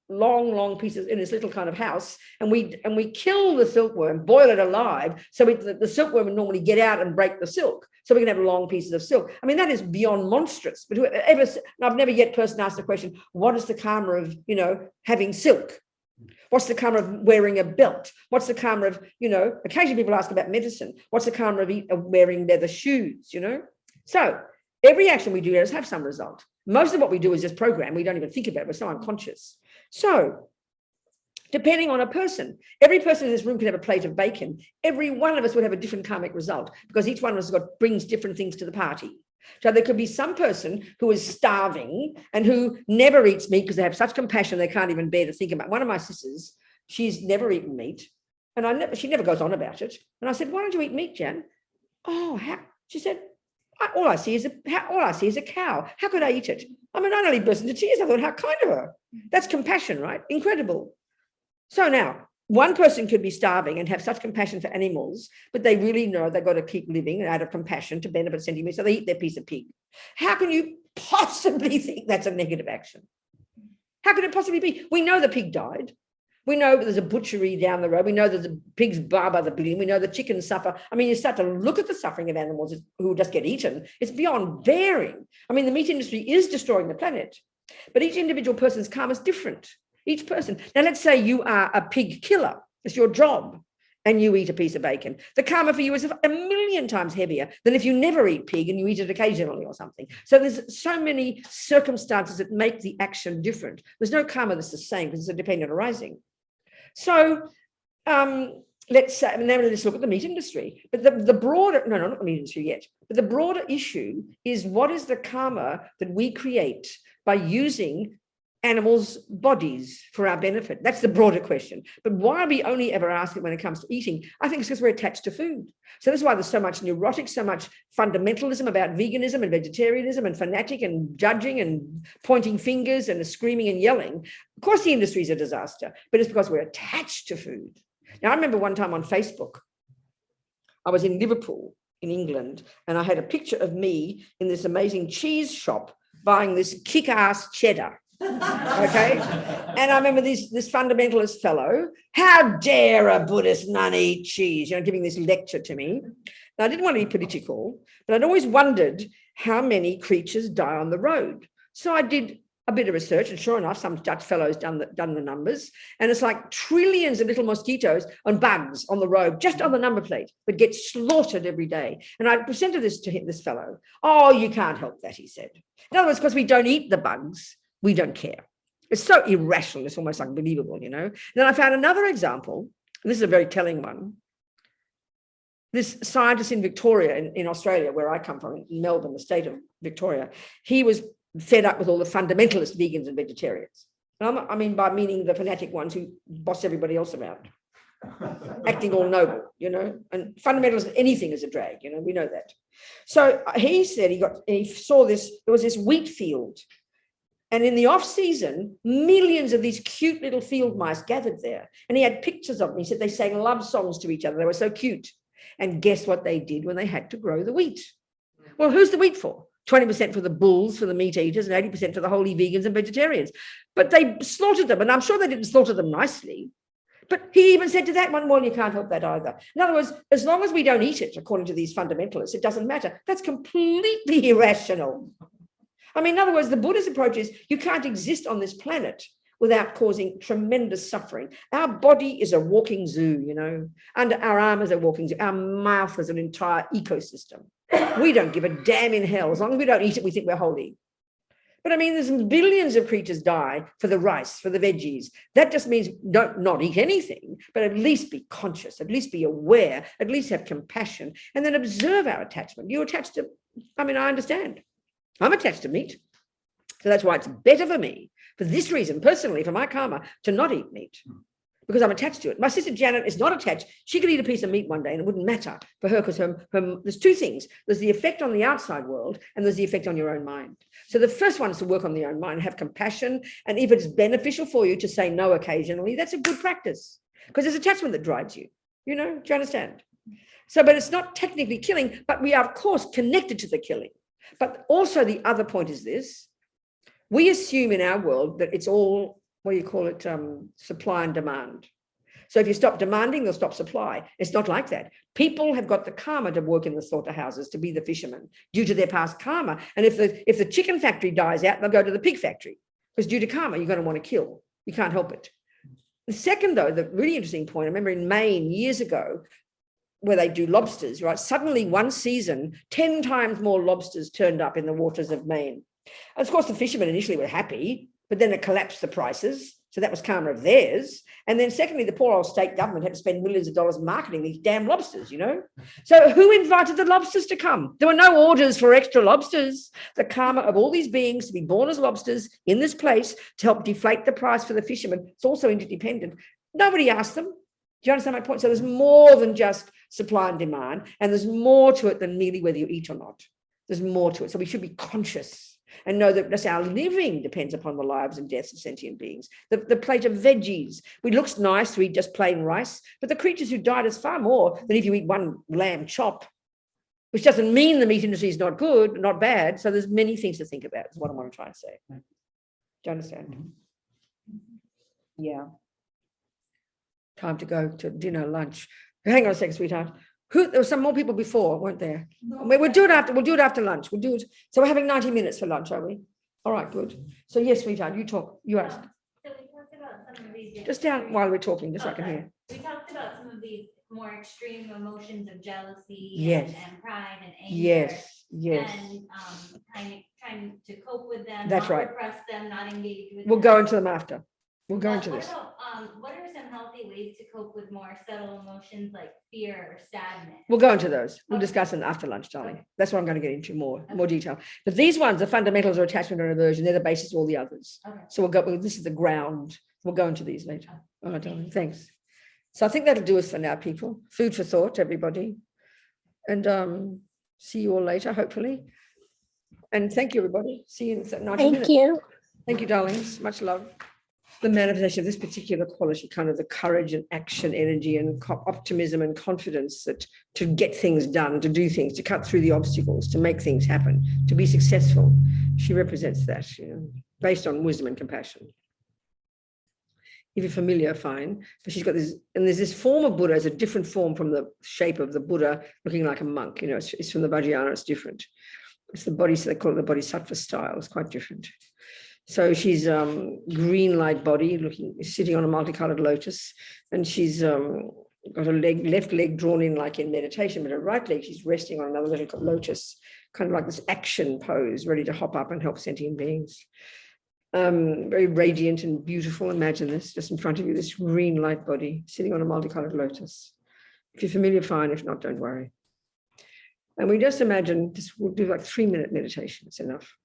long pieces in its little kind of house, and we kill the silkworm, boil it alive, so the silkworm would normally get out and break the silk, so we can have long pieces of silk. I mean, that is beyond monstrous. But I've never yet person asked the question, what is the karma of having silk? What's the karma of wearing a belt? What's the karma of occasionally people ask about medicine. What's the karma of wearing leather shoes? So every action we do does have some result. Most of what we do is just program. We don't even think about it. We're so unconscious. So depending on a person, every person in this room could have a plate of bacon. Every one of us would have a different karmic result because each one of us brings different things to the party. So there could be some person who is starving and who never eats meat because they have such compassion they can't even bear to think about. One of my sisters, she's never eaten meat, and she never goes on about it. And I said, "Why don't you eat meat, Jan?" "Oh, how?" She said, all I see is a cow. How could I eat it?" I mean, I nearly burst into tears. I thought, how kind of her. That's compassion, right? Incredible. So now, one person could be starving and have such compassion for animals, but they really know they've got to keep living out of compassion to benefit sentiment, so they eat their piece of pig. How can you possibly think that's a negative action? How could it possibly be? We know the pig died. We know there's a butchery down the road. We know there's a pigs bar by the billion. We know the chickens suffer. I mean, you start to look at the suffering of animals who just get eaten. It's beyond bearing. I mean, the meat industry is destroying the planet, but each individual person's karma is different. Each person. Now, let's say you are a pig killer. It's your job, and you eat a piece of bacon. The karma for you is 1,000,000 times heavier than if you never eat pig and you eat it occasionally or something. So there's so many circumstances that make the action different. There's no karma that's the same because it's a dependent arising. So let's say, now let's look at the meat industry. But the broader, no, not the meat industry yet, but the broader issue is what is the karma that we create by using animals' bodies for our benefit? That's the broader question. But why we only ever ask it when it comes to eating, I think it's because we're attached to food. So that's why there's so much neurotic, so much fundamentalism about veganism and vegetarianism and fanatic and judging and pointing fingers and screaming and yelling. Of course, the industry is a disaster, but it's because we're attached to food. Now, I remember one time on Facebook, I was in Liverpool in England, and I had a picture of me in this amazing cheese shop buying this kick-ass cheddar. Okay. And I remember this fundamentalist fellow, how dare a Buddhist nun eat cheese, giving this lecture to me. Now, I didn't want to be political, but I'd always wondered how many creatures die on the road. So I did a bit of research, and sure enough, some Dutch fellows done the numbers, and it's like trillions of little mosquitoes and bugs on the road, just on the number plate, that get slaughtered every day. And I presented this to him, this fellow. Oh, you can't help that, he said. In other words, because we don't eat the bugs, we don't care. It's so irrational, it's almost unbelievable, Then I found another example, and this is a very telling one. This scientist in Victoria, in Australia, where I come from, in Melbourne, the state of Victoria, he was fed up with all the fundamentalist vegans and vegetarians. And I mean by meaning the fanatic ones who boss everybody else around, acting all noble, and fundamentalist, anything is a drag, we know that. So he said he saw this, there was this wheat field, and in the off season, millions of these cute little field mice gathered there. And he had pictures of them. He said they sang love songs to each other. They were so cute. And guess what they did when they had to grow the wheat? Well, who's the wheat for? 20% for the bulls, for the meat eaters, and 80% for the holy vegans and vegetarians. But they slaughtered them, and I'm sure they didn't slaughter them nicely. But he even said to that one, well, you can't help that either. In other words, as long as we don't eat it, according to these fundamentalists, it doesn't matter. That's completely irrational. I mean, in other words, the Buddhist approach is you can't exist on this planet without causing tremendous suffering. Our body is a walking zoo, Under our arm is a walking zoo. Our mouth is an entire ecosystem. We don't give a damn in hell. As long as we don't eat it, we think we're holy. But I mean, there's billions of creatures die for the rice, for the veggies. That just means don't not eat anything, but at least be conscious, at least be aware, at least have compassion, and then observe our attachment. You're attached to, I understand. I'm attached to meat. So that's why it's better for me, for this reason, personally, for my karma, to not eat meat, because I'm attached to it. My sister Janet is not attached. She could eat a piece of meat one day and it wouldn't matter for her, because there's two things. There's the effect on the outside world, and there's the effect on your own mind. So the first one is to work on the own mind, have compassion, and if it's beneficial for you to say no occasionally, that's a good practice, because there's attachment that drives you. Do you understand? So, but it's not technically killing, but we are, of course, connected to the killing. But also the other point is this. We assume in our world that it's all, supply and demand. So if you stop demanding, they'll stop supply. It's not like that. People have got the karma to work in the slaughterhouses, to be the fishermen, due to their past karma. And if the chicken factory dies out, they'll go to the pig factory, because due to karma, you're going to want to kill. You can't help it. The second, though, the really interesting point, I remember in Maine years ago, where they do lobsters, right? Suddenly one season, 10 times more lobsters turned up in the waters of Maine. And of course, the fishermen initially were happy, but then it collapsed the prices. So that was karma of theirs. And then secondly, the poor old state government had to spend millions of dollars marketing these damn lobsters, So who invited the lobsters to come? There were no orders for extra lobsters. The karma of all these beings to be born as lobsters in this place to help deflate the price for the fishermen. It's also interdependent. Nobody asked them. Do you understand my point? So there's more than just supply and demand, and there's more to it than merely whether you eat or not. There's more to it. So we should be conscious and know that just our living depends upon the lives and deaths of sentient beings. The plate of veggies, it looks nice to eat just plain rice, but the creatures who died is far more than if you eat one lamb chop, which doesn't mean the meat industry is not good, not bad. So there's many things to think about, is what I want to try and say. Do you understand? Yeah. Time to go to dinner, lunch. Hang on a second, sweetheart. There were some more people before, weren't there? We'll do it after lunch. We'll do it. So we're having 90 minutes for lunch, are we? All right, good. So yes, sweetheart, you talk. You ask. So we talked about some of these. Just down while we're talking, just so I can hear. We talked about some of these more extreme emotions of jealousy Yes. and pride and anger. Yes. And kind of trying to cope with them. That's not right. Repress them, not engage with We'll them. go into them after. We'll go into this. What are some healthy ways to cope with more subtle emotions like fear or sadness? We'll go into those. We'll discuss them after lunch, darling. That's what I'm going to get into more detail. But these ones, the fundamentals are attachment and aversion. They're the basis of all the others. Okay. So this is the ground. We'll go into these later. All right, darling. Thanks. So I think that'll do us for now, people. Food for thought, everybody. And see you all later, hopefully. And thank you, everybody. See you in 90 minutes. Thank you. Thank you, darlings. Much love. The manifestation of this particular quality, kind of the courage and action energy and optimism and confidence that to get things done, to do things, to cut through the obstacles, to make things happen, to be successful. She represents that, based on wisdom and compassion. If you're familiar, fine. But she's got this, and there's this form of Buddha, it's a different form from the shape of the Buddha looking like a monk. You know, it's from the Vajrayana, it's different. It's the body, so they call it the Bodhisattva style. It's quite different. So she's green light body, sitting on a multicolored lotus, and she's got her left leg drawn in like in meditation, but her right leg, she's resting on another little lotus, kind of like this action pose, ready to hop up and help sentient beings. Very radiant and beautiful. Imagine this, just in front of you, this green light body sitting on a multicolored lotus. If you're familiar, fine. If not, don't worry. And we just imagine, we'll do like 3-minute meditation, it's enough.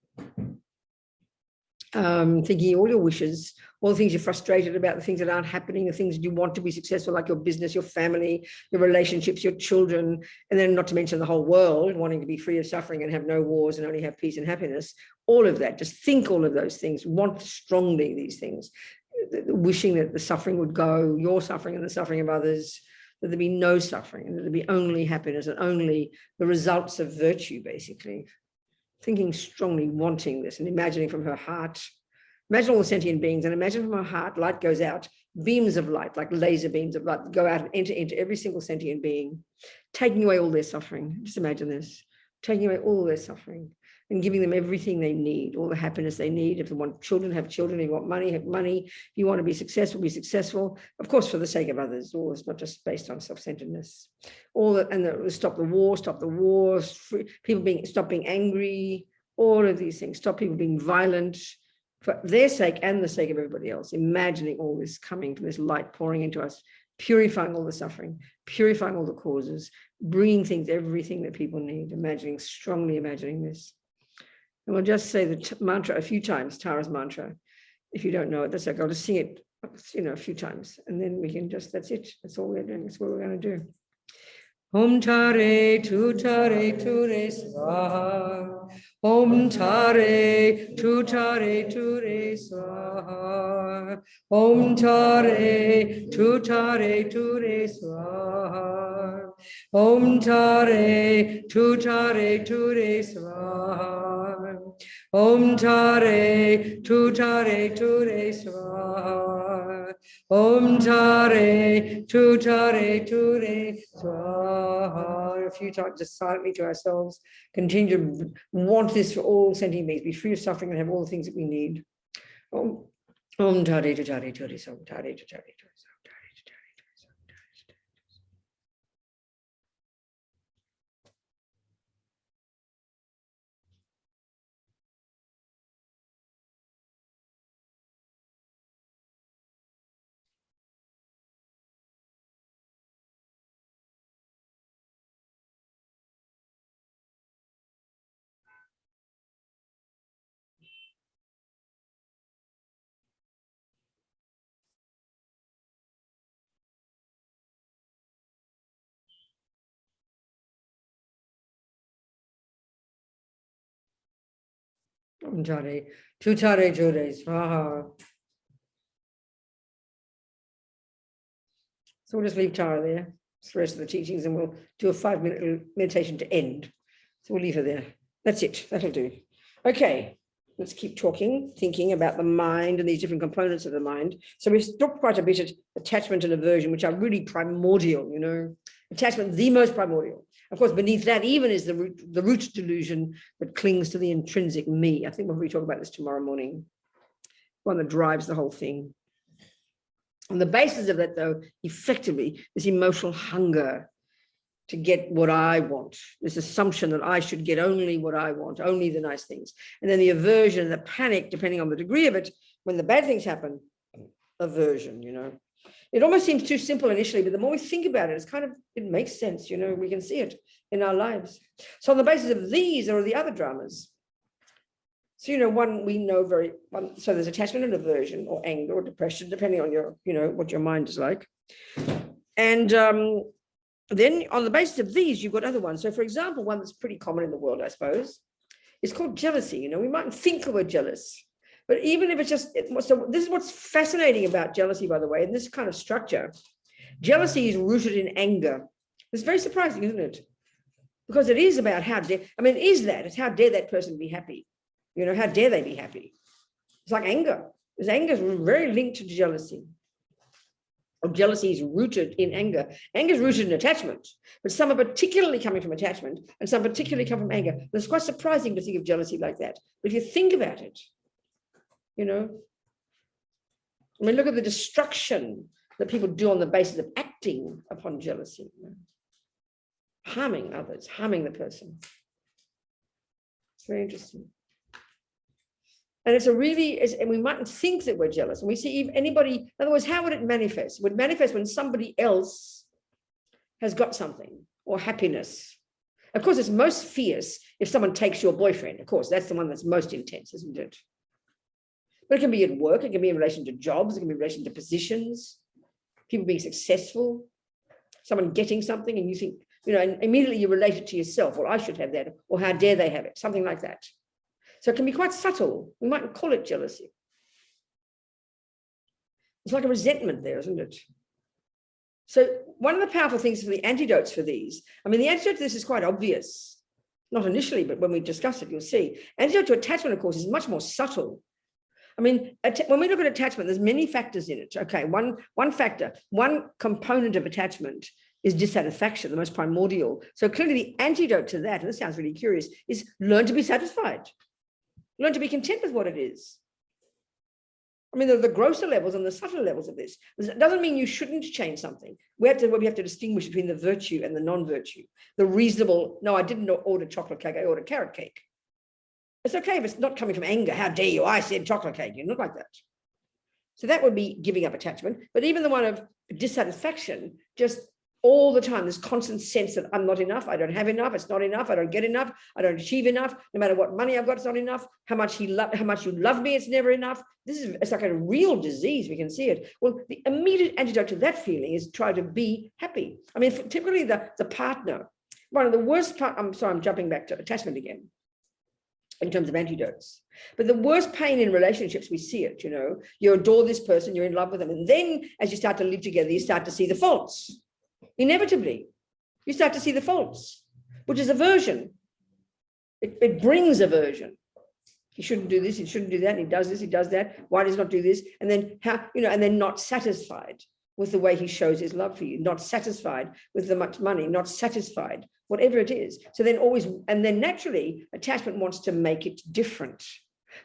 Thinking all your wishes, all the things you're frustrated about, the things that aren't happening, the things that you want to be successful, like your business, your family, your relationships, your children, and then not to mention the whole world, wanting to be free of suffering and have no wars and only have peace and happiness. All of that, just think all of those things, want strongly these things, wishing that the suffering would go, your suffering and the suffering of others, that there be no suffering and that there be only happiness and only the results of virtue, basically. Thinking strongly, wanting this and imagining from her heart. Imagine all the sentient beings and imagine from her heart, light goes out, beams of light, like laser beams of light, go out and enter into every single sentient being, taking away all their suffering. Just imagine this, taking away all their suffering and giving them everything they need, all the happiness they need. If you want children, have children. If you want money, have money. If you want to be successful, of course, for the sake of others. All is not just based on self-centeredness. Stop the wars, stop being angry, all of these things, stop people being violent for their sake and the sake of everybody else. Imagining all this coming from this light pouring into us, purifying all the suffering, purifying all the causes, bringing things, everything that people need, strongly imagining this. And we'll just say the mantra a few times, Tara's mantra. If you don't know it, that's okay. I'll just sing it, a few times, and then we can just, that's it. That's all we're doing. That's what we're going to do. Om Tare Tu Tare Tu Re Swaha. Om Tare Tu Tare Tu Re Swaha. Om Tare Tu Tare Tu Re Swaha. Om Tare Tu Tare Tu Re Swaha. Om Tare Tu Tare Tu Re Swaha. Om Tare Tu Tare Tu Re Swaha. A few times, just silently to ourselves, continue to want this for all sentient beings, be free of suffering and have all the things that we need. Om Tare Tu Tare Tu Re Swaha. Tare Tu Tare Tu Re Swaha. Om Tare Tu Tare Tu Re Swaha. So we'll just leave Tara there for the rest of the teachings, and we'll do a 5-minute meditation to end. So we'll leave her there. That's it. That'll do. Okay, let's keep talking, thinking about the mind and these different components of the mind. So we've stopped quite a bit at attachment and aversion, which are really primordial, Attachment, the most primordial. Of course, beneath that even is the root delusion that clings to the intrinsic me. I think we'll talk about this tomorrow morning. One that drives the whole thing. On the basis of that, though, effectively, this emotional hunger to get what I want, this assumption that I should get only what I want, only the nice things. And then the aversion, the panic, depending on the degree of it, when the bad things happen, aversion, It almost seems too simple initially, but the more we think about it, it makes sense, we can see it in our lives. So on the basis of these, there are the other dramas. So, one we know so there's attachment and aversion or anger or depression, depending on your, what your mind is like. And then on the basis of these, you've got other ones. So for example, one that's pretty common in the world, I suppose, is called jealousy. We mightn't think that we're jealous, but even if it's just, so this is what's fascinating about jealousy, by the way, in this kind of structure. Jealousy is rooted in anger. It's very surprising, isn't it? Because it is about it's how dare that person be happy? How dare they be happy? It's like anger. Because anger is very linked to jealousy. Or jealousy is rooted in anger. Anger is rooted in attachment, but some are particularly coming from attachment and some particularly come from anger. And it's quite surprising to think of jealousy like that. But if you think about it, you know, I mean, look at the destruction that people do on the basis of acting upon jealousy, you know? Harming others, harming the person. It's very interesting. And it's a really, and we mightn't think that we're jealous. And we see if anybody, in other words, how would it manifest? It would manifest when somebody else has got something or happiness. Of course, it's most fierce if someone takes your boyfriend. Of course, that's the one that's most intense, isn't it? But it can be at work, it can be in relation to jobs, it can be in relation to positions, people being successful, someone getting something and you think, you know, and immediately you relate it to yourself. Well, I should have that, or how dare they have it, something like that. So it can be quite subtle. We might call it jealousy. It's like a resentment there, isn't it? So one of the powerful things for the antidotes for these, I mean, the antidote to this is quite obvious, not initially, but when we discuss it, you'll see. Antidote to attachment, of course, is much more subtle. I mean, when we look at attachment, there's many factors in it. Okay, one factor, one component of attachment is dissatisfaction, the most primordial. So clearly the antidote to that, and this sounds really curious, is learn to be satisfied. Learn to be content with what it is. I mean, there are the grosser levels and the subtler levels of this. It doesn't mean you shouldn't change something. We have to distinguish between the virtue and the non-virtue. The reasonable, no, I didn't order chocolate cake, I ordered carrot cake. It's okay if it's not coming from anger. How dare you? I said chocolate cake. You're not like that. So that would be giving up attachment. But even the one of dissatisfaction, just all the time, this constant sense that I'm not enough, I don't have enough, it's not enough, I don't get enough, I don't achieve enough, no matter what money I've got, it's not enough, how much you love me, it's never enough. It's like a real disease, we can see it. Well, the immediate antidote to that feeling is try to be happy. I mean, typically the partner, one of the worst part, I'm sorry, I'm jumping back to attachment again, in terms of antidotes. But the worst pain in relationships, we see it, you know, you adore this person, you're in love with them. And then as you start to live together, you start to see the faults. Inevitably, you start to see the faults, which is aversion. It brings aversion. He shouldn't do this, he shouldn't do that, and he does this, he does that. Why does he not do this? And then how, you know, and then not satisfied with the way he shows his love for you, not satisfied with the much money, not satisfied, whatever it is. So then always, and then naturally, attachment wants to make it different.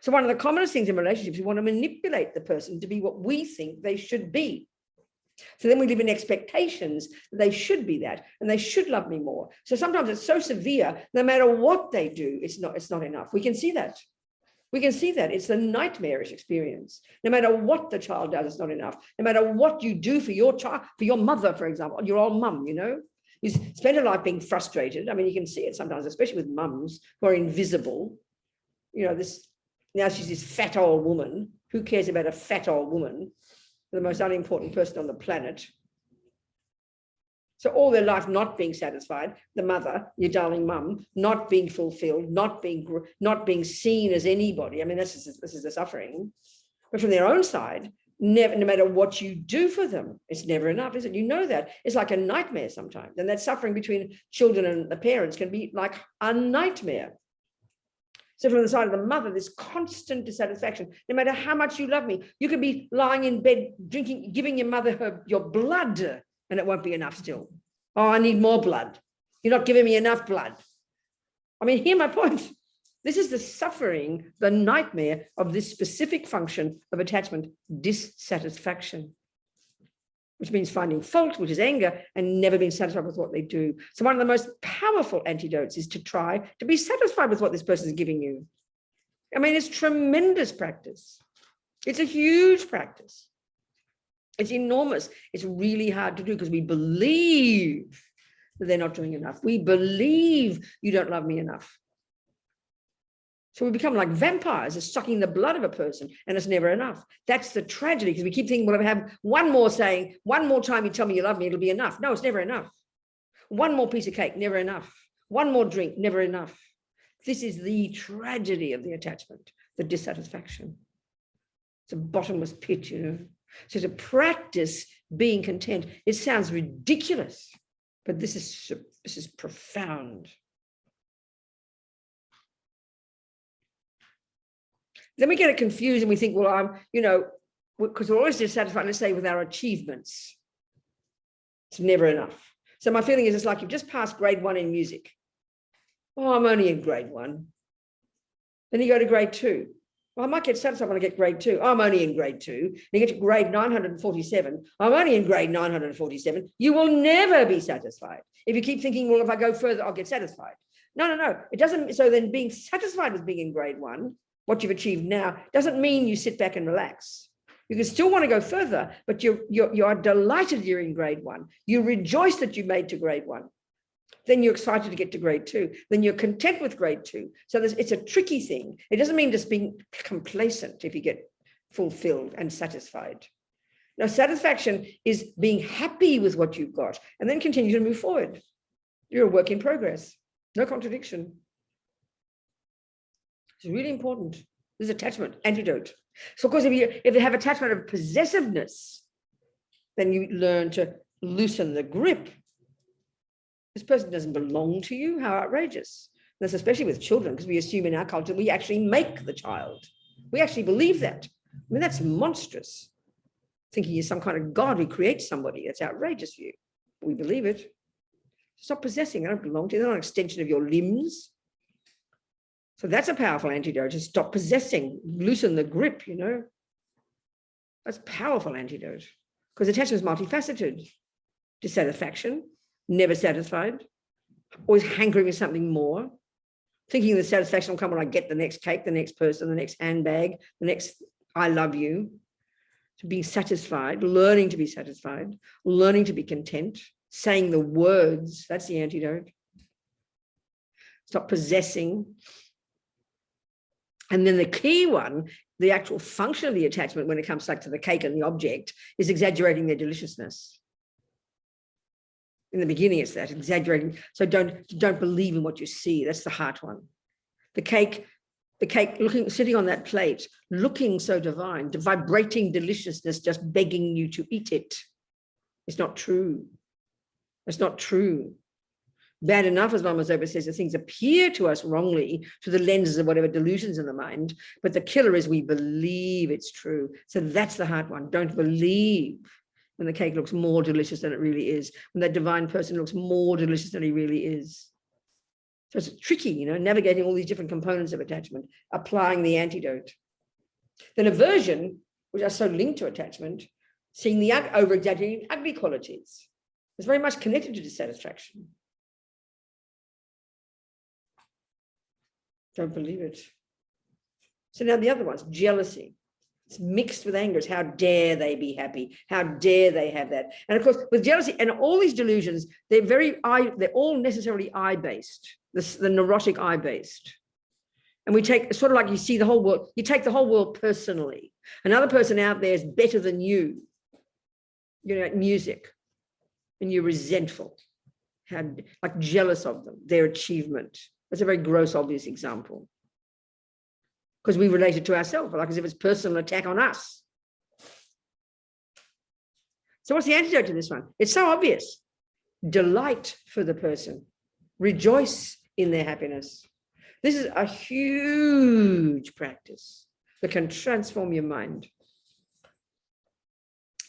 So one of the commonest things in relationships, we want to manipulate the person to be what we think they should be. So then we live in expectations that they should be that, and they should love me more. So sometimes it's so severe, no matter what they do, it's not enough. We can see that. We can see that. It's a nightmarish experience. No matter what the child does, it's not enough. No matter what you do for your child, for your mother, for example, your old mum, you know, you spend a life being frustrated. I mean, you can see it sometimes, especially with mums who are invisible. You know, now she's this fat old woman. Who cares about a fat old woman? The most unimportant person on the planet. So all their life not being satisfied, the mother, your darling mum, not being fulfilled, not being seen as anybody. I mean, this is the suffering. But from their own side, no matter what you do for them, it's never enough, is it? You know that. It's like a nightmare sometimes. And that suffering between children and the parents can be like a nightmare. So from the side of the mother, this constant dissatisfaction, no matter how much you love me, you could be lying in bed, drinking, giving your mother your blood, and it won't be enough still. Oh, I need more blood. You're not giving me enough blood. I mean, hear my point. This is the suffering, the nightmare of this specific function of attachment, dissatisfaction, which means finding fault, which is anger, and never being satisfied with what they do. So one of the most powerful antidotes is to try to be satisfied with what this person is giving you. I mean, it's tremendous practice. It's a huge practice. It's enormous. It's really hard to do because we believe that they're not doing enough. We believe you don't love me enough. So we become like vampires, just sucking the blood of a person, and it's never enough. That's the tragedy, because we keep thinking, well, if I have one more time you tell me you love me, it'll be enough. No, it's never enough. One more piece of cake, never enough. One more drink, never enough. This is the tragedy of the attachment, the dissatisfaction. It's a bottomless pit, you know. So to practice being content, it sounds ridiculous, but this is profound. Then we get it confused and we think, well, I'm, because we're always dissatisfied, let's say, with our achievements. It's never enough. So my feeling is it's like you've just passed grade 1 in music. Oh, I'm only in grade 1. Then you go to grade 2. Well, I might get satisfied when I get grade 2. Oh, I'm only in grade 2. And you get to grade 947. I'm only in grade 947. You will never be satisfied. If you keep thinking, well, if I go further, I'll get satisfied. No. It doesn't. So then being satisfied with being in grade 1, what you've achieved now, doesn't mean you sit back and relax. You can still want to go further, but you are delighted you're in grade 1. You rejoice that you made to grade 1. Then you're excited to get to grade 2. Then you're content with grade 2. So it's a tricky thing. It doesn't mean just being complacent if you get fulfilled and satisfied. Now, satisfaction is being happy with what you've got and then continue to move forward. You're a work in progress. No contradiction. It's really important. This is attachment, antidote. So of course, if you have attachment of possessiveness, then you learn to loosen the grip. This person doesn't belong to you. How outrageous. And that's especially with children, because we assume in our culture, we actually make the child. We actually believe that. I mean, that's monstrous. Thinking you're some kind of God who creates somebody. That's outrageous for you. We believe it. Stop possessing. I don't belong to you. They're not an extension of your limbs. So that's a powerful antidote, to stop possessing, loosen the grip, That's a powerful antidote, because attachment is multifaceted. Dissatisfaction, never satisfied, always hankering for something more, thinking the satisfaction will come when I get the next cake, the next person, the next handbag, the next I love you. To be satisfied, learning to be satisfied, learning to be content, saying the words, that's the antidote. Stop possessing. And then the key one, the actual function of the attachment when it comes to the cake and the object, is exaggerating their deliciousness. In the beginning, it's that, exaggerating. So don't believe in what you see. That's the heart one. The cake sitting on that plate, looking so divine, the vibrating deliciousness, just begging you to eat it. It's not true. It's not true. Bad enough, as Mama Zoba says, that things appear to us wrongly through the lenses of whatever delusions in the mind, but the killer is we believe it's true. So that's the hard one. Don't believe when the cake looks more delicious than it really is, when that divine person looks more delicious than he really is. So it's tricky, navigating all these different components of attachment, applying the antidote. Then aversion, which are so linked to attachment, seeing the over-exaggerating ugly qualities. It's very much connected to dissatisfaction. Don't believe it. So now the other ones, jealousy. It's mixed with anger. It's how dare they be happy? How dare they have that? And of course, with jealousy and all these delusions, they're all necessarily I-based, the neurotic I-based. And we take sort of like you see the whole world, you take the whole world personally. Another person out there is better than you, at music, and you're resentful, like jealous of them, their achievement. That's a very gross, obvious example. Because we relate it to ourselves, like as if it's personal attack on us. So what's the antidote to this one? It's so obvious. Delight for the person. Rejoice in their happiness. This is a huge practice that can transform your mind.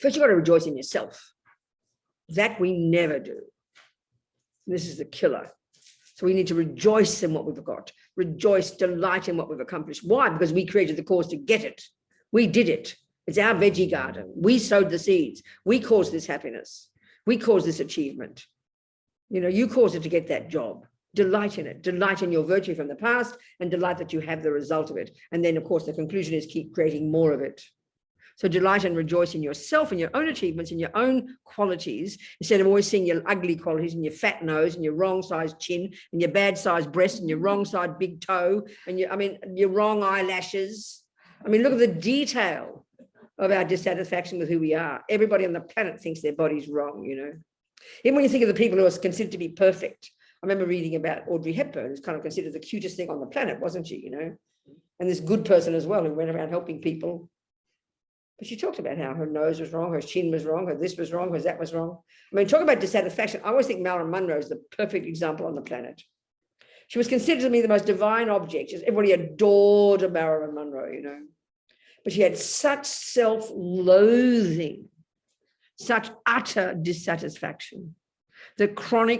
First, you've got to rejoice in yourself. That we never do. This is the killer. So we need to rejoice in what we've got, rejoice, delight in what we've accomplished. Why? Because we created the cause to get it. We did it. It's our veggie garden. We sowed the seeds. We caused this happiness. We caused this achievement. You caused it to get that job. Delight in it. Delight in your virtue from the past and delight that you have the result of it. And then, of course, the conclusion is keep creating more of it. So delight and rejoice in yourself and your own achievements and your own qualities, instead of always seeing your ugly qualities and your fat nose and your wrong size chin and your bad size breast and your wrong side big toe and your wrong eyelashes. Look at the detail of our dissatisfaction with who we are. Everybody on the planet thinks their body's wrong, Even when you think of the people who are considered to be perfect. I remember reading about Audrey Hepburn, who's kind of considered the cutest thing on the planet, wasn't she, And this good person as well, who went around helping people. But she talked about how her nose was wrong, her chin was wrong, her this was wrong, her that was wrong. Talk about dissatisfaction. I always think Marilyn Monroe is the perfect example on the planet. She was considered to be the most divine object. Everybody adored Marilyn Monroe, you know. But she had such self-loathing, such utter dissatisfaction.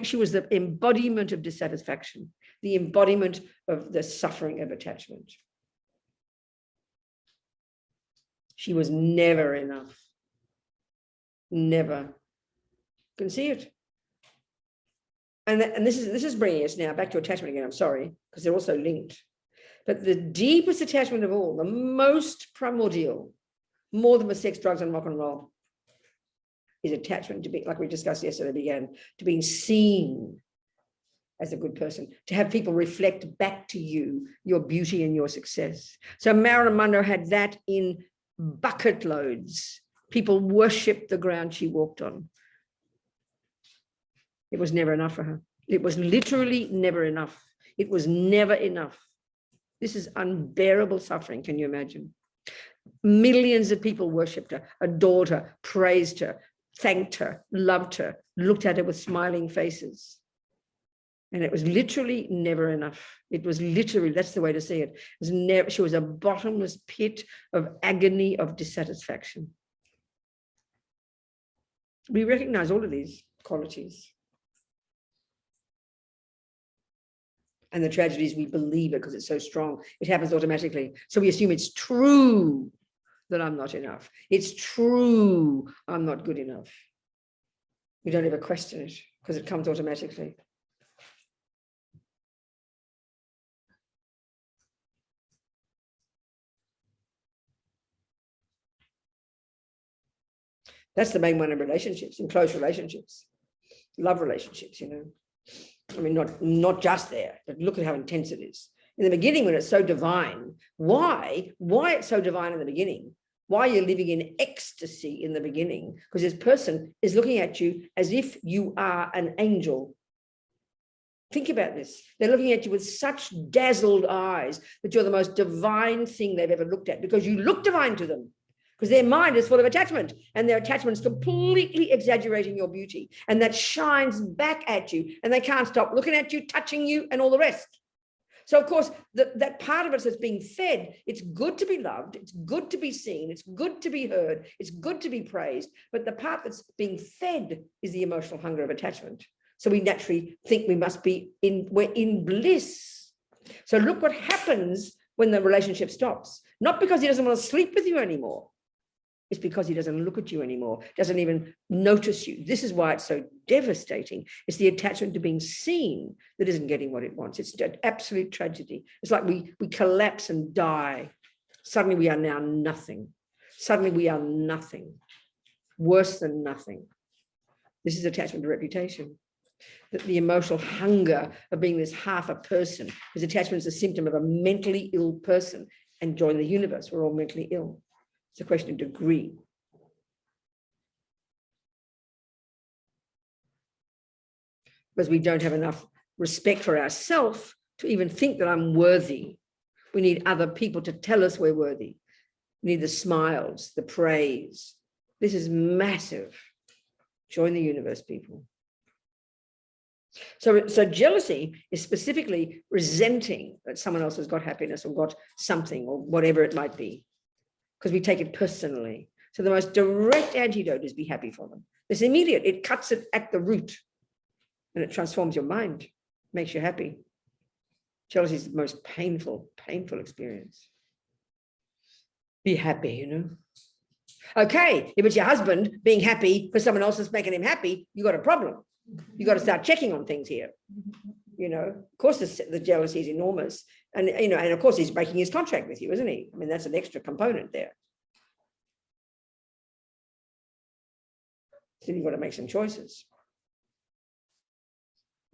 She was the embodiment of dissatisfaction, the embodiment of the suffering of attachment. She was never enough. Never. You can see it. And this is bringing us now back to attachment again. I'm sorry, because they're also linked. But the deepest attachment of all, the most primordial, more than the sex, drugs, and rock and roll, is attachment to be, like we discussed yesterday, to being seen as a good person, to have people reflect back to you your beauty and your success. So Marilyn Monroe had that in bucket loads. People worshipped the ground she walked on. It was never enough for her. It was literally never enough. It was never enough. This is unbearable suffering. Can you imagine? Millions of people worshipped her, adored her, praised her, thanked her, loved her, looked at her with smiling faces. And it was literally never enough. It was literally, that's the way to see it. It was never, she was a bottomless pit of agony, of dissatisfaction. We recognize all of these qualities. And the tragedy is we believe it because it's so strong. It happens automatically. So we assume it's true that I'm not enough. It's true I'm not good enough. We don't ever question it because it comes automatically. That's the main one in relationships, in close relationships, love relationships, you know. I mean, not just there, but look at how intense it is. In the beginning, when it's so divine, why it's so divine in the beginning? Why you're living in ecstasy in the beginning? Because this person is looking at you as if you are an angel. Think about this. They're looking at you with such dazzled eyes that you're the most divine thing they've ever looked at because you look divine to them. Because their mind is full of attachment and their attachment is completely exaggerating your beauty. And that shines back at you and they can't stop looking at you, touching you and all the rest. So of course, that part of us that's being fed, it's good to be loved, it's good to be seen, it's good to be heard, it's good to be praised. But the part that's being fed is the emotional hunger of attachment. So we naturally think we must be we're in bliss. So look what happens when the relationship stops. Not because he doesn't want to sleep with you anymore. It's because he doesn't look at you anymore, doesn't even notice you. This is why it's so devastating. It's the attachment to being seen that isn't getting what it wants. It's an absolute tragedy. It's like we collapse and die. Suddenly we are now nothing. Suddenly we are nothing. Worse than nothing. This is attachment to reputation. The emotional hunger of being this half a person, because attachment is a symptom of a mentally ill person. And join the universe, we're all mentally ill. It's a question of degree. Because we don't have enough respect for ourselves to even think that I'm worthy. We need other people to tell us we're worthy. We need the smiles, the praise. This is massive. Join the universe, people. So jealousy is specifically resenting that someone else has got happiness or got something or whatever it might be. Because we take it personally. So the most direct antidote is be happy for them. It's immediate. It cuts it at the root and it transforms your mind, makes you happy. Jealousy is the most painful experience. Be happy, you know. Okay, if it's your husband being happy because someone else is making him happy, you got a problem. You got to start checking on things here. You know, of course, the jealousy is enormous. And, you know, and of course, he's breaking his contract with you, isn't he? I mean, that's an extra component there. So you've got to make some choices.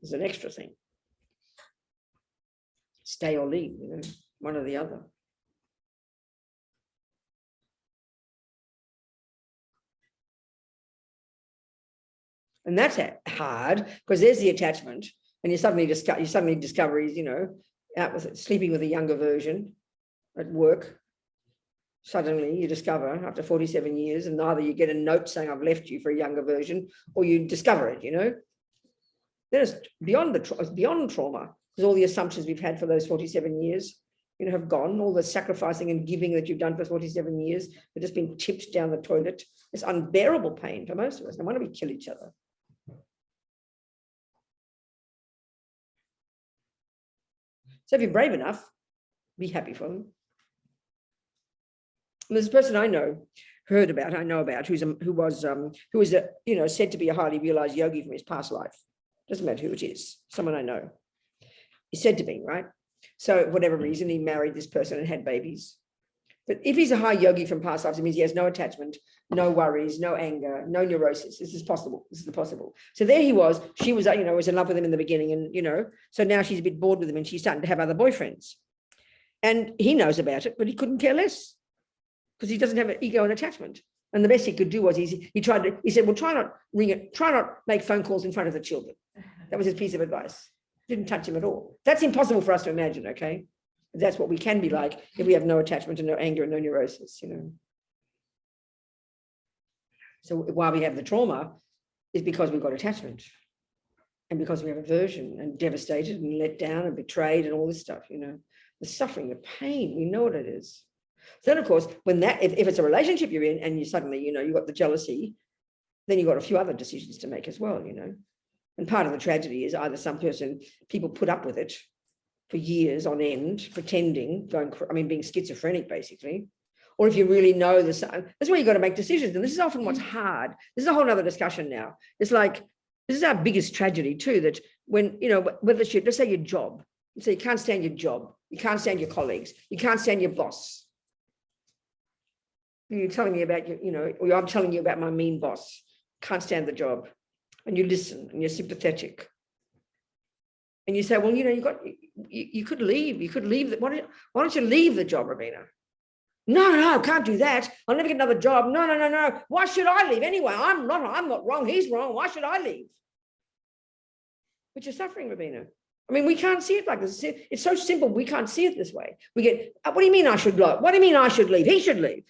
There's an extra thing. Stay or leave, you know, one or the other. And that's hard because there's the attachment. And you suddenly discover he's, you know, out with it, sleeping with a younger version at work. Suddenly you discover after 47 years, and either you get a note saying I've left you for a younger version, or you discover it, you know. Then it's beyond trauma, because because all the assumptions we've had for those 47 years, have gone. All the sacrificing and giving that you've done for 47 years have just been tipped down the toilet. It's unbearable pain for most of us. No wonder we kill each other. So if you're brave enough, be happy for them. And there's a person I know who was said to be a highly realized yogi from his past life. Doesn't matter who it is, someone I know. He's said to be, right? So for whatever reason, he married this person and had babies. But if he's a high yogi from past lives, it means he has no attachment, no worries, no anger, no neurosis. This is possible. This is possible. So there he was. She was, was in love with him in the beginning, and so now she's a bit bored with him, and she's starting to have other boyfriends. And he knows about it, but he couldn't care less because he doesn't have an ego and attachment. And the best he could do was he said, well, try not make phone calls in front of the children. That was his piece of advice. Didn't touch him at all. That's impossible for us to imagine, okay? That's what we can be like if we have no attachment and no anger and no neurosis, So why we have the trauma is because we've got attachment and because we have aversion and devastated and let down and betrayed and all this stuff, the suffering, the pain, we know what it is. So then, of course, when if it's a relationship you're in and you suddenly, you've got the jealousy, then you've got a few other decisions to make as well, And part of the tragedy is either people put up with it for years on end, pretending, being schizophrenic, basically. Or if you really know that's where you've got to make decisions. And this is often what's hard. This is a whole other discussion now. It's like, this is our biggest tragedy too, that when, whether it's let's say your job, so you can't stand your job, you can't stand your colleagues, you can't stand your boss. You're telling me about or I'm telling you about my mean boss, can't stand the job. And you listen and you're sympathetic. And you say, well, you could leave. You could leave. Why don't you leave the job, Robina? No, can't do that. I'll never get another job. No. Why should I leave anyway? I'm not wrong. He's wrong. Why should I leave? But you're suffering, Robina. We can't see it like this. It's so simple. We can't see it this way. We get, what do you mean I should leave? What do you mean I should leave? He should leave.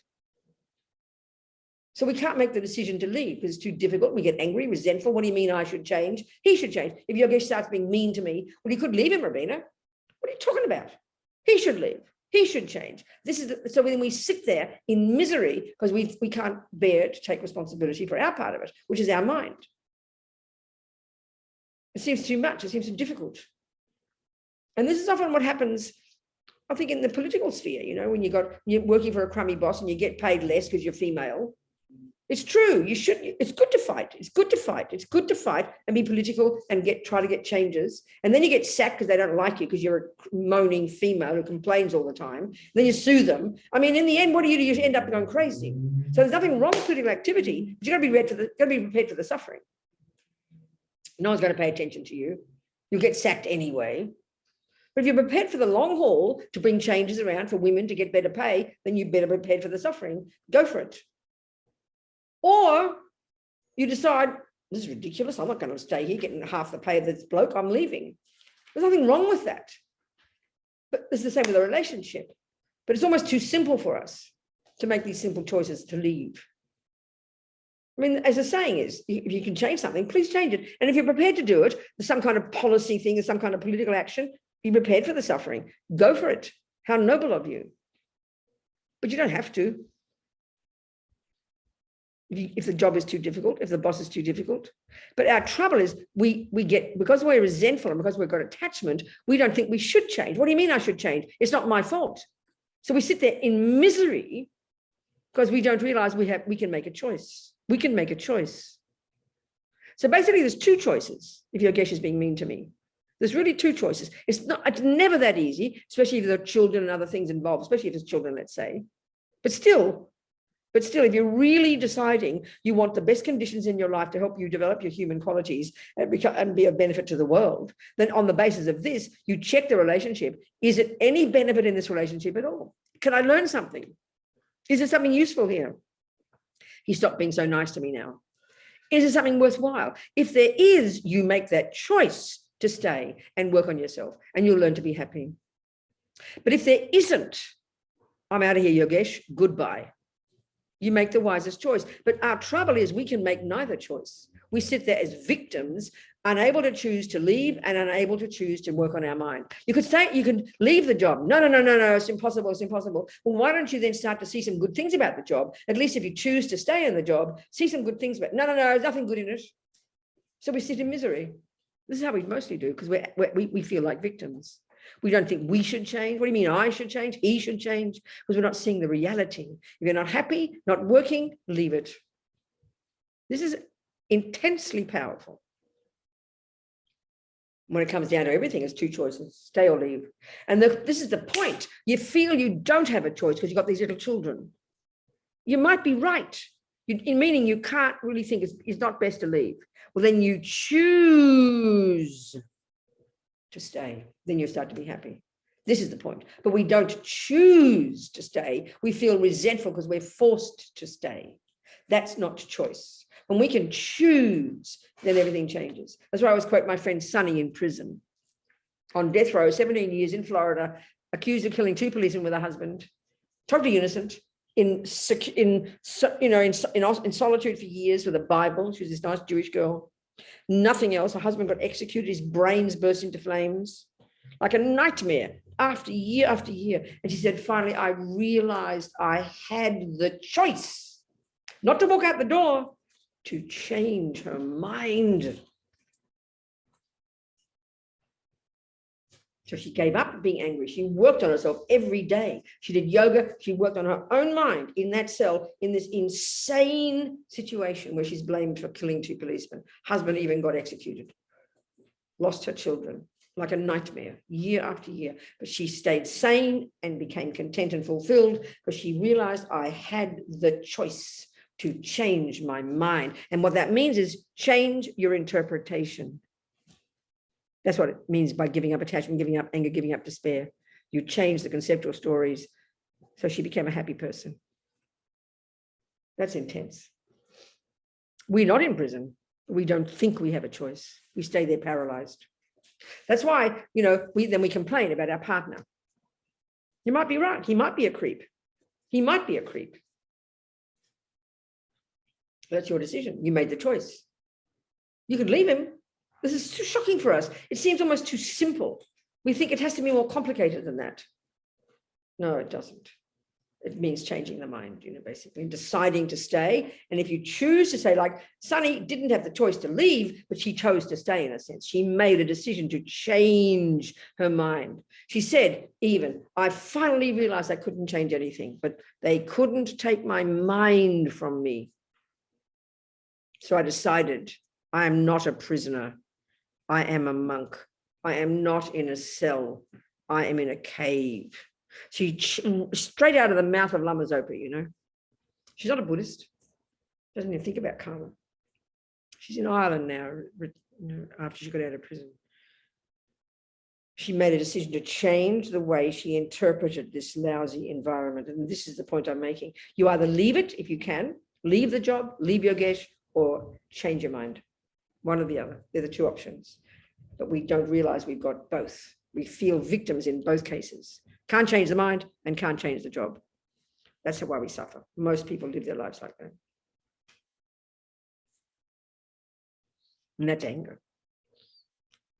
So we can't make the decision to leave because it's too difficult. We get angry, resentful. What do you mean I should change? He should change. If Yogesh starts being mean to me, well, you could leave him, Robina. What are you talking about? He should leave. He should change. So then we sit there in misery because we can't bear to take responsibility for our part of it, which is our mind. It seems too much. It seems too difficult. And this is often what happens, I think, in the political sphere, when you're working for a crummy boss and you get paid less because you're female. It's true. It's good to fight. It's good to fight and be political and try to get changes. And then you get sacked because they don't like you because you're a moaning female who complains all the time. Then you sue them. In the end, what do? You end up going crazy. So there's nothing wrong with political activity, but you've got to be prepared for the suffering. No one's going to pay attention to you. You'll get sacked anyway. But if you're prepared for the long haul to bring changes around for women to get better pay, then you better be prepared for the suffering. Go for it. Or you decide, this is ridiculous. I'm not going to stay here getting half the pay of this bloke. I'm leaving. There's nothing wrong with that. But it's the same with a relationship. But it's almost too simple for us to make these simple choices to leave. As the saying is, if you can change something, please change it. And if you're prepared to do it, there's some kind of policy thing, there's some kind of political action, be prepared for the suffering. Go for it. How noble of you. But you don't have to. If the job is too difficult, if the boss is too difficult. But our trouble is we get, because we're resentful and because we've got attachment, we don't think we should change. What do you mean I should change? It's not my fault. So we sit there in misery because we don't realize we can make a choice. We can make a choice. So basically there's two choices if Yogesh is being mean to me. There's really two choices. It's never that easy, especially if there are children and other things involved, especially if it's children, let's say. But still, if you're really deciding you want the best conditions in your life to help you develop your human qualities and be of benefit to the world, then on the basis of this, you check the relationship. Is it any benefit in this relationship at all? Can I learn something? Is there something useful here? He stopped being so nice to me now. Is there something worthwhile? If there is, you make that choice to stay and work on yourself and you'll learn to be happy. But if there isn't, I'm out of here, Yogesh, goodbye. You make the wisest choice. But our trouble is we can make neither choice. We sit there as victims, unable to choose to leave and unable to choose to work on our mind. You could say, you can leave the job. No, it's impossible, it's impossible. Well, why don't you then start to see some good things about the job? At least if you choose to stay in the job, see some good things about it. No, there's nothing good in it. So we sit in misery. This is how we mostly do, because we feel like victims. We don't think we should change. What do you mean I should change? He should change? Because we're not seeing the reality. If you're not happy, not working, leave it. This is intensely powerful. When it comes down to everything, it's two choices, stay or leave. And this is the point. You feel you don't have a choice because you've got these little children. You might be right, meaning you can't really think it's not best to leave. Well, then you choose to stay. Then you start to be happy. This is the point. But we don't choose to stay. We feel resentful because we're forced to stay. That's not choice. When we can choose, then everything changes. That's why I always quote my friend Sonny in prison. On death row, 17 years in Florida, accused of killing 2 policemen with her husband, totally innocent, in solitude for years with a Bible. She was this nice Jewish girl. Nothing else. Her husband got executed. His brains burst into flames. Like a nightmare after year after year. And she said, finally, I realized I had the choice not to walk out the door, to change her mind. So she gave up being angry. She worked on herself every day. She did yoga. She worked on her own mind in that cell, in this insane situation where she's blamed for killing 2 policemen. Husband even got executed. Lost her children. Like a nightmare, year after year. But she stayed sane and became content and fulfilled because she realized I had the choice to change my mind. And what that means is change your interpretation. That's what it means by giving up attachment, giving up anger, giving up despair. You change the conceptual stories. So she became a happy person. That's intense. We're not in prison. We don't think we have a choice. We stay there paralyzed. That's why, we complain about our partner. You might be right. He might be a creep. He might be a creep. That's your decision. You made the choice. You could leave him. This is too shocking for us. It seems almost too simple. We think it has to be more complicated than that. No, it doesn't. It means changing the mind, basically deciding to stay. And if you choose to stay, like Sunny didn't have the choice to leave, but she chose to stay in a sense. She made a decision to change her mind. She said, even, I finally realized I couldn't change anything, but they couldn't take my mind from me. So I decided I am not a prisoner. I am a monk. I am not in a cell. I am in a cave. She straight out of the mouth of Lama Zopa, She's not a Buddhist. Doesn't even think about karma. She's in Ireland now, after she got out of prison. She made a decision to change the way she interpreted this lousy environment. And this is the point I'm making. You either leave it if you can, leave the job, leave Yogesh, or change your mind. One or the other. They're the 2 options. But we don't realize we've got both. We feel victims in both cases. Can't change the mind and can't change the job. That's why we suffer. Most people live their lives like that. And that's anger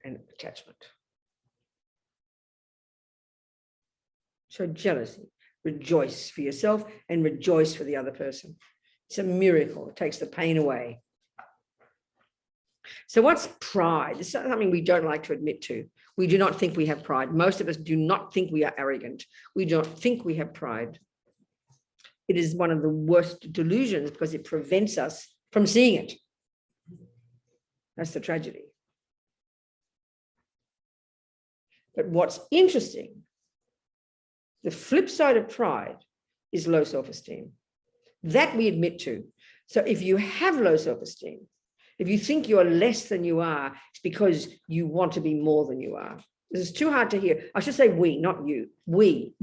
and attachment. So jealousy, rejoice for yourself and rejoice for the other person. It's a miracle. It takes the pain away. So what's pride? This is something we don't like to admit to. We do not think we have pride. Most of us do not think we are arrogant. We don't think we have pride. It is one of the worst delusions because it prevents us from seeing it. That's the tragedy. But what's interesting, the flip side of pride is low self-esteem. That we admit to. So if you have low self-esteem, if you think you're less than you are, it's because you want to be more than you are. This is too hard to hear. I should say we, not you. We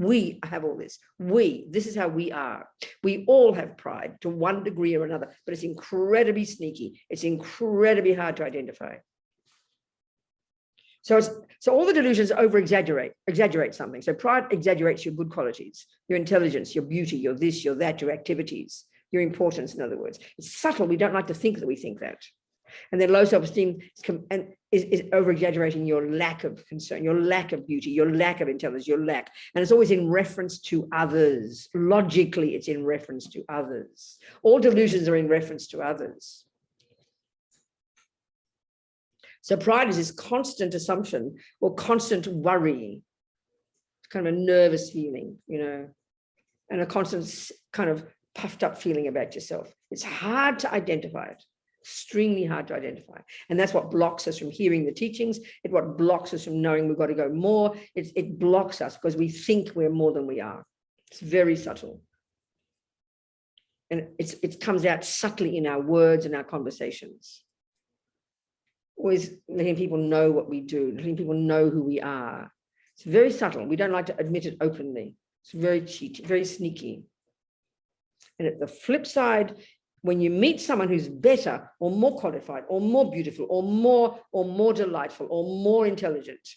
have all this. This is how we are. We all have pride to one degree or another, but it's incredibly sneaky. It's incredibly hard to identify. So all the delusions exaggerate something. So pride exaggerates your good qualities, your intelligence, your beauty, your this, your that, your activities, your importance, in other words. It's subtle. We don't like to think that we think that. And then low self-esteem is over-exaggerating your lack of concern, your lack of beauty, your lack of intelligence, your lack. And it's always in reference to others. Logically, it's in reference to others. All delusions are in reference to others. So pride is this constant assumption or constant worry. It's kind of a nervous feeling, you know, and a constant kind of puffed up feeling about yourself. It's hard to identify it. Extremely hard to identify. And that's what blocks us from hearing the teachings. It's what blocks us from knowing we've got to go more. It blocks us because we think we're more than we are. It's very subtle. And it comes out subtly in our words and our conversations. Always letting people know what we do, letting people know who we are. It's very subtle. We don't like to admit it openly. It's very cheeky, very sneaky. And at the flip side, when you meet someone who's better or more qualified or more beautiful or more delightful or more intelligent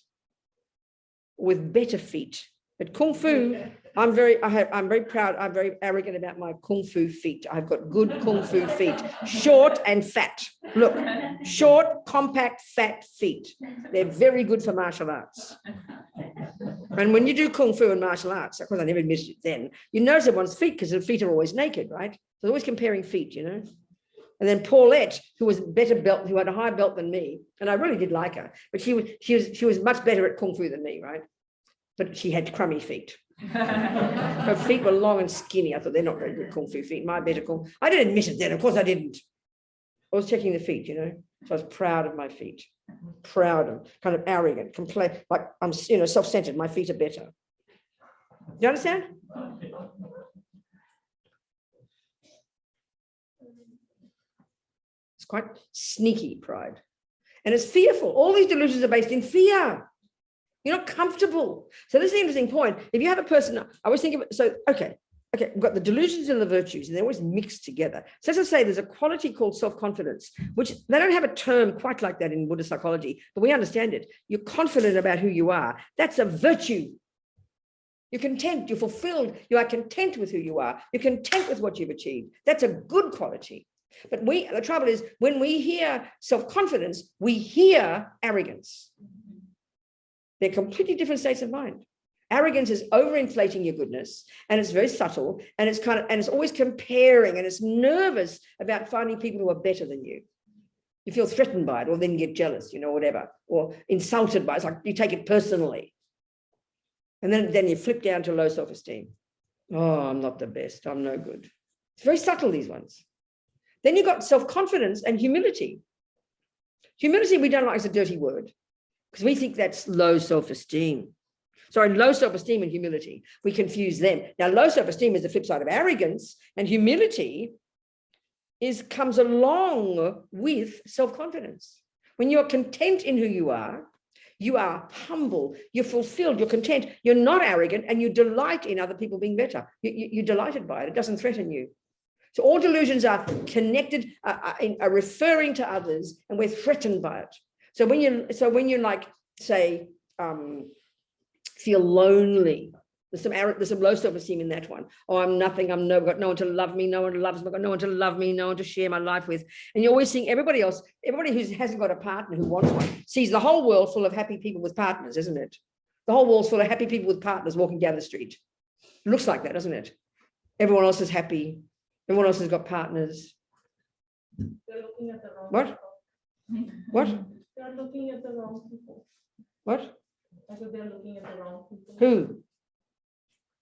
with better feet. At Kung Fu, I'm very proud, I'm very arrogant about my Kung Fu feet. I've got good Kung Fu feet, short and fat. Look, short, compact, fat feet. They're very good for martial arts. And when you do Kung Fu and martial arts, of course I never admitted it then, you notice everyone's feet because their feet are always naked, right? So always comparing feet, you know. And then Paulette, who was better belt, who had a higher belt than me, and I really did like her, but she was much better at Kung Fu than me, right? But she had crummy feet. Her feet were long and skinny. I thought they're not very good Kung Fu feet. My better Kung. I didn't admit it then. Of course I didn't. I was checking the feet, you know. So I was proud of my feet. Proud of, kind of arrogant, complain, like I'm, you know, self-centered. My feet are better. Do you understand? It's quite sneaky pride. And it's fearful. All these delusions are based in fear. You're not comfortable. So this is an interesting point. If you have a person, I always think of it, so, okay, we've got the delusions and the virtues, and they're always mixed together. So as I say, there's a quality called self-confidence, which they don't have a term quite like that in Buddhist psychology, but we understand it. You're confident about who you are. That's a virtue. You're content, you're fulfilled, you are content with who you are. You're content with what you've achieved. That's a good quality. But the trouble is, when we hear self-confidence, we hear arrogance. They're completely different states of mind. Arrogance is overinflating your goodness, and it's very subtle, and it's always comparing, and it's nervous about finding people who are better than you. You feel threatened by it, or then you get jealous, you know, whatever, or insulted by it. It's like you take it personally. And then you flip down to low self-esteem. Oh, I'm not the best. I'm no good. It's very subtle, these ones. Then you've got self-confidence and humility. Humility, we don't like as a dirty word, because we think that's low self-esteem. Sorry, low self-esteem and humility. We confuse them. Now, low self-esteem is the flip side of arrogance, and humility comes along with self-confidence. When you're content in who you are humble, you're fulfilled, you're content, you're not arrogant, and you delight in other people being better. You're delighted by it. It doesn't threaten you. So all delusions are connected, are referring to others, and we're threatened by it. So when you like, say, feel lonely, there's some low self-esteem in that one. Oh, I'm nothing, I've got no one to love me, no one loves me, I've got no one to love me, no one to share my life with. And you're always seeing everybody else, everybody who hasn't got a partner who wants one, sees the whole world full of happy people with partners, isn't it? The whole world's full of happy people with partners walking down the street. It looks like that, doesn't it? Everyone else is happy. Everyone else has got partners. They're looking at the wrong What? people. What? They're looking at the wrong people. What? I said they're looking at the wrong people. Who?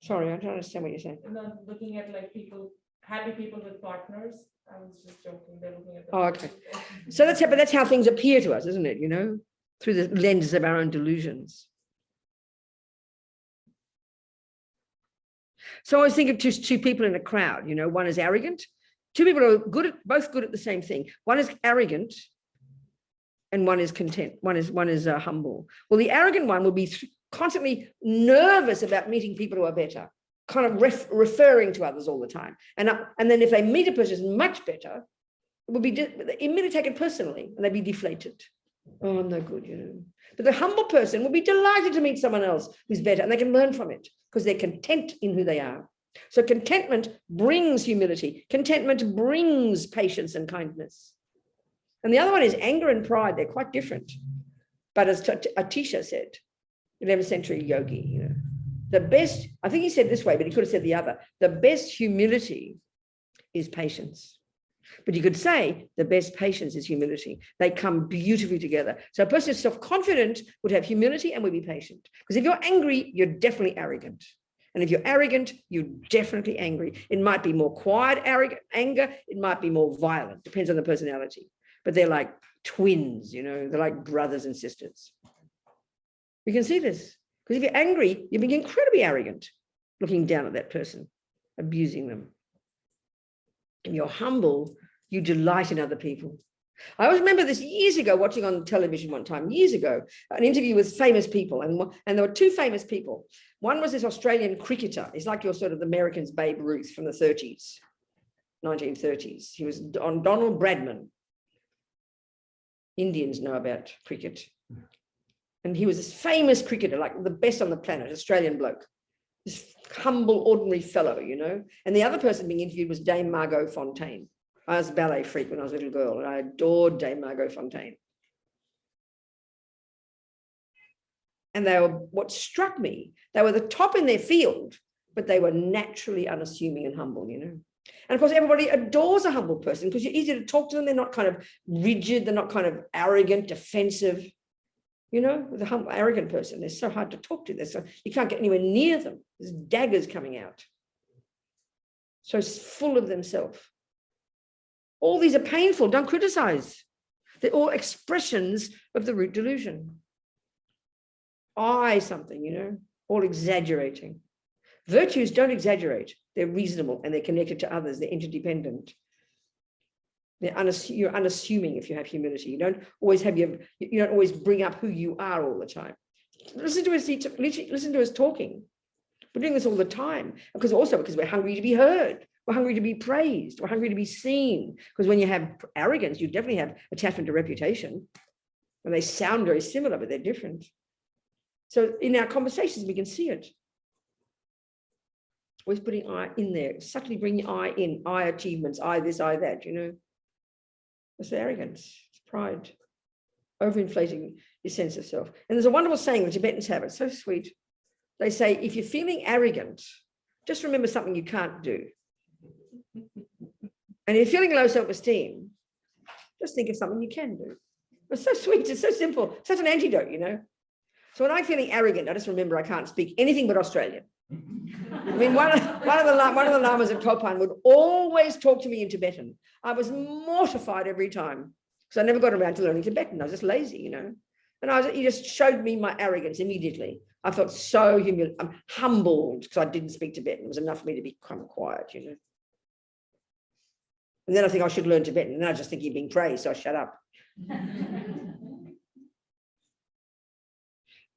Sorry, I don't understand what you're saying. They're not looking at like people, happy people with partners. I was just joking. They're looking at the Oh, wrong okay. people. So that's how things appear to us, isn't it? You know, through the lenses of our own delusions. So I always think of two people in a crowd. You know, one is arrogant. Two people are both good at the same thing. One is arrogant, and one is content. One is humble. Well, the arrogant one will be constantly nervous about meeting people who are better, kind of referring to others all the time. And then if they meet a person who's much better, it will be immediately taken personally, and they'd be deflated. Oh, I'm no good, you know. But the humble person will be delighted to meet someone else who's better, and they can learn from it because they're content in who they are. So contentment brings humility. Contentment brings patience and kindness. And the other one is anger and pride. They're quite different. But as Atisha said, 11th century yogi, you know, the best, I think he said this way, but he could have said the other. The best humility is patience. But you could say the best patience is humility. They come beautifully together. So a person who's self-confident would have humility and would be patient. Because if you're angry, you're definitely arrogant. And if you're arrogant, you're definitely angry. It might be more quiet anger. It might be more violent. Depends on the personality. But they're like twins, you know, they're like brothers and sisters. You can see this. Because if you're angry, you become incredibly arrogant, looking down at that person, abusing them. And you're humble, you delight in other people. I always remember this years ago, watching on television one time, years ago, an interview with famous people. And there were two famous people. One was this Australian cricketer. He's like your sort of Americans' Babe Ruth from the 30s, 1930s. He was on Donald Bradman. Indians know about cricket. And he was this famous cricketer, like the best on the planet, Australian bloke. This humble, ordinary fellow, you know. And the other person being interviewed was Dame Margot Fontaine. I was a ballet freak when I was a little girl, and I adored Dame Margot Fontaine. And they were, what struck me, they were the top in their field, but they were naturally unassuming and humble, you know. And of course, everybody adores a humble person because you're easy to talk to them. They're not kind of rigid. They're not kind of arrogant, defensive. You know, with a humble, arrogant person, they're so hard to talk to. So you can't get anywhere near them. There's daggers coming out. So it's full of themselves. All these are painful. Don't criticize. They're all expressions of the root delusion. I something, you know, all exaggerating. Virtues don't exaggerate. They're reasonable and they're connected to others. They're interdependent. You're unassuming if you have humility. You don't always bring up who you are all the time. Listen to us talking. We're doing this all the time because we're hungry to be heard. We're hungry to be praised. We're hungry to be seen. Because when you have arrogance, you definitely have attachment to reputation. And they sound very similar, but they're different. So in our conversations, we can see it. Always putting I in there, subtly bringing I in, I achievements, I this, I that, you know. It's arrogance, it's pride, overinflating your sense of self. And there's a wonderful saying the Tibetans have, it's so sweet. They say, if you're feeling arrogant, just remember something you can't do. And if you're feeling low self-esteem, just think of something you can do. It's so sweet, it's so simple, it's such an antidote, you know. So when I'm feeling arrogant, I just remember I can't speak anything but Australian. I mean, one of the lamas at Copan would always talk to me in Tibetan. I was mortified every time because I never got around to learning Tibetan. I was just lazy, you know. And he just showed me my arrogance immediately. I felt so humbled because I didn't speak Tibetan. It was enough for me to become quiet, you know. And then I think I should learn Tibetan. And then I just think you're being praised, so I shut up.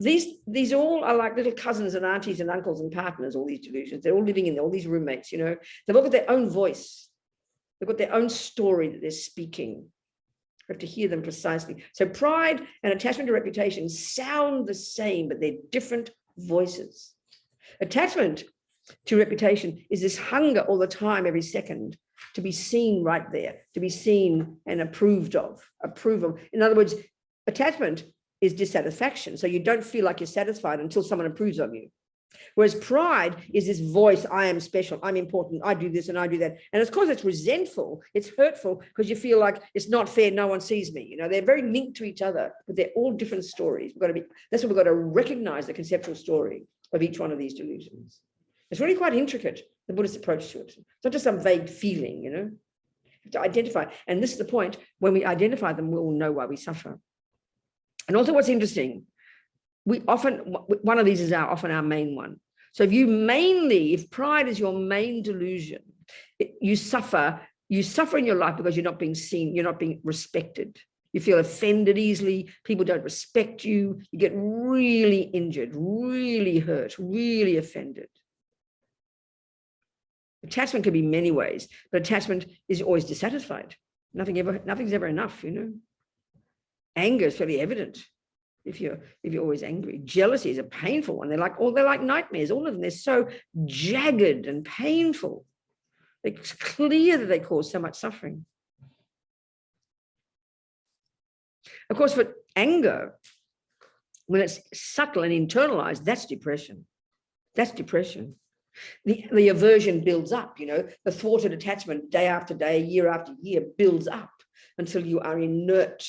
These all are like little cousins and aunties and uncles and partners, all these delusions. They're all living in there, all these roommates, you know. They've all got their own voice. They've got their own story that they're speaking. You have to hear them precisely. So pride and attachment to reputation sound the same, but they're different voices. Attachment to reputation is this hunger all the time, every second, to be seen right there, to be seen and approved of, approval. In other words, attachment is dissatisfaction. So you don't feel like you're satisfied until someone approves of you. Whereas pride is this voice, I am special, I'm important, I do this and I do that. And of course it's resentful, it's hurtful because you feel like it's not fair, no one sees me. You know, they're very linked to each other, but they're all different stories. That's what we've got to recognize the conceptual story of each one of these delusions. It's really quite intricate, the Buddhist approach to it. It's not just some vague feeling, you know, you have to identify. And this is the point, when we identify them, we'll know why we suffer. And also what's interesting, one of these is often our main one. So if pride is your main delusion, you suffer in your life because you're not being seen, you're not being respected. You feel offended easily, people don't respect you, you get really injured, really hurt, really offended. Attachment can be many ways, but attachment is always dissatisfied. Nothing's ever enough, you know. Anger is fairly evident if you're always angry. Jealousy is a painful one. They're like nightmares. All of them, they're so jagged and painful. It's clear that they cause so much suffering. Of course, for anger, when it's subtle and internalized, that's depression. That's depression. The aversion builds up, you know, the thwarted attachment day after day, year after year builds up until you are inert.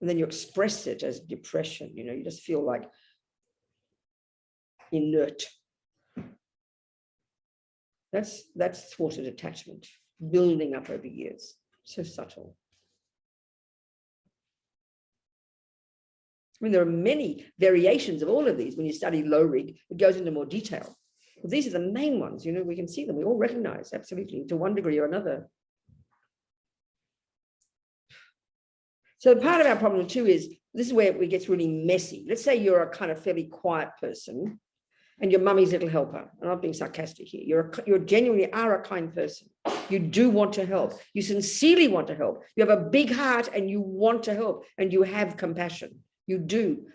And then you express it as depression, you know, you just feel like inert. That's thwarted attachment building up over years. So subtle. I mean, there are many variations of all of these. When you study low rig, it goes into more detail. But these are the main ones, you know, we can see them. We all recognize, absolutely, to one degree or another. So part of our problem too is, this is where it gets really messy. Let's say you're a kind of fairly quiet person and your mummy's little helper. I'm not being sarcastic here. You genuinely are a kind person. You do want to help. You sincerely want to help. You have a big heart and you want to help and you have compassion. You do.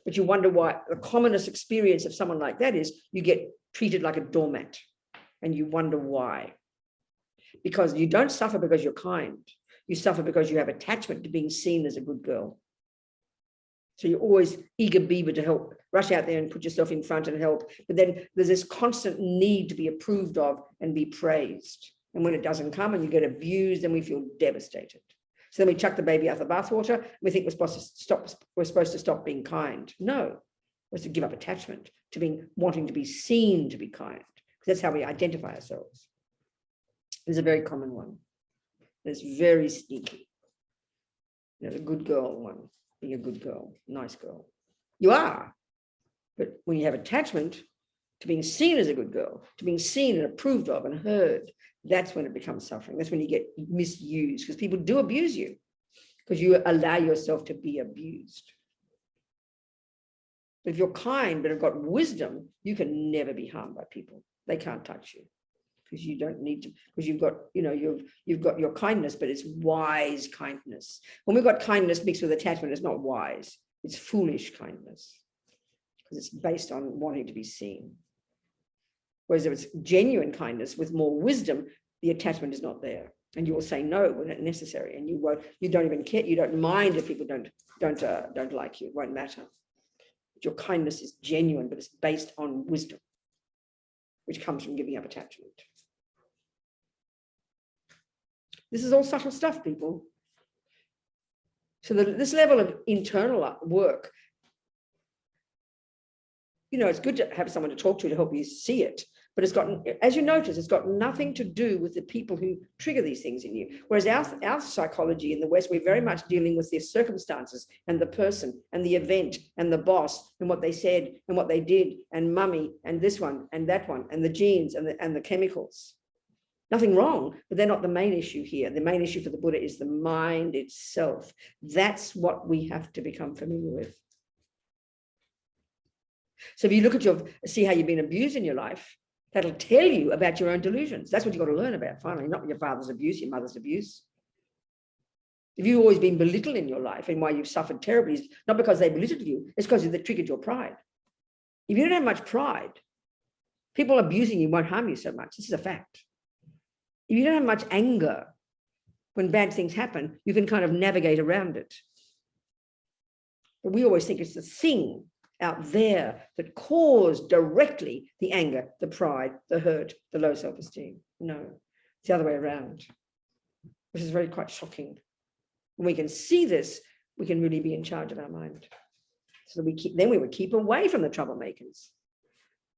But you wonder why the commonest experience of someone like that is you get treated like a doormat and you wonder why. Because you don't suffer because you're kind. You suffer because you have attachment to being seen as a good girl. So you're always eager beaver to help, rush out there and put yourself in front and help. But then there's this constant need to be approved of and be praised. And when it doesn't come and you get abused, then we feel devastated. So then we chuck the baby out of the bathwater. We think we're supposed to stop being kind. No, we're supposed to give up attachment to wanting to be seen to be kind. Because that's how we identify ourselves. There's a very common one. It's very sneaky. There's a good girl one, being a good girl, nice girl. You are. But when you have attachment to being seen as a good girl, to being seen and approved of and heard, that's when it becomes suffering. That's when you get misused, because people do abuse you because you allow yourself to be abused. But if you're kind but have got wisdom, you can never be harmed by people. They can't touch you because you don't need to, because you've got, you know, you've got your kindness, but it's wise kindness. When we've got kindness mixed with attachment, it's not wise. It's foolish kindness because it's based on wanting to be seen. Whereas if it's genuine kindness with more wisdom, the attachment is not there. And you will say no when it's necessary. And you don't even care. You don't mind if people don't like you. It won't matter. But your kindness is genuine, but it's based on wisdom, which comes from giving up attachment. This is all subtle stuff, people. So this level of internal work, you know, it's good to have someone to talk to help you see it. But it's got, as you notice, it's got nothing to do with the people who trigger these things in you. Whereas our psychology in the West, we're very much dealing with their circumstances and the person and the event and the boss and what they said and what they did and mummy and this one and that one and the genes and the chemicals. Nothing wrong, but they're not the main issue here. The main issue for the Buddha is the mind itself. That's what we have to become familiar with. So if you look at see how you've been abused in your life, that'll tell you about your own delusions. That's what you've got to learn about, finally, not your father's abuse, your mother's abuse. If you've always been belittled in your life and why you've suffered terribly, it's not because they belittled you, it's because they triggered your pride. If you don't have much pride, people abusing you won't harm you so much. This is a fact. If you don't have much anger, when bad things happen, you can kind of navigate around it. But we always think it's the thing out there that caused directly the anger, the pride, the hurt, the low self-esteem. No, it's the other way around, which is very quite shocking. When we can see this, we can really be in charge of our mind. So then we would keep away from the troublemakers.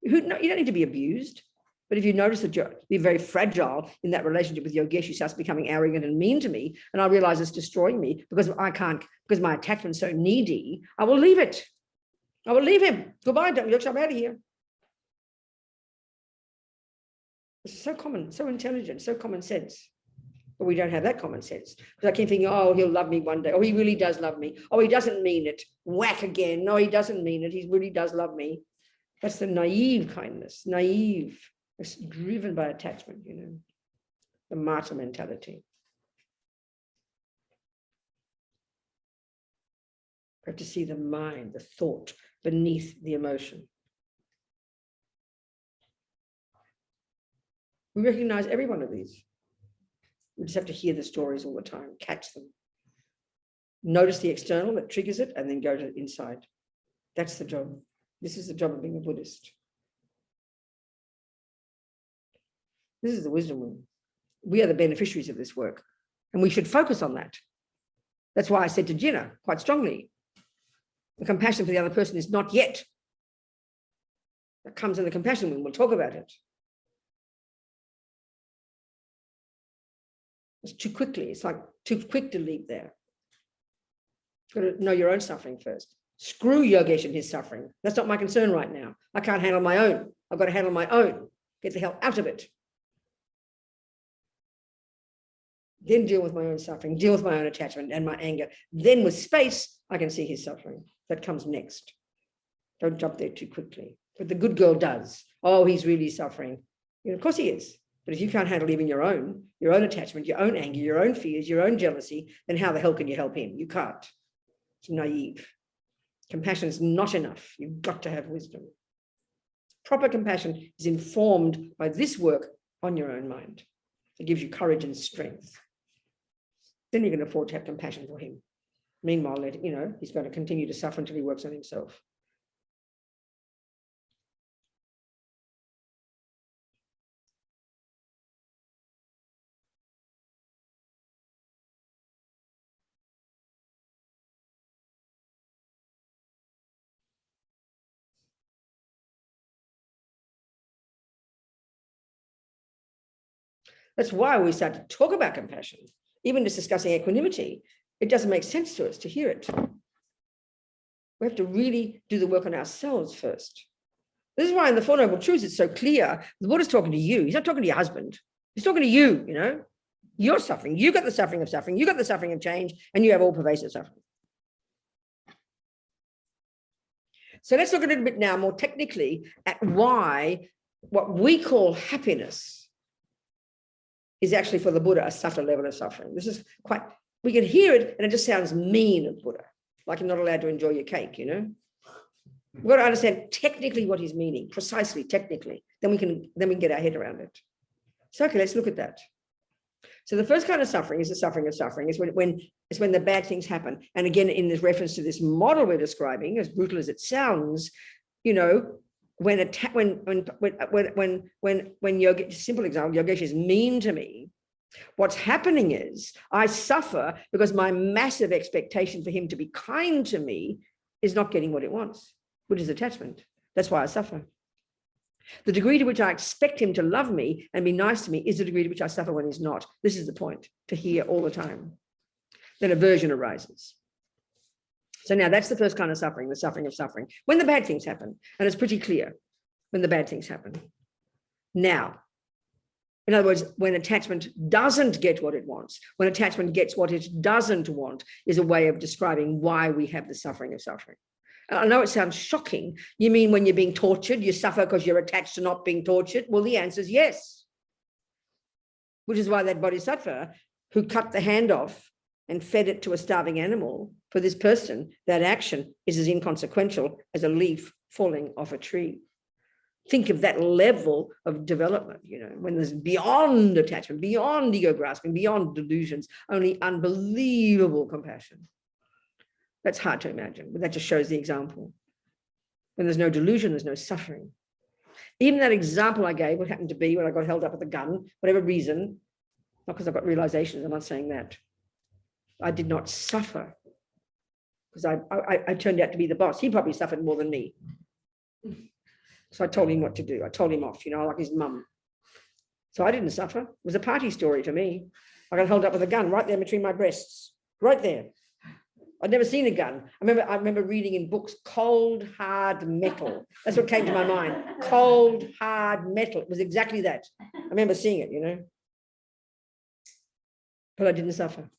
You don't need to be abused. But if you notice that you're very fragile in that relationship with Yogesh, you start becoming arrogant and mean to me, and I realize it's destroying me because because my attachment's so needy, I will leave it. I will leave him. Goodbye, Yogesh, I'm out of here. It's so common, so intelligent, so common sense. But we don't have that common sense. Because I keep thinking, oh, he'll love me one day. Oh, he really does love me. Oh, he doesn't mean it. Whack again. No, he doesn't mean it. He really does love me. That's the naive kindness, naive. It's driven by attachment, you know, the martyr mentality. We have to see the mind, the thought beneath the emotion. We recognize every one of these. We just have to hear the stories all the time, catch them. Notice the external that triggers it and then go to inside. That's the job. This is the job of being a Buddhist. This is the wisdom room. We are the beneficiaries of this work, and we should focus on that. That's why I said to Jinnah quite strongly, the compassion for the other person is not yet. That comes in the compassion room. We'll talk about it. It's too quickly. It's like too quick to leap there. You've got to know your own suffering first. Screw Yogesh and his suffering. That's not my concern right now. I can't handle my own. I've got to handle my own. Get the hell out of it. Then deal with my own suffering, deal with my own attachment and my anger. Then with space, I can see his suffering. That comes next. Don't jump there too quickly. But the good girl does. Oh, he's really suffering. You know, of course he is. But if you can't handle even your own attachment, your own anger, your own fears, your own jealousy, then how the hell can you help him? You can't. It's naive. Compassion is not enough. You've got to have wisdom. Proper compassion is informed by this work on your own mind. It gives you courage and strength. Then you can afford to have compassion for him. Meanwhile, he's going to continue to suffer until he works on himself. That's why we start to talk about compassion. Even just discussing equanimity, it doesn't make sense to us to hear it. We have to really do the work on ourselves first. This is why in the Four Noble Truths, it's so clear. The Buddha's talking to you. He's not talking to your husband. He's talking to you, You're suffering. You got the suffering of suffering. You got the suffering of change, and you have all pervasive suffering. So let's look a little bit now more technically at why what we call happiness is actually for the Buddha a subtle level of suffering. This is quite, we can hear it and it just sounds mean of Buddha, like you're not allowed to enjoy your cake, We've got to understand technically what he's meaning, precisely, technically. Then we can get our head around it. So, okay, let's look at that. So the first kind of suffering is the suffering of suffering. It's when the bad things happen. And again, in this reference to this model we're describing, as brutal as it sounds, when Yogesh, simple example, Yogesh is mean to me, what's happening is I suffer because my massive expectation for him to be kind to me is not getting what it wants, which is attachment. That's why I suffer. The degree to which I expect him to love me and be nice to me is the degree to which I suffer when he's not. This is the point to hear all the time. Then aversion arises. So now that's the first kind of suffering, the suffering of suffering. When the bad things happen, and it's pretty clear when the bad things happen. Now, in other words, when attachment doesn't get what it wants, when attachment gets what it doesn't want, is a way of describing why we have the suffering of suffering. I know it sounds shocking. You mean when you're being tortured, you suffer because you're attached to not being tortured? Well, the answer is yes. Which is why that bodhisattva who cut the hand off and fed it to a starving animal, for this person, that action is as inconsequential as a leaf falling off a tree. Think of that level of development, when there's beyond attachment, beyond ego grasping, beyond delusions, only unbelievable compassion. That's hard to imagine, but that just shows the example. When there's no delusion, there's no suffering. Even that example I gave, what happened to be when I got held up with a gun, whatever reason, not because I've got realizations, I'm not saying that. I did not suffer because I turned out to be the boss. He probably suffered more than me. So I told him what to do. I told him off, like his mum. So I didn't suffer. It was a party story for me. I got held up with a gun right there between my breasts, right there. I'd never seen a gun. I remember reading in books, cold, hard metal. That's what came to my mind. Cold, hard metal. It was exactly that. I remember seeing it, But I didn't suffer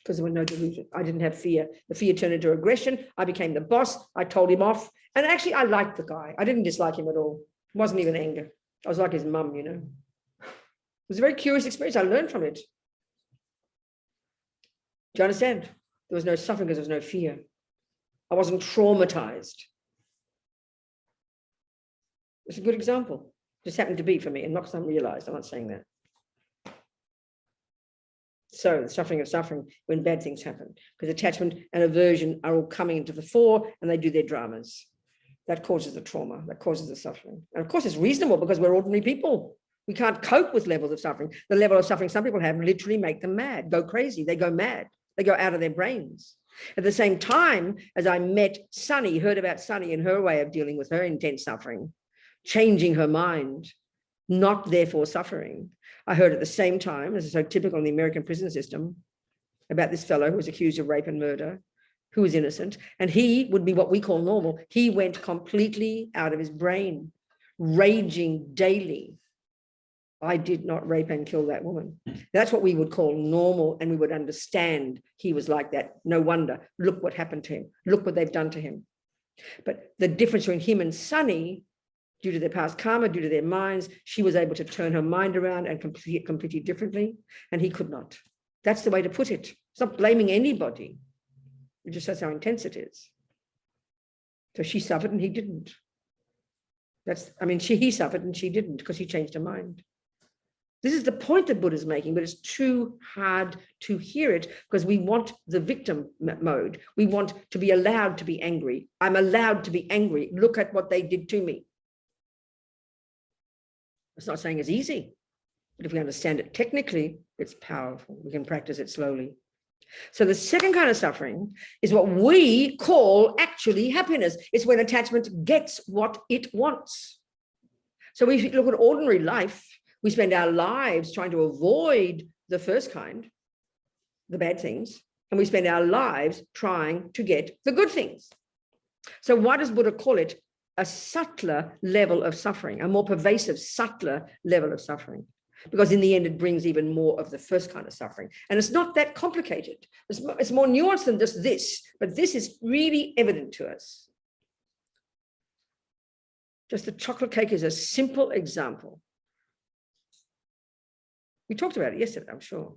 because there was no delusion. I didn't have fear. The fear turned into aggression. I became the boss. I told him off. And actually, I liked the guy. I didn't dislike him at all. It wasn't even anger. I was like his mum, It was a very curious experience. I learned from it. Do you understand? There was no suffering because there was no fear. I wasn't traumatized. It's a good example. Just happened to be for me, and not because I'm realized. I'm not saying that. So the suffering of suffering when bad things happen, because attachment and aversion are all coming into the fore and they do their dramas. That causes the trauma, that causes the suffering. And of course, it's reasonable because we're ordinary people. We can't cope with levels of suffering. The level of suffering some people have literally make them mad, go crazy. They go mad. They go out of their brains. At the same time, as I met Sunny, heard about Sunny and her way of dealing with her intense suffering, changing her mind, not therefore suffering. I heard at the same time, as is so typical in the American prison system, about this fellow who was accused of rape and murder, who was innocent, and he would be what we call normal. He went completely out of his brain, raging daily. I did not rape and kill that woman. That's what we would call normal, and we would understand he was like that. No wonder. Look what happened to him. Look what they've done to him. But the difference between him and Sunny, due to their past karma, due to their minds, she was able to turn her mind around and complete it completely differently, and he could not. That's the way to put it. Stop blaming anybody. It just shows how intense it is. So she suffered and he didn't. He suffered and she didn't because he changed her mind. This is the point that Buddha's making, but it's too hard to hear it because we want the victim mode. We want to be allowed to be angry. I'm allowed to be angry. Look at what they did to me. It's not saying it's easy, but if we understand it technically, it's powerful. We can practice it slowly. So the second kind of suffering is what we call actually happiness. It's when attachment gets what it wants. So if you look at ordinary life, we spend our lives trying to avoid the first kind, the bad things, and we spend our lives trying to get the good things. So why does Buddha call it a subtler level of suffering, a more pervasive, subtler level of suffering? Because in the end, it brings even more of the first kind of suffering. And it's not that complicated. It's more nuanced than just this, but this is really evident to us. Just the chocolate cake is a simple example. We talked about it yesterday, I'm sure.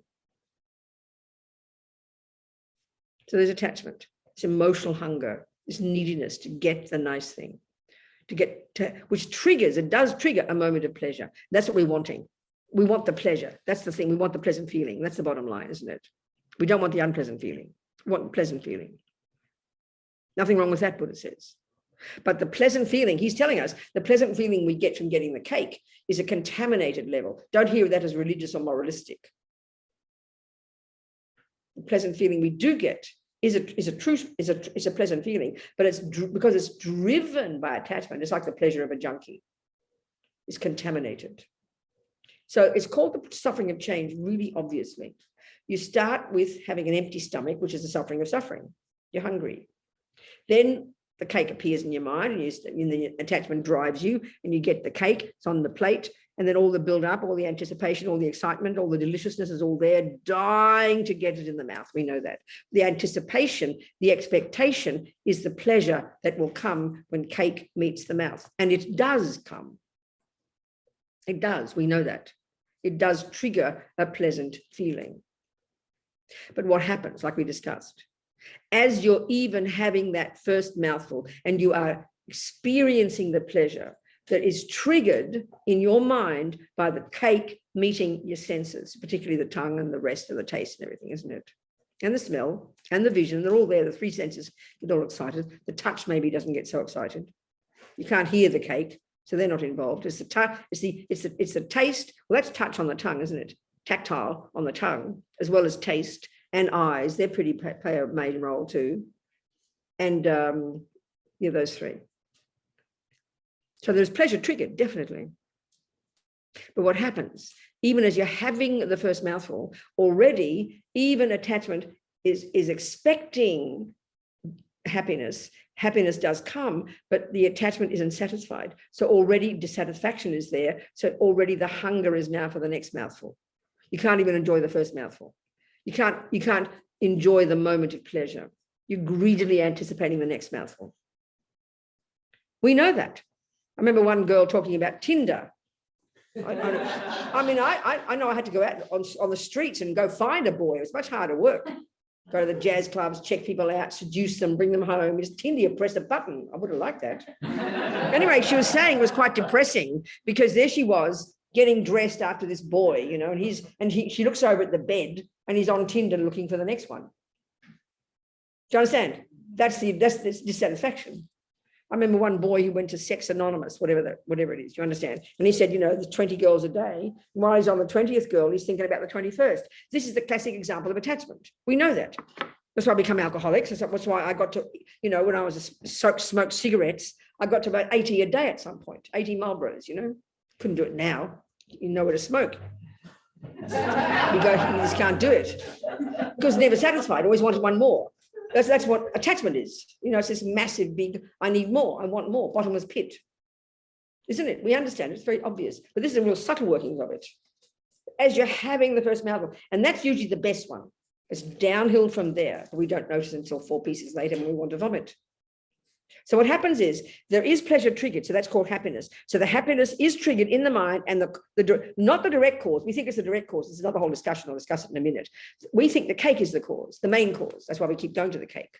So there's attachment, it's emotional hunger, this neediness to get the nice thing, which triggers, it does trigger a moment of pleasure. That's what we're wanting. We want the pleasure. That's the thing. We want the pleasant feeling. That's the bottom line, isn't it? We don't want the unpleasant feeling. We want the pleasant feeling. Nothing wrong with that, Buddha says. But the pleasant feeling, he's telling us, the pleasant feeling we get from getting the cake is a contaminated level. Don't hear that as religious or moralistic. The pleasant feeling we do get is a pleasant feeling, but it's because it's driven by attachment. It's like the pleasure of a junkie. It's contaminated. So it's called the suffering of change, really obviously. You start with having an empty stomach, which is the suffering of suffering. You're hungry. Then the cake appears in your mind and the attachment drives you and you get the cake, it's on the plate, and then all the build up, all the anticipation, all the excitement, all the deliciousness is all there, dying to get it in the mouth. We know that. The anticipation, the expectation is the pleasure that will come when cake meets the mouth. And it does come. It does, we know that. It does trigger a pleasant feeling. But what happens, like we discussed, as you're even having that first mouthful and you are experiencing the pleasure that is triggered in your mind by the cake meeting your senses, particularly the tongue and the rest of the taste and everything, isn't it? And the smell and the vision, they're all there, the three senses get all excited. The touch maybe doesn't get so excited. You can't hear the cake, so they're not involved. It's the touch, it's the taste. Well, that's touch on the tongue, isn't it? Tactile on the tongue, as well as taste and eyes. They're pretty play a main role too. And those three. So there's pleasure triggered, definitely. But what happens, even as you're having the first mouthful, already even attachment is expecting happiness. Happiness does come, but the attachment isn't satisfied. So already dissatisfaction is there. So already the hunger is now for the next mouthful. You can't even enjoy the first mouthful. You can't enjoy the moment of pleasure. You're greedily anticipating the next mouthful. We know that. I remember one girl talking about Tinder. I know I had to go out on the streets and go find a boy. It was much harder work. Go to the jazz clubs, check people out, seduce them, bring them home. It's Tinder, you press a button. I would have liked that. Anyway, she was saying it was quite depressing because there she was getting dressed after this boy, you know, and she looks over at the bed and he's on Tinder looking for the next one. Do you understand? That's this dissatisfaction. I remember one boy who went to Sex Anonymous, whatever it is, you understand? And he said, you know, there's 20 girls a day. While he's on the 20th girl, he's thinking about the 21st. This is the classic example of attachment. We know that. That's why I become alcoholics. That's why I got to, you know, when I was smoked cigarettes, I got to about 80 a day at some point, 80 Marlboros, you know. Couldn't do it now. You know where to smoke. You just can't do it. Because never satisfied, always wanted one more. That's what attachment is. You know, it's this massive, big, I need more, I want more, bottomless pit. Isn't it? We understand, it's very obvious. But this is a real subtle workings of it. As you're having the first mouthful, and that's usually the best one. It's downhill from there. We don't notice until 4 pieces later when we want to vomit. So what happens is there is pleasure triggered. So that's called happiness. So the happiness is triggered in the mind and not the direct cause. We think it's the direct cause. This is another whole discussion. I'll discuss it in a minute. We think the cake is the cause, the main cause. That's why we keep going to the cake.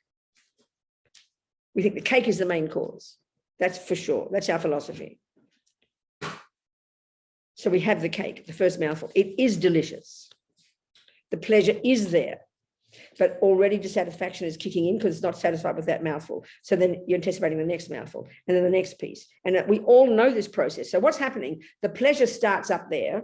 We think the cake is the main cause. That's for sure. That's our philosophy. So we have the cake, the first mouthful. It is delicious. The pleasure is there. But already dissatisfaction is kicking in because it's not satisfied with that mouthful. So then you're anticipating the next mouthful and then the next piece. And we all know this process. So what's happening? The pleasure starts up there,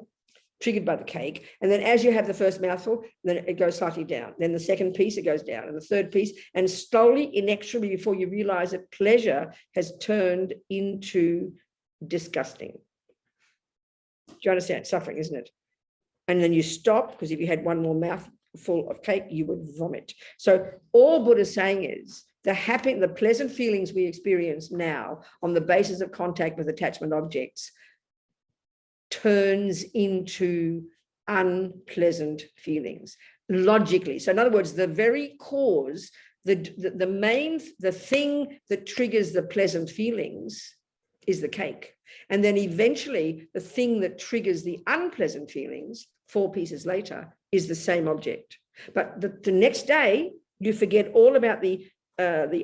triggered by the cake. And then as you have the first mouthful, then it goes slightly down. Then the second piece, it goes down. And the third piece, and slowly, inexorably, before you realize that pleasure has turned into disgusting. Do you understand? Suffering, isn't it? And then you stop, because if you had one more mouthful of cake, you would vomit. So all Buddha's saying is the pleasant feelings we experience now on the basis of contact with attachment objects turns into unpleasant feelings logically. So in other words, the very cause, the thing that triggers the pleasant feelings is the cake. And then eventually the thing that triggers the unpleasant feelings 4 pieces later is the same object. But the next day, you forget all about the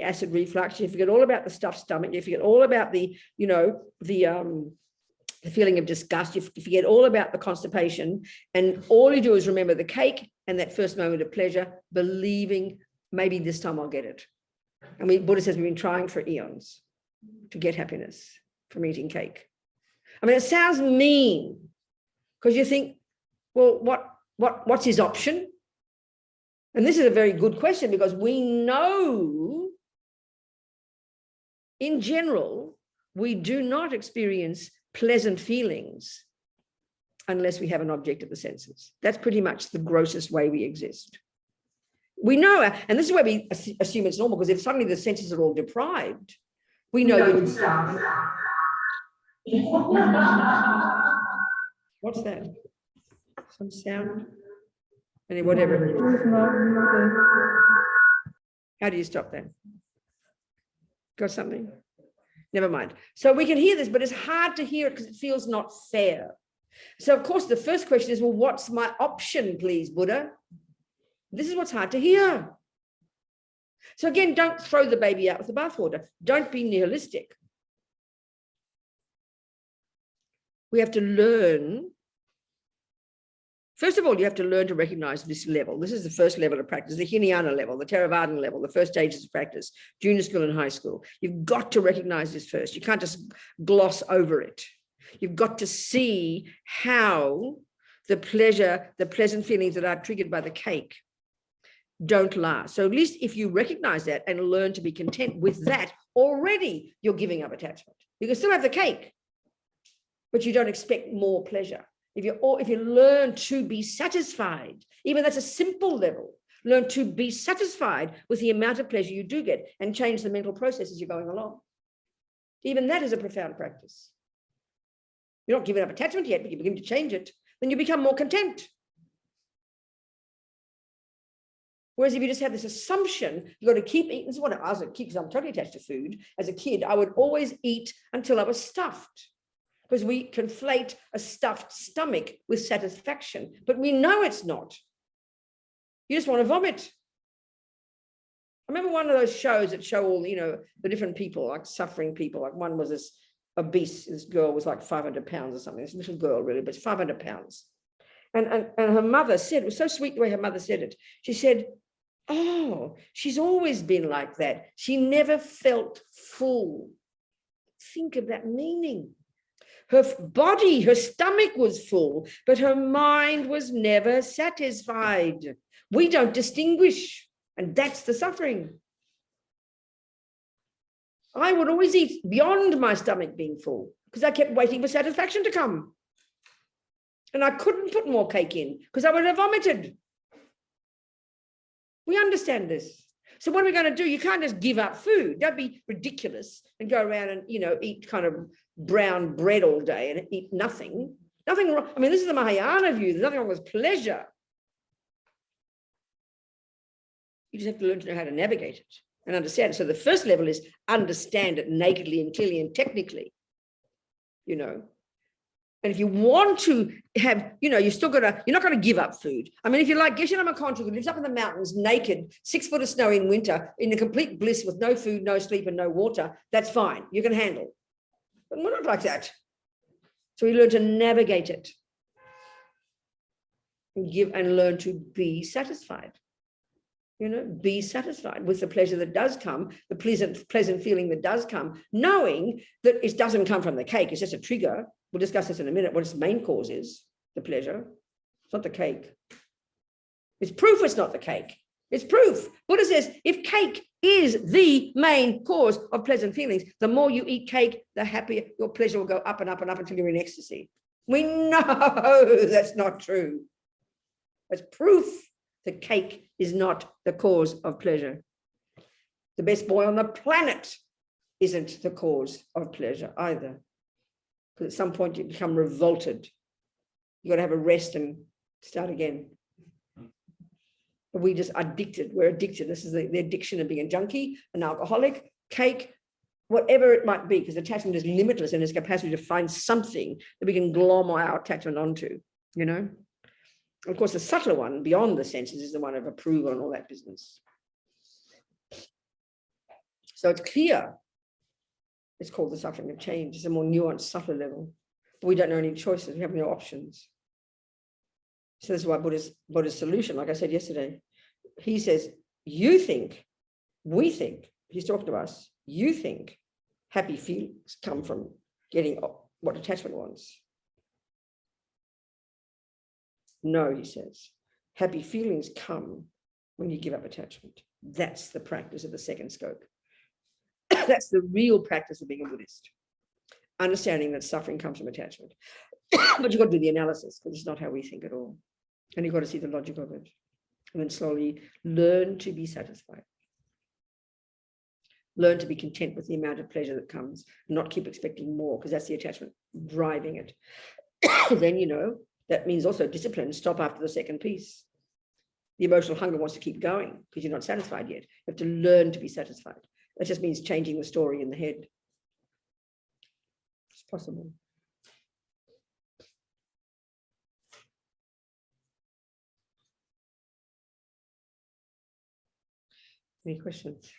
acid reflux, you forget all about the stuffed stomach, you forget all about the feeling of disgust, you forget all about the constipation, and all you do is remember the cake and that first moment of pleasure, believing maybe this time I'll get it. And Buddha says we've been trying for eons to get happiness from eating cake. I mean, it sounds mean because you think, well, what's his option? And this is a very good question because we know in general, we do not experience pleasant feelings unless we have an object of the senses. That's pretty much the grossest way we exist. We know, and this is where we assume it's normal, because if suddenly the senses are all deprived, we know you would stop. What's that? Some sound? And whatever. How do you stop that? Got something? Never mind. So we can hear this, but it's hard to hear it because it feels not fair. So of course, the first question is, well, what's my option, please, Buddha? This is what's hard to hear. So again, don't throw the baby out with the bathwater. Don't be nihilistic. We have to learn. First of all, you have to learn to recognize this level. This is the first level of practice, the Hinayana level, the Theravadan level, the first stages of practice, junior school and high school. You've got to recognize this first. You can't just gloss over it. You've got to see how the pleasant feelings that are triggered by the cake don't last. So at least if you recognize that and learn to be content with that, already you're giving up attachment. You can still have the cake, but you don't expect more pleasure. If you learn to be satisfied, even that's a simple level, learn to be satisfied with the amount of pleasure you do get and change the mental process as you're going along. Even that is a profound practice. You're not giving up attachment yet, but you begin to change it, then you become more content. Whereas if you just have this assumption, you've got to keep eating. This is what I was a kid, because I'm totally attached to food. As a kid, I would always eat until I was stuffed, because we conflate a stuffed stomach with satisfaction, but we know it's not. You just want to vomit. I remember one of those shows that show all, the different people, like suffering people. Like one was this obese. This girl was like 500 pounds or something. This little girl, really, but it's 500 pounds. And her mother said, it was so sweet the way her mother said it. She said, oh, she's always been like that. She never felt full. Think of that meaning. Her body, her stomach was full, but her mind was never satisfied. We don't distinguish, and that's the suffering. I would always eat beyond my stomach being full because I kept waiting for satisfaction to come. And I couldn't put more cake in because I would have vomited. We understand this. So what are we going to do? You can't just give up food. Don't be ridiculous and go around and, eat kind of brown bread all day and eat nothing. Nothing wrong. I mean, this is the Mahayana view. There's nothing wrong with pleasure. You just have to learn to know how to navigate it and understand it. So the first level is understand it nakedly and clearly and technically, And if you want to have, you're not going to give up food. I mean, if you like Geshe Lama-Kontrul, who lives up in the mountains naked, 6 foot of snow in winter, in a complete bliss with no food, no sleep, and no water, that's fine. You can handle. But we're not like that. So we learn to navigate it and learn to be satisfied. Be satisfied with the pleasure that does come, the pleasant feeling that does come, knowing that it doesn't come from the cake. It's just a trigger. We'll discuss this in a minute, what its main cause is, the pleasure. It's not the cake. It's proof it's not the cake. It's proof. Buddha says, if cake is the main cause of pleasant feelings, the more you eat cake, the happier your pleasure will go up and up and up until you're in ecstasy. We know that's not true. That's proof that cake is not the cause of pleasure. The best boy on the planet isn't the cause of pleasure either. Because at some point you become revolted. You got to have a rest and start again. But we just addicted. We're addicted. This is the addiction of being a junkie, an alcoholic, cake, whatever it might be, because attachment is limitless in its capacity to find something that we can glom our attachment onto, Of course, the subtler one beyond the senses is the one of approval and all that business. So it's clear. It's called the suffering of change. It's a more nuanced, subtler level. But we don't know any choices. We have no options. So this is why Buddha's solution, like I said yesterday, he says, you think, we think, he's talking to us, you think happy feelings come from getting what attachment wants. No, he says, happy feelings come when you give up attachment. That's the practice of the second scope. That's the real practice of being a Buddhist. Understanding that suffering comes from attachment. But you've got to do the analysis because it's not how we think at all. And you've got to see the logic of it. And then slowly learn to be satisfied. Learn to be content with the amount of pleasure that comes, and not keep expecting more, because that's the attachment driving it. Then, that means also discipline. Stop after the second piece. The emotional hunger wants to keep going because you're not satisfied yet. You have to learn to be satisfied. That just means changing the story in the head. It's possible. Any questions?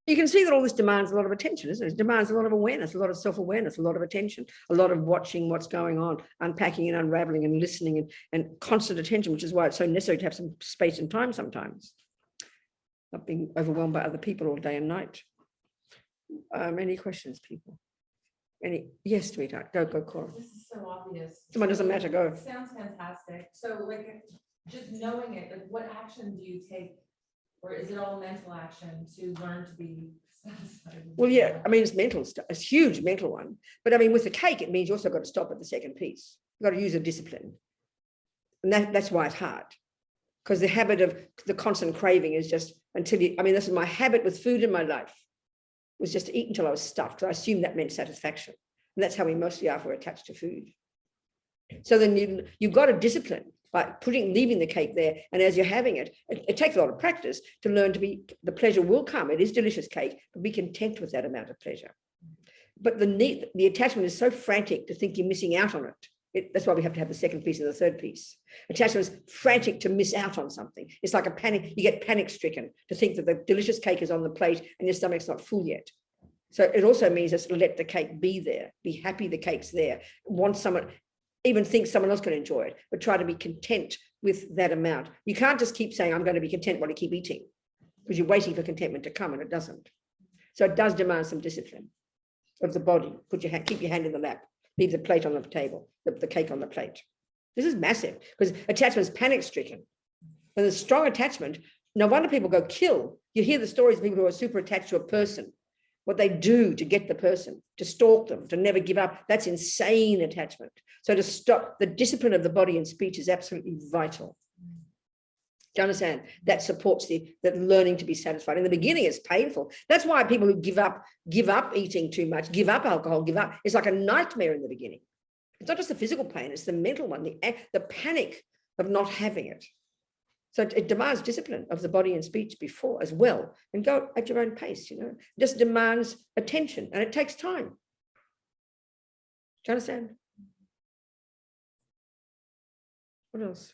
You can see that all this demands a lot of attention, isn't it? It demands a lot of awareness, a lot of self-awareness, a lot of attention, a lot of watching what's going on, unpacking and unraveling and listening and constant attention, which is why it's so necessary to have some space and time sometimes. Not being overwhelmed by other people all day and night. Any questions, people? Yes, sweetheart, go, Cora. This is so obvious. Someone doesn't matter, go. It sounds fantastic. So just knowing it, what action do you take? Or is it all mental action to learn to be satisfied? Well, yeah, I mean, it's mental stuff. It's a huge mental one. But I mean, with the cake, it means you also got to stop at the second piece. You've got to use a discipline. And that's why it's hard. Because the habit of the constant craving is just this is my habit with food in my life, was just to eat until I was stuffed. Because I assumed that meant satisfaction. And that's how we mostly are if we're attached to food. So then you've got to discipline by leaving the cake there. And as you're having it, it takes a lot of practice to learn the pleasure will come. It is delicious cake, but be content with that amount of pleasure. But the attachment is so frantic to think you're missing out on it. That's why we have to have the second piece and the third piece. Attachment is frantic to miss out on something. It's like a panic. You get panic stricken to think that the delicious cake is on the plate and your stomach's not full yet. So it also means just let the cake be there, be happy the cake's there, want someone, even think someone else can enjoy it, but try to be content with that amount. You can't just keep saying, I'm going to be content while you keep eating, because you're waiting for contentment to come and it doesn't. So it does demand some discipline of the body. Put your hand, keep your hand in the lap, leave the plate on the table, the cake on the plate. This is massive because attachment is panic stricken. When there's strong attachment, no wonder people go kill. You hear the stories of people who are super attached to a person, what they do to get the person, to stalk them, to never give up. That's insane attachment. So to stop, the discipline of the body and speech is absolutely vital. Do you understand? That supports that learning to be satisfied. In the beginning, it's painful. That's why people who give up eating too much, give up alcohol, it's like a nightmare in the beginning. It's not just the physical pain, it's the mental one, the panic of not having it. So it demands discipline of the body and speech before as well, and go at your own pace, you know. It just demands attention and it takes time. Do you understand? What else?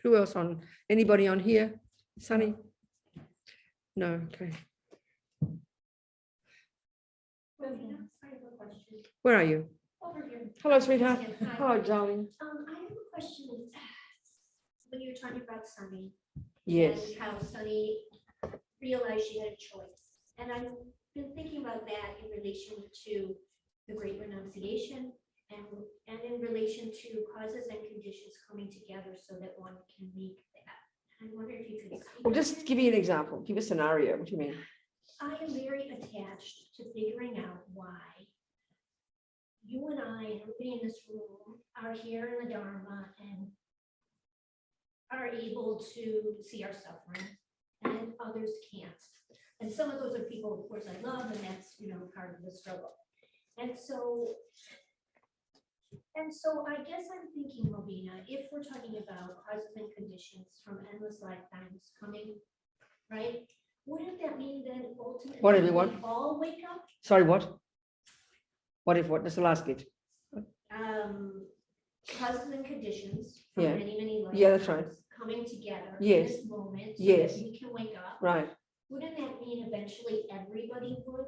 Who else on? Anybody on here? Sunny? No, okay. Where are you? Over here. Hello, sweetheart. Hi. Hello, darling. I have a question. When you were talking about Sunny. Yes. And how Sunny realized she had a choice. And I've been thinking about that in relation to the Great Renunciation and in relation to causes and conditions coming together so that one can make that. I wonder if you could. Well, just give me an example. Give a scenario. What do you mean? I am very attached to figuring out why you and I, and everybody in this room, are here in the Dharma and are able to see our suffering, and others can't. And some of those are people, of course, I love, and that's, you know, part of the struggle. And so I guess I'm thinking, Robina, if we're talking about causes and conditions from endless lifetimes coming, right? Wouldn't that mean that ultimately What if we we want? all wake up? Sorry, what? What if what? That's the last bit. Causes and conditions from Yeah. many Yeah, that's right. lifetimes coming together in Yes. this moment so Yes. that we can wake up. Right. Wouldn't that mean eventually everybody would?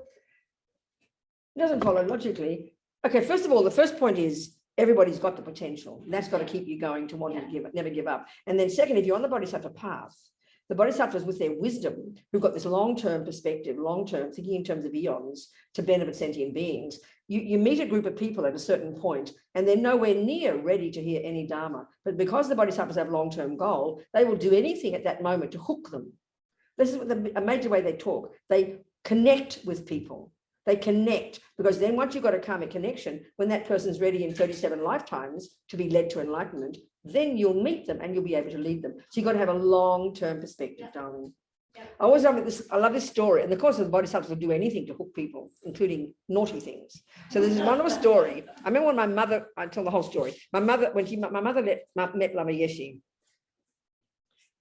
It doesn't follow logically. Okay, first of all, the first point is everybody's got the potential. That's got to keep you going to want to never give up. And then second, if you're on the Bodhisattva path, the Bodhisattvas with their wisdom, who've got this long-term perspective, long-term thinking in terms of eons to benefit sentient beings, you meet a group of people at a certain point and they're nowhere near ready to hear any Dharma. But because the Bodhisattvas have long-term goal, they will do anything at that moment to hook them. This is a major way they talk. They connect with people. They connect, because then once you've got a karmic connection, when that person's ready in 37 lifetimes to be led to enlightenment, then you'll meet them and you'll be able to lead them. So you've got to have a long-term perspective, darling. I always love this. I love this story. And the course of the Bodhisattvas will do anything to hook people, including naughty things. So there's one little story. I remember when my mother, I tell the whole story. My mother, my mother met Lama Yeshe.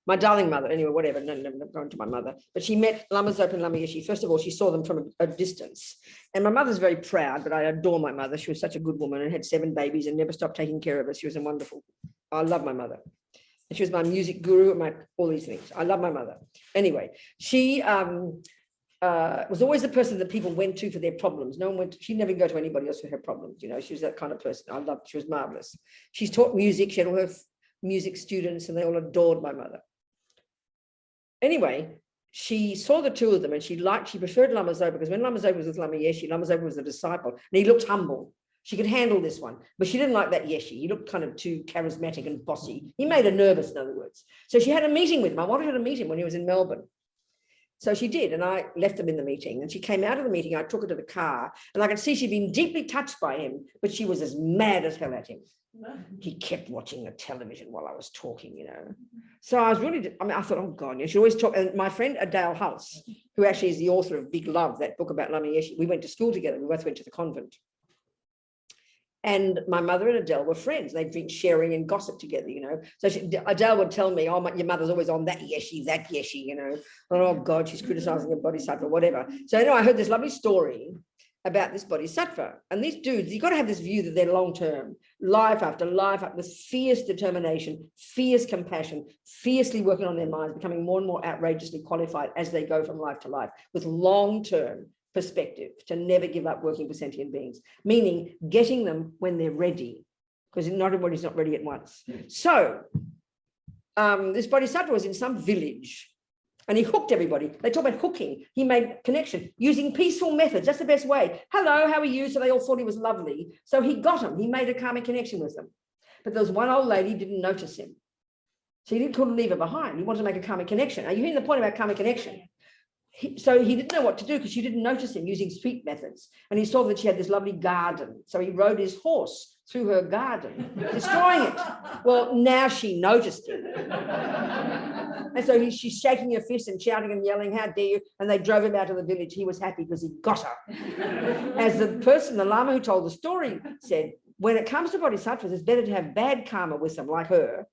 My darling mother, anyway, whatever, no, I'm going to my mother. But she met Lama Zopa and Lama Yeshe. First of all, she saw them from a distance. And my mother's very proud, but I adore my mother. She was such a good woman and had 7 babies and never stopped taking care of us. She was a wonderful, I love my mother. And she was my music guru and all these things. I love my mother. Anyway, she was always the person that people went to for their problems. No one went, she never go to anybody else for her problems. You know, she was that kind of person. I loved, she was marvelous. She's taught music. She had all her music students and they all adored my mother. Anyway, she saw the two of them and she preferred Lama Zopa, because when Lama Zopa was with Lama Yeshe, Lama Zopa was a disciple and he looked humble. She could handle this one, but she didn't like that Yeshe. He looked kind of too charismatic and bossy. He made her nervous, in other words. So she had a meeting with him. I wanted her to meet him when he was in Melbourne. So she did, and I left them in the meeting. And she came out of the meeting, I took her to the car, and I could see she'd been deeply touched by him, but she was as mad as hell at him. He kept watching the television while I was talking, you know. So I was really, I thought, oh God, you should always talk. And my friend Adele House, who actually is the author of Big Love, that book about Lama Yeshe, we went to school together. We both went to the convent. And my mother and Adele were friends. They'd drink sharing and gossip together, you know. So Adele would tell me, oh, your mother's always on that Yeshe, you know. Oh God, she's criticizing a bodhisattva, whatever. So anyway, I heard this lovely story about this bodhisattva. And these dudes, you've got to have this view that they're long-term, life after life, with fierce determination, fierce compassion, fiercely working on their minds, becoming more and more outrageously qualified as they go from life to life, with long-term perspective, to never give up working for sentient beings, meaning getting them when they're ready, because not everybody's not ready at once. So this Bodhisattva was in some village and he hooked everybody. They talk about hooking. He made connection using peaceful methods. That's the best way. Hello, how are you? So they all thought he was lovely. So he got them. He made a karmic connection with them. But there was one old lady didn't notice him. So he couldn't leave her behind. He wanted to make a karmic connection. Are you hearing the point about karmic connection? So he didn't know what to do because she didn't notice him using street methods. And he saw that she had this lovely garden. So he rode his horse through her garden, destroying it. Well, now she noticed him. And so she's shaking her fist and shouting and yelling, how dare you? And they drove him out of the village. He was happy because he got her. As the person, the Lama who told the story said, when it comes to bodhisattvas, it's better to have bad karma with them like her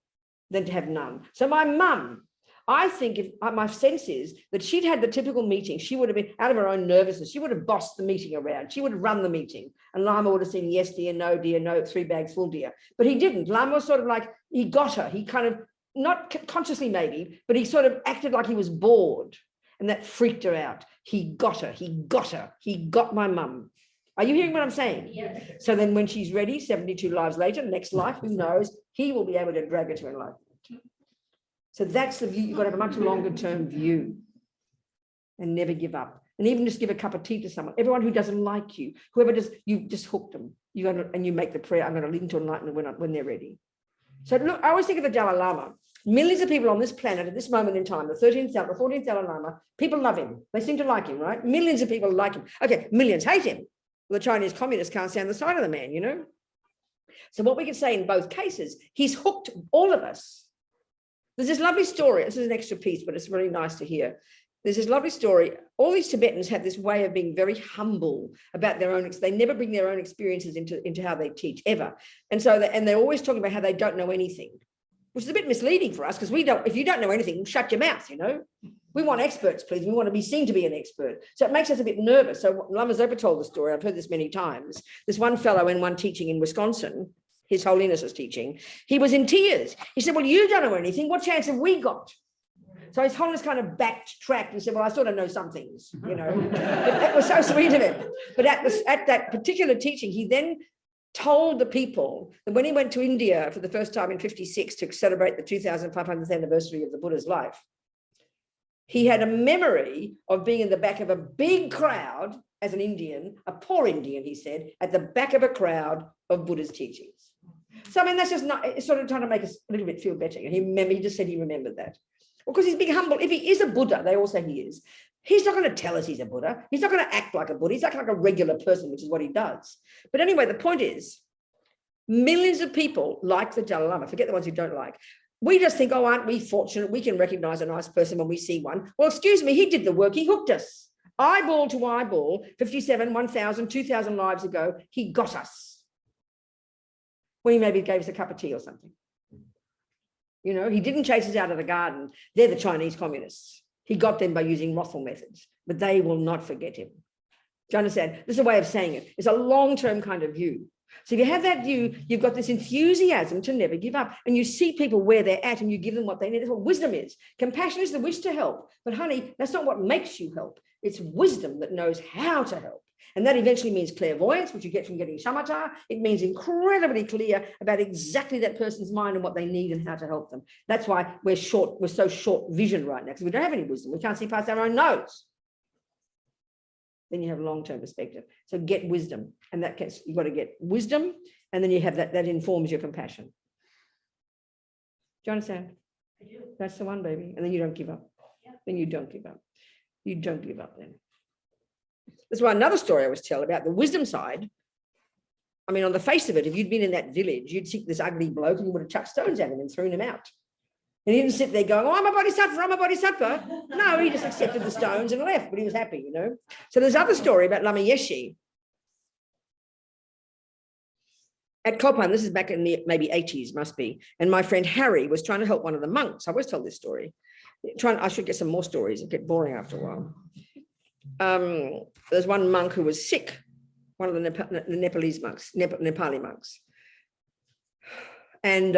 than to have none. So my mum, I think my sense is that she'd had the typical meeting. She would have been out of her own nervousness. She would have bossed the meeting around. She would have run the meeting. And Lama would have said, yes, dear, no, 3 bags full, dear. But he didn't. Lama was sort of like, he got her. He kind of, not consciously maybe, but he sort of acted like he was bored. And that freaked her out. He got her. He got her. He got my mum. Are you hearing what I'm saying? Yes. So then when she's ready, 72 lives later, next life, who knows, he will be able to drag her to enlightenment. So that's the view. You've got to have a much longer term view and never give up. And even just give a cup of tea to someone. Everyone who doesn't like you, whoever does, you just hook them. You go to, and you make the prayer, I'm going to lead them to enlightenment when they're ready. So look, I always think of the Dalai Lama. Millions of people on this planet at this moment in time, the 14th Dalai Lama, people love him. They seem to like him, right? Millions of people like him. Okay, millions hate him. Well, the Chinese communists can't stand the sight of the man, you know? So what we can say in both cases, he's hooked all of us. There's this lovely story. This is an extra piece, but it's really nice to hear. There's this lovely story. All these Tibetans have this way of being very humble about their own, they never bring their own experiences into how they teach ever. And so, they're always talking about how they don't know anything, which is a bit misleading for us because if you don't know anything, shut your mouth, you know? We want experts, please. We want to be seen to be an expert. So it makes us a bit nervous. So Lama Zopa told the story. I've heard this many times. This one fellow in one teaching in Wisconsin, His Holiness was teaching, he was in tears. He said, well, you don't know anything. What chance have we got? So His Holiness kind of backtracked and said, well, I sort of know some things, you know. But that was so sweet of him. But at that particular teaching, he then told the people that when he went to India for the first time in 56 to celebrate the 2500th anniversary of the Buddha's life, he had a memory of being in the back of a big crowd as an Indian, a poor Indian, he said, at the back of a crowd of Buddha's teachings. So, I mean, that's just not, it's sort of trying to make us a little bit feel better. And he just said he remembered that. Well, because he's being humble. If he is a Buddha, they all say he is, he's not going to tell us he's a Buddha. He's not going to act like a Buddha. He's acting like a regular person, which is what he does. But anyway, the point is, millions of people like the Dalai Lama. Forget the ones who don't like. We just think, oh, aren't we fortunate? We can recognize a nice person when we see one. Well, excuse me, he did the work. He hooked us. Eyeball to eyeball, 57, 1,000, 2,000 lives ago, he got us. When he maybe gave us a cup of tea or something. You know, he didn't chase us out of the garden. They're the Chinese communists. He got them by using wrathful methods, but they will not forget him. Do you understand? This is a way of saying it. It's a long-term kind of view. So if you have that view, you've got this enthusiasm to never give up, and you see people where they're at and you give them what they need. That's what wisdom is. Compassion is the wish to help. But honey, that's not what makes you help. It's wisdom that knows how to help. And that eventually means clairvoyance, which you get from getting shamatha. It means incredibly clear about exactly that person's mind and what they need and how to help them. That's why we're so short vision right now, because we don't have any wisdom. We can't see past our own nose. Then you have long-term perspective. So get wisdom. And that gets, you've got to get wisdom, and then you have that informs your compassion. Do you understand? I do. That's the one, baby. And then you don't give up. Yeah. Then you don't give up. You don't give up then. That's why another story I always tell about the wisdom side. I mean, on the face of it, if you'd been in that village, you'd see this ugly bloke and you would have chucked stones at him and thrown him out. And he didn't sit there going, oh, I'm a bodhisattva, I'm a bodhisattva. No, he just accepted the stones and left, but he was happy, you know. So there's other story about Lama Yeshe. At Copan, this is back in the maybe 80s, must be. And my friend Harry was trying to help one of the monks. I always tell this story. I should get some more stories. It get boring after a while. There's one monk who was sick, one of the Nepalese monks, Nepali monks. And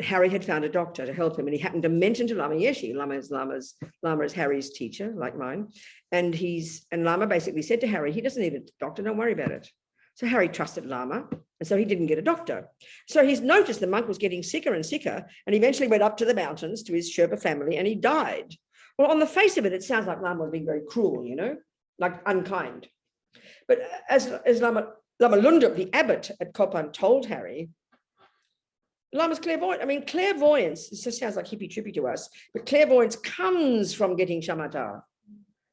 Harry had found a doctor to help him, and he happened to mention to Lama Yeshe, Lama is Harry's teacher, like mine, and Lama basically said to Harry, he doesn't need a doctor, don't worry about it. So Harry trusted Lama, and so he didn't get a doctor. So he's noticed the monk was getting sicker and sicker, and eventually went up to the mountains to his Sherpa family, and he died. Well, on the face of it, it sounds like Lama was being very cruel, like unkind. But as Lama Lundup, the abbot at Kopan, told Harry, Lama's clairvoyant. I mean, clairvoyance, this just sounds like hippie trippy to us, but clairvoyance comes from getting shamatha.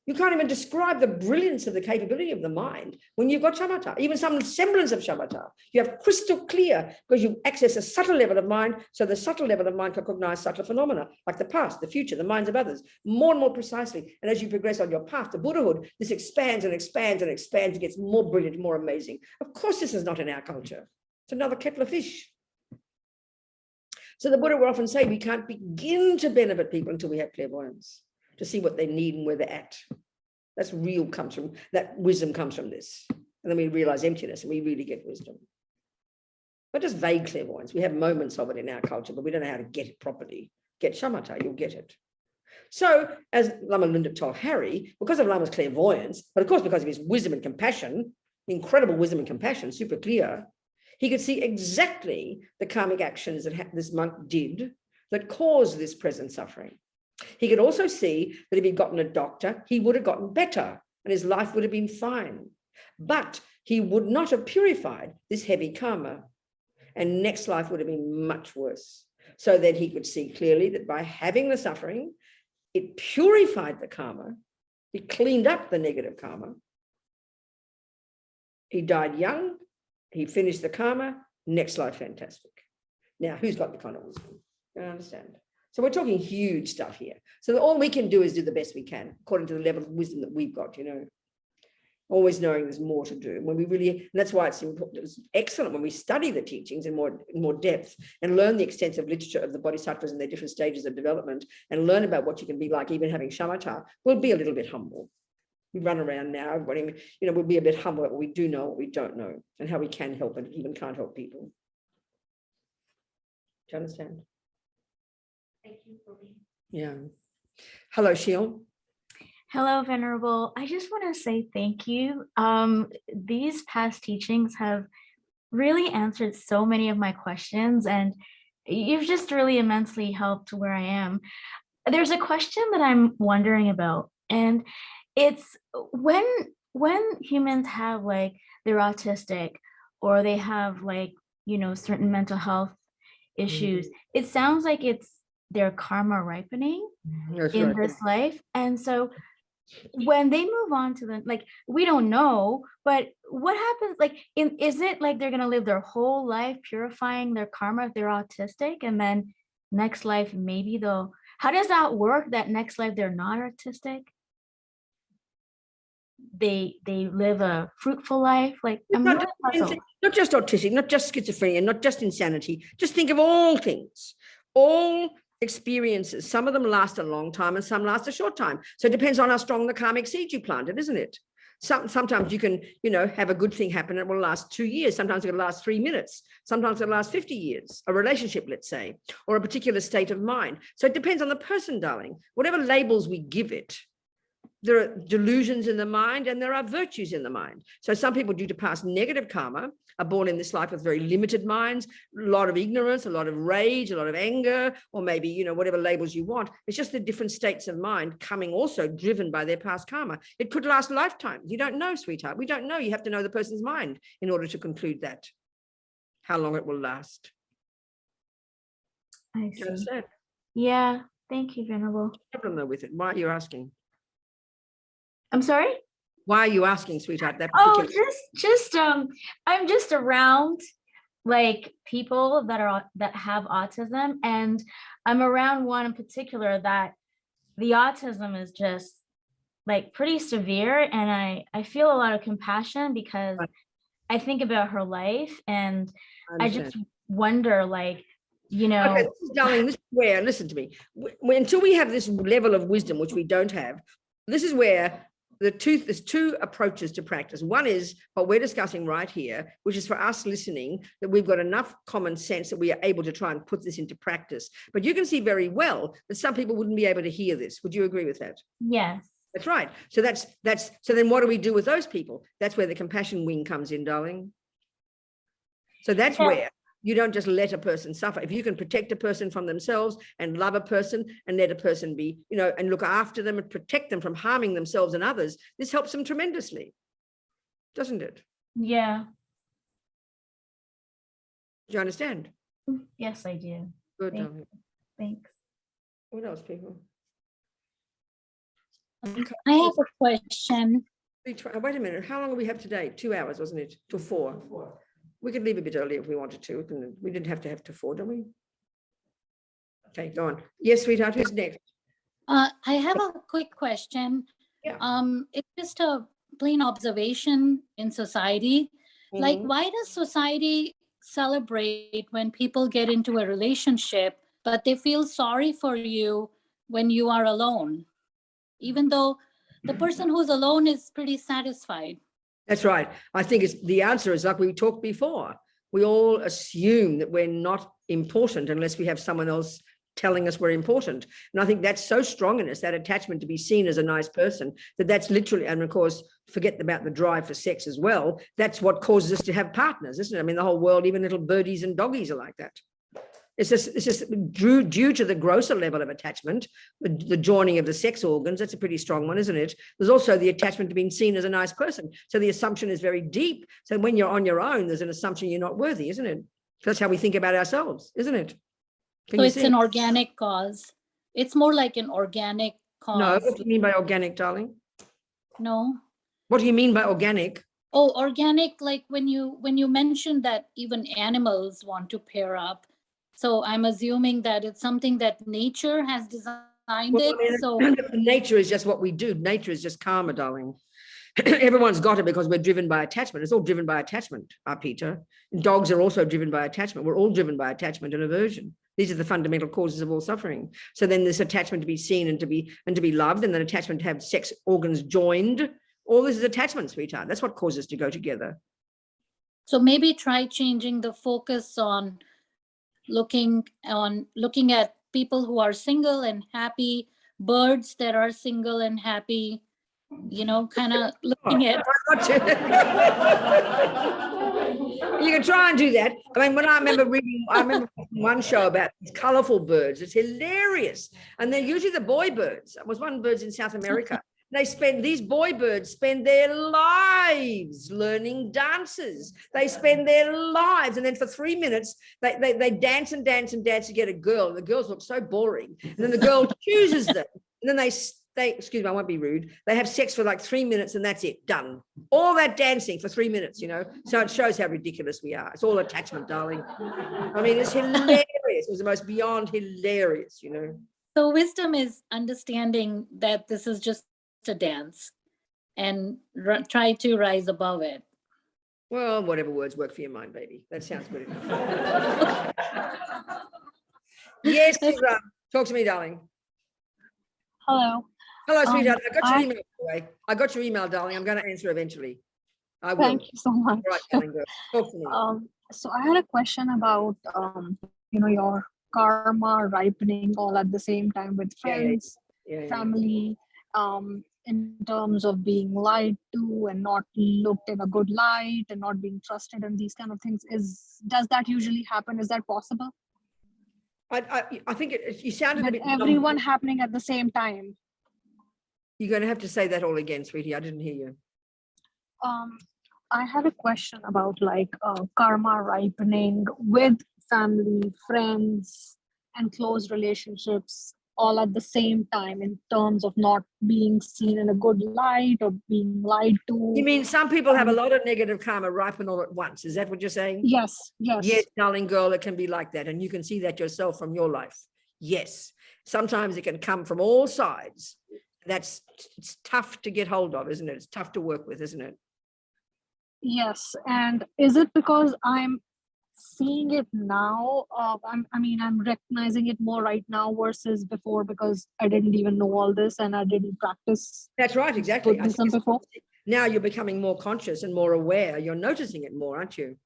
You can't even describe the brilliance of the capability of the mind when you've got shamatha, even some semblance of shamatha. You have crystal clear because you access a subtle level of mind, so the subtle level of mind can recognize subtle phenomena like the past, the future, the minds of others, more and more precisely. And as you progress on your path to Buddhahood, this expands and expands and expands. It gets more brilliant, more amazing. Of course, this is not in our culture. It's another kettle of fish. So the Buddha will often say we can't begin to benefit people until we have clairvoyance, to see what they need and where they're at. That's real, comes from that wisdom comes from this. And then we realize emptiness and we really get wisdom. Not just vague clairvoyance. We have moments of it in our culture, but we don't know how to get it properly. Get shamatha, you'll get it. So as Lama Lundup told Harry, because of Lama's clairvoyance, but of course because of his wisdom and compassion, incredible wisdom and compassion, super clear, he could see exactly the karmic actions that this monk did that caused this present suffering. He could also see that if he'd gotten a doctor, he would have gotten better and his life would have been fine. But he would not have purified this heavy karma, and next life would have been much worse. So then he could see clearly that by having the suffering, it purified the karma, it cleaned up the negative karma. He died young, he finished the karma, next life fantastic. Now, who's got the kind of wisdom? You understand? So we're talking huge stuff here. So all we can do is do the best we can, according to the level of wisdom that we've got, always knowing there's more to do. When we really, and that's why it's important, it's excellent when we study the teachings in more depth and learn the extensive literature of the bodhisattvas and their different stages of development and learn about what you can be like, even having shamatha. We'll be a little bit humble. We run around now, everybody, we'll be a bit humble, but we do know what we don't know and how we can help and even can't help people. Do you understand? Thank you for being. Yeah. Hello, Sheil. Hello, Venerable. I just want to say thank you. These past teachings have really answered so many of my questions, and you've just really immensely helped where I am. There's a question that I'm wondering about, and it's when humans have they're autistic or they have certain mental health issues, it sounds like it's their karma ripening in this life. And so when they move on to the, we don't know, but what happens, is it like they're going to live their whole life purifying their karma if they're autistic, and then next life, maybe how does that work, that next life they're not autistic? They live a fruitful life. I'm not, really puzzled. Not just autistic, not just schizophrenia, not just insanity. Just think of all things, all experiences. Some of them last a long time and some last a short time. So it depends on how strong the karmic seed you planted, isn't it? Sometimes you can, have a good thing happen. It will last 2 years. Sometimes it will last 3 minutes. Sometimes it'll last 50 years, a relationship, let's say, or a particular state of mind. So it depends on the person, darling. Whatever labels we give it, there are delusions in the mind and there are virtues in the mind. So some people, due to past negative karma, are born in this life with very limited minds, a lot of ignorance, a lot of rage, a lot of anger, or maybe, whatever labels you want. It's just the different states of mind coming also driven by their past karma. It could last lifetimes. You don't know, sweetheart. We don't know. You have to know the person's mind in order to conclude that, how long it will last. I see. Yeah, thank you, Venerable. No problem though with it. Why are you asking? I'm sorry? Why are you asking, sweetheart? That I'm just around people that have autism, and I'm around one in particular that the autism is just pretty severe, and I feel a lot of compassion because I think about her life, and I just wonder okay, darling, this is where, listen to me, until we have this level of wisdom, which we don't have, this is where there's two approaches to practice. One is what we're discussing right here, which is for us listening, that we've got enough common sense that we are able to try and put this into practice. But you can see very well that some people wouldn't be able to hear this. Would you agree with that? Yes. That's right. So so then what do we do with those people? That's where the compassion wing comes in, darling. So that's where you don't just let a person suffer. If you can protect a person from themselves and love a person and let a person be, and look after them and protect them from harming themselves and others, this helps them tremendously, doesn't it? Yeah. Do you understand? Yes, I do. Good. Thank- darling. Thanks. What else, people? I have a question. Wait a minute. How long do we have today? 2 hours, wasn't it? Till 4. We could leave a bit earlier if we wanted to. We didn't have to have to 4, don't we? Okay, go on. Yes, sweetheart, who's next? I have a quick question. Yeah. It's just a plain observation in society. Like, Mhm. why does society celebrate when people get into a relationship, but they feel sorry for you when you are alone, even though the person who's alone is pretty satisfied? That's right. I think the answer is like we talked before. We all assume that we're not important unless we have someone else telling us we're important. And I think that's so strong in us, that attachment to be seen as a nice person, that's literally, and of course, forget about the drive for sex as well. That's what causes us to have partners, isn't it? I mean, the whole world, even little birdies and doggies are like that. It's just due to the grosser level of attachment, the joining of the sex organs. That's a pretty strong one, isn't it? There's also the attachment to being seen as a nice person. So the assumption is very deep. So when you're on your own, there's an assumption you're not worthy, isn't it? That's how we think about ourselves, isn't it? Can So you it's see? an organic cause. It's more like an organic cause. No, what do you mean by organic, darling? No. What do you mean by organic? Oh, organic, like when you mentioned that even animals want to pair up. So I'm assuming that it's something that nature has designed Well, it. I mean, So nature is just what we do. Nature is just karma, darling. Everyone's got it because we're driven by attachment. It's all driven by attachment, Peter. And dogs are also driven by attachment. We're all driven by attachment and aversion. These are the fundamental causes of all suffering. So then this attachment to be seen and to be loved, and then attachment to have sex organs joined. All this is attachment, sweetheart. That's what causes us to go together. So maybe try changing the focus on looking at people who are single and happy, birds that are single and happy, kind of looking at. You can try and do that. I mean, when I remember one show about these colorful birds. It's hilarious. And they're usually the boy birds. It was one birds in South America. These boy birds spend their lives learning dances. They spend their lives. And then for 3 minutes, they dance and dance and dance to get a girl. And the girls look so boring. And then the girl chooses them. And then they, excuse me, I won't be rude. They have sex for like 3 minutes and that's it, done. All that dancing for 3 minutes, So it shows how ridiculous we are. It's all attachment, darling. I mean, it's hilarious. It was the most beyond hilarious, So wisdom is understanding that this is just a dance and try to rise above it. Well, whatever words work for your mind, baby. That sounds good enough. Yes, talk to me, darling. Hello. Hello, sweetheart. I got your email, by the way. I got your email, darling. I'm going to answer eventually. I will. Thank you so much. All right, darling, girl. Talk to me. So I had a question about your karma ripening all at the same time with friends, family, in terms of being lied to and not looked in a good light and not being trusted and these kind of things. Does that usually happen? Is that possible? I think you sounded a bit. Everyone happening at the same time. You're going to have to say that all again, sweetie. I didn't hear you. I had a question about karma ripening with family, friends, and close relationships all at the same time in terms of not being seen in a good light or being lied to. You mean some people have a lot of negative karma ripen all at once? Is that what you're saying? Yes. Yes, darling girl, it can be like that. And you can see that yourself from your life. Yes. Sometimes it can come from all sides. It's tough to get hold of, isn't it? It's tough to work with, isn't it? Yes. And is it because I'm seeing it now. I'm recognizing it more right now versus before because I didn't even know all this and I didn't practice That's right, exactly. I think Buddhism before. now you're becoming more conscious and more aware. You're noticing it more, aren't you?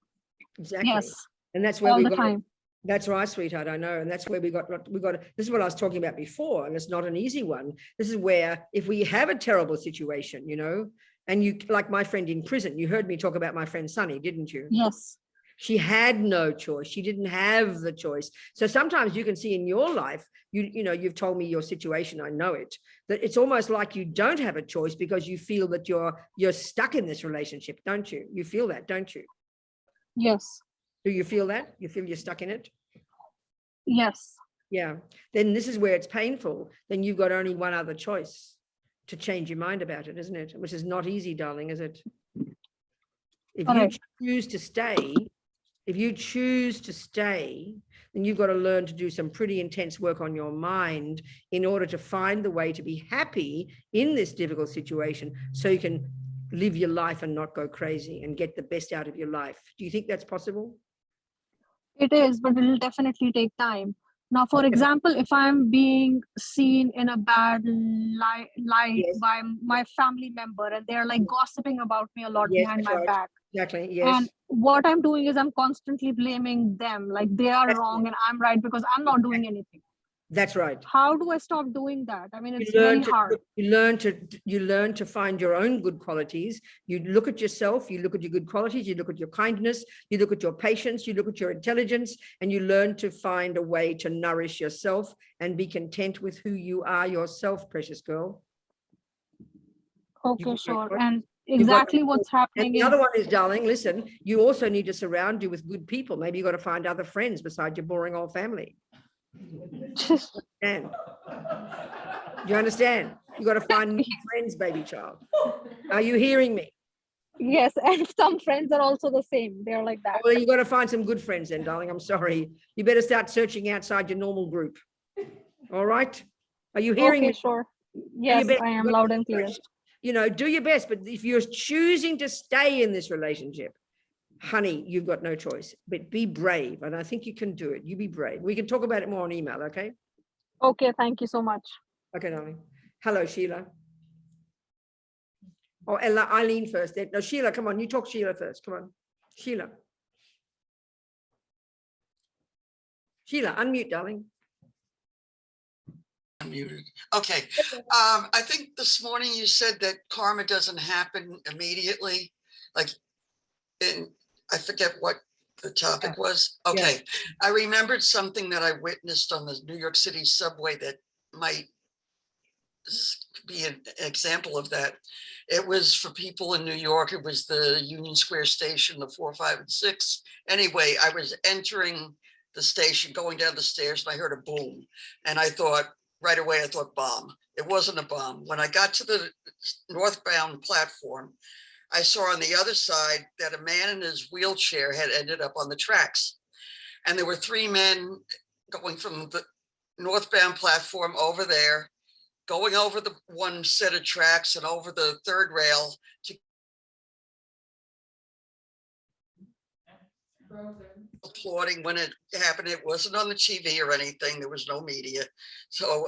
Exactly. Yes, And that's where all we the got. time. That's right, sweetheart. I know. And that's where we got, this is what I was talking about before. And it's not an easy one. This is where if we have a terrible situation, you know, and you, like my friend in prison, you heard me talk about my friend Sunny, didn't you? Yes. She had no choice. She didn't have the choice. So sometimes you can see in your life, you know, you've told me your situation, I know it, that it's almost like you don't have a choice because you feel that you're stuck in this relationship, don't you? You feel that, don't you? Yes. Do you feel that? You feel you're stuck in it? Yes. Yeah. Then this is where it's painful. Then you've got only one other choice to change your mind about it, isn't it? Which is not easy, darling, is it? If you choose to stay, then you've got to learn to do some pretty intense work on your mind in order to find the way to be happy in this difficult situation so you can live your life and not go crazy and get the best out of your life. Do you think that's possible? It is, but it'll definitely take time. Now, for example, if I'm being seen in a bad light Yes. by my family member and they're like gossiping about me a lot Yes, behind that's my right. back. Exactly. Yes. And what I'm doing is I'm constantly blaming them, like they are wrong and I'm right because I'm not doing anything. That's right. How do I stop doing that? I mean, it's You very learn hard. you learn to find your own good qualities. You look at yourself, you look at your good qualities, you look at your kindness, you look at your patience, you look at your intelligence, and you learn to find a way to nourish yourself and be content with who you are yourself, precious girl. Okay, sure. And exactly what's happening. And the other one is, darling, listen, you also need to surround you with good people. Maybe you've got to find other friends besides your boring old family. And do you understand? You got to find new friends, baby child. Are you hearing me? Yes, and some friends are also the same. They're like that. Well, you got to find some good friends then, darling. I'm sorry. You better start searching outside your normal group. All right? Are you hearing me? Sure. Yes, I am loud and clear. You know, do your best. But if you're choosing to stay in this relationship, honey, you've got no choice. But be brave. And I think you can do it. You be brave. We can talk about it more on email, okay? Okay, thank you so much. Okay, darling. Hello, Sheila. Oh, Ella, Eileen first. No, Sheila, come on. You talk Sheila first. Come on. Sheila. Sheila, unmute, darling. Unmuted. Okay. I think this morning you said that karma doesn't happen immediately. Like, I forget what the topic was. Okay. Yeah. I remembered something that I witnessed on the New York City subway that might be an example of that. It was for people in New York. It was the Union Square station, the 4, 5, and 6. Anyway, I was entering the station, going down the stairs, and I heard a boom. And I thought, right away, I thought bomb. It wasn't a bomb. When I got to the northbound platform, I saw on the other side that a man in his wheelchair had ended up on the tracks. And there were 3 men going from the northbound platform over there, going over the one set of tracks and over the 3rd rail to applauding when it happened. It wasn't on the TV or anything. There was no media. So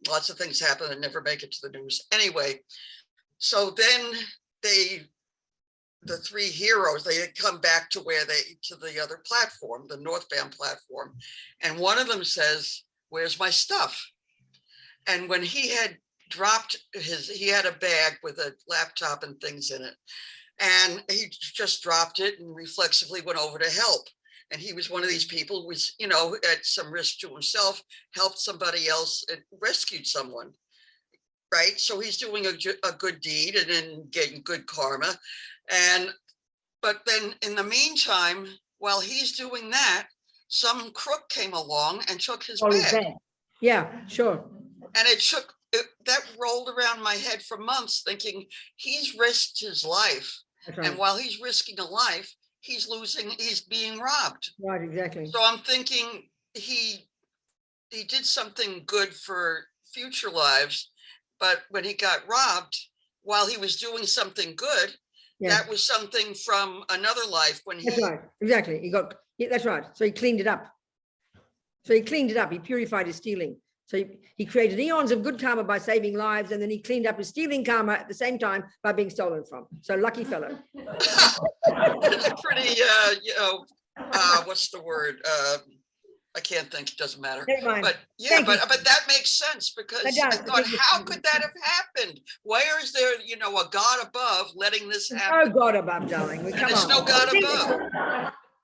lots of things happen that never make it to the news. Anyway, so then the 3 heroes, they had come back to to the other platform, the northbound platform. And one of them says, "Where's my stuff?" And when he had dropped he had a bag with a laptop and things in it. And he just dropped it and reflexively went over to help. And he was one of these people who was, you know, at some risk to himself, helped somebody else and rescued someone, right? So he's doing a good deed and then getting good karma. But then in the meantime, while he's doing that, some crook came along and took his bag. Yeah, sure. And that rolled around my head for months, thinking he's risked his life. Right. And while he's risking a life, he's being robbed. Right, exactly. So I'm thinking he did something good for future lives, but when he got robbed, while he was doing something good, that was something from another life when he. That's right, exactly. Yeah, that's right. So he cleaned it up. So he cleaned it up. He purified his stealing. So he created eons of good karma by saving lives, and then he cleaned up his stealing karma at the same time by being stolen from. So lucky fellow. It's a pretty, what's the word? I can't think, it doesn't matter. Never mind. But yeah, Thank you. but that makes sense because That I does. thought, how could that have happened? Where is there, a God above letting this happen? No God above, darling. Come There's on. no God above.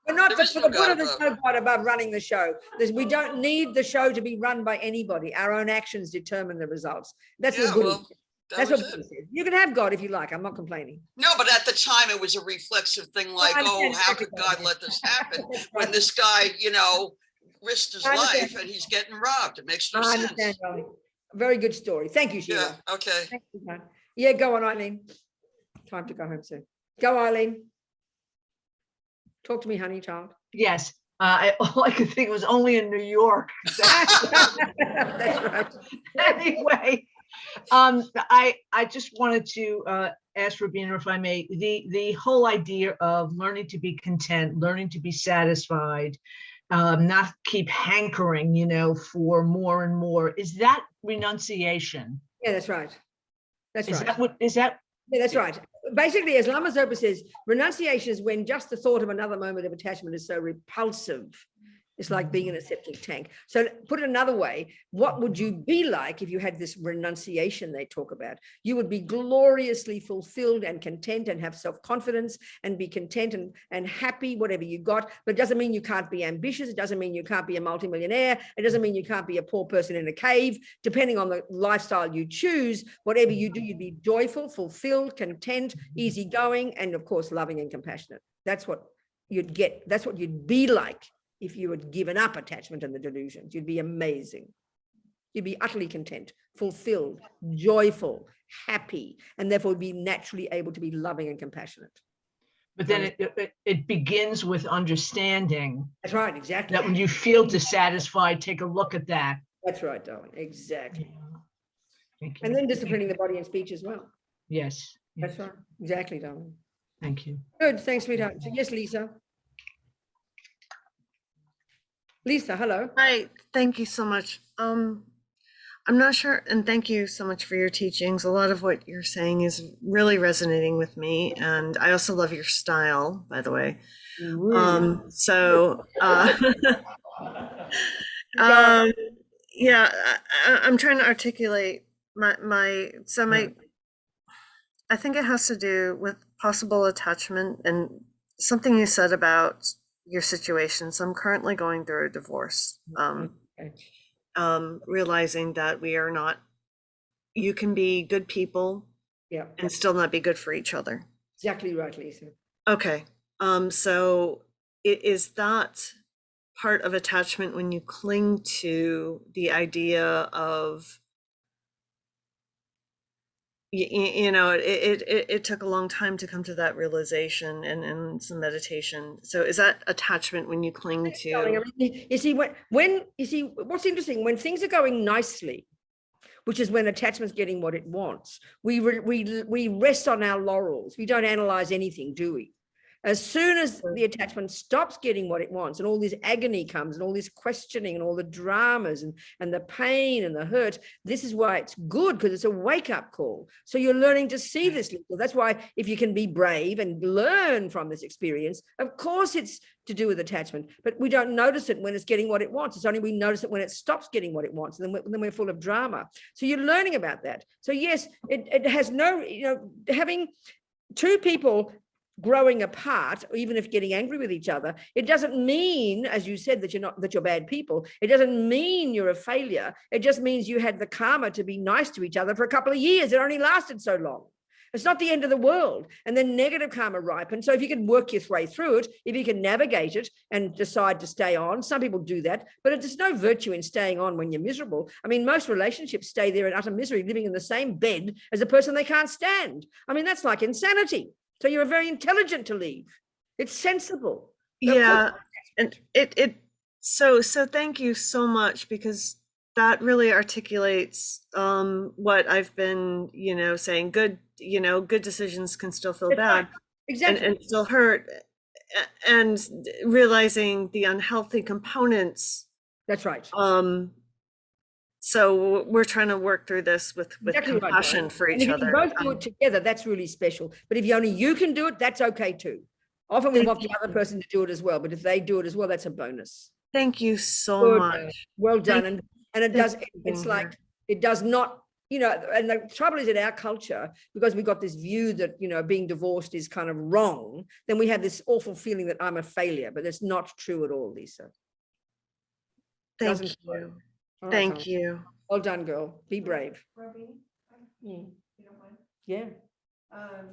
We're not There is for no the Buddha, God there's above. no God above running the show. We don't need the show to be run by anybody. Our own actions determine the results. That's Yeah, what Buddha well, said. that That's was what Buddha it. says. You can have God if you like. I'm not complaining. No, but at the time it was a reflexive thing like, I oh, understand how exactly could what God it let this happen That's when right. this guy, risked his I understand. life and he's getting robbed? It makes no I sense. understand, darling. Very good story. Thank you, Sheila. Yeah, okay. Thank you, hon. Yeah, go on, Eileen. Time to go home soon. Go, Eileen. Talk to me, honey child. Yes, all I could think was only in New York. That's right. Anyway, I just wanted to ask Robina, if I may, the whole idea of learning to be content, learning to be satisfied, not keep hankering, for more and more. Is that renunciation? Yeah, that's right. That's Is right. that what is that? Yeah, that's right. Basically, as Lama Zopa says, renunciation is when just the thought of another moment of attachment is so repulsive. It's like being in a septic tank. So put it another way, what would you be like if you had this renunciation they talk about? You would be gloriously fulfilled and content and have self-confidence and be content and happy, whatever you got. But it doesn't mean you can't be ambitious. It doesn't mean you can't be a multimillionaire. It doesn't mean you can't be a poor person in a cave. Depending on the lifestyle you choose, whatever you do, you'd be joyful, fulfilled, content, easygoing, and of course, loving and compassionate. That's what you'd get. That's what you'd be like if you had given up attachment and the delusions. You'd be amazing. You'd be utterly content, fulfilled, joyful, happy, and therefore be naturally able to be loving and compassionate. But then it begins with understanding. That's right, exactly. That when you feel dissatisfied, take a look at that. That's right, darling, exactly. Thank you. And then disciplining the body and speech as well. Yes. That's right, exactly, darling. Thank you. Good, thanks, sweetheart. So, yes, Lisa. Lisa, hello. Hi, thank you so much. I'm not sure, and thank you so much for your teachings. A lot of what you're saying is really resonating with me, and I also love your style, by the way. Yeah, I'm trying to articulate I think it has to do with possible attachment and something you said about your situation. So I'm currently going through a divorce, realizing that you can be good people and still not be good for each other. Exactly right, Lisa. Okay. So is that part of attachment when you cling to the idea of, it took a long time to come to that realization and some meditation. So is that attachment when you cling to? You see, what's interesting, when things are going nicely, which is when attachment's getting what it wants, we rest on our laurels. We don't analyze anything, do we? As soon as the attachment stops getting what it wants and all this agony comes and all this questioning and all the dramas and the pain and the hurt, this is why it's good, because it's a wake-up call. So you're learning to see this. That's why if you can be brave and learn from this experience, of course it's to do with attachment, but we don't notice it when it's getting what it wants. It's only we notice it when it stops getting what it wants, and then we're full of drama. So you're learning about that. So yes, it has no, having two people growing apart, or even if getting angry with each other, it doesn't mean, as you said, that you're bad people. It doesn't mean you're a failure. It just means you had the karma to be nice to each other for a couple of years. It only lasted so long. It's not the end of the world. And then negative karma ripens. So if you can work your way through it, if you can navigate it and decide to stay on, some people do that, but there's no virtue in staying on when you're miserable. I mean, most relationships stay there in utter misery, living in the same bed as a person they can't stand. I mean, that's like insanity. So you're very intelligent to leave. It's sensible. Yeah, and so thank you so much, because that really articulates what I've been, saying. Good decisions can still feel bad, exactly, and still hurt. and realizing the unhealthy components. That's right. So we're trying to work through this with Exactly right, compassion Brian. for And each if you other. can both do it together, that's really special. But if only you can do it, that's okay too. Often we Thank want the other person to do it as well, but if they do it as well, that's a bonus. Thank you so Good, much. well done. Thank- And it thank does, you for it's being like, here. it does not, you know, and the trouble is in our culture, because we've got this view that, you know, being divorced is kind of wrong, then we have this awful feeling that I'm a failure, but that's not true at all, Lisa. Thank Doesn't work. you. All right, Thank Tom. you. Well done, girl. Be brave. Robina, Mm. you don't mind? Yeah.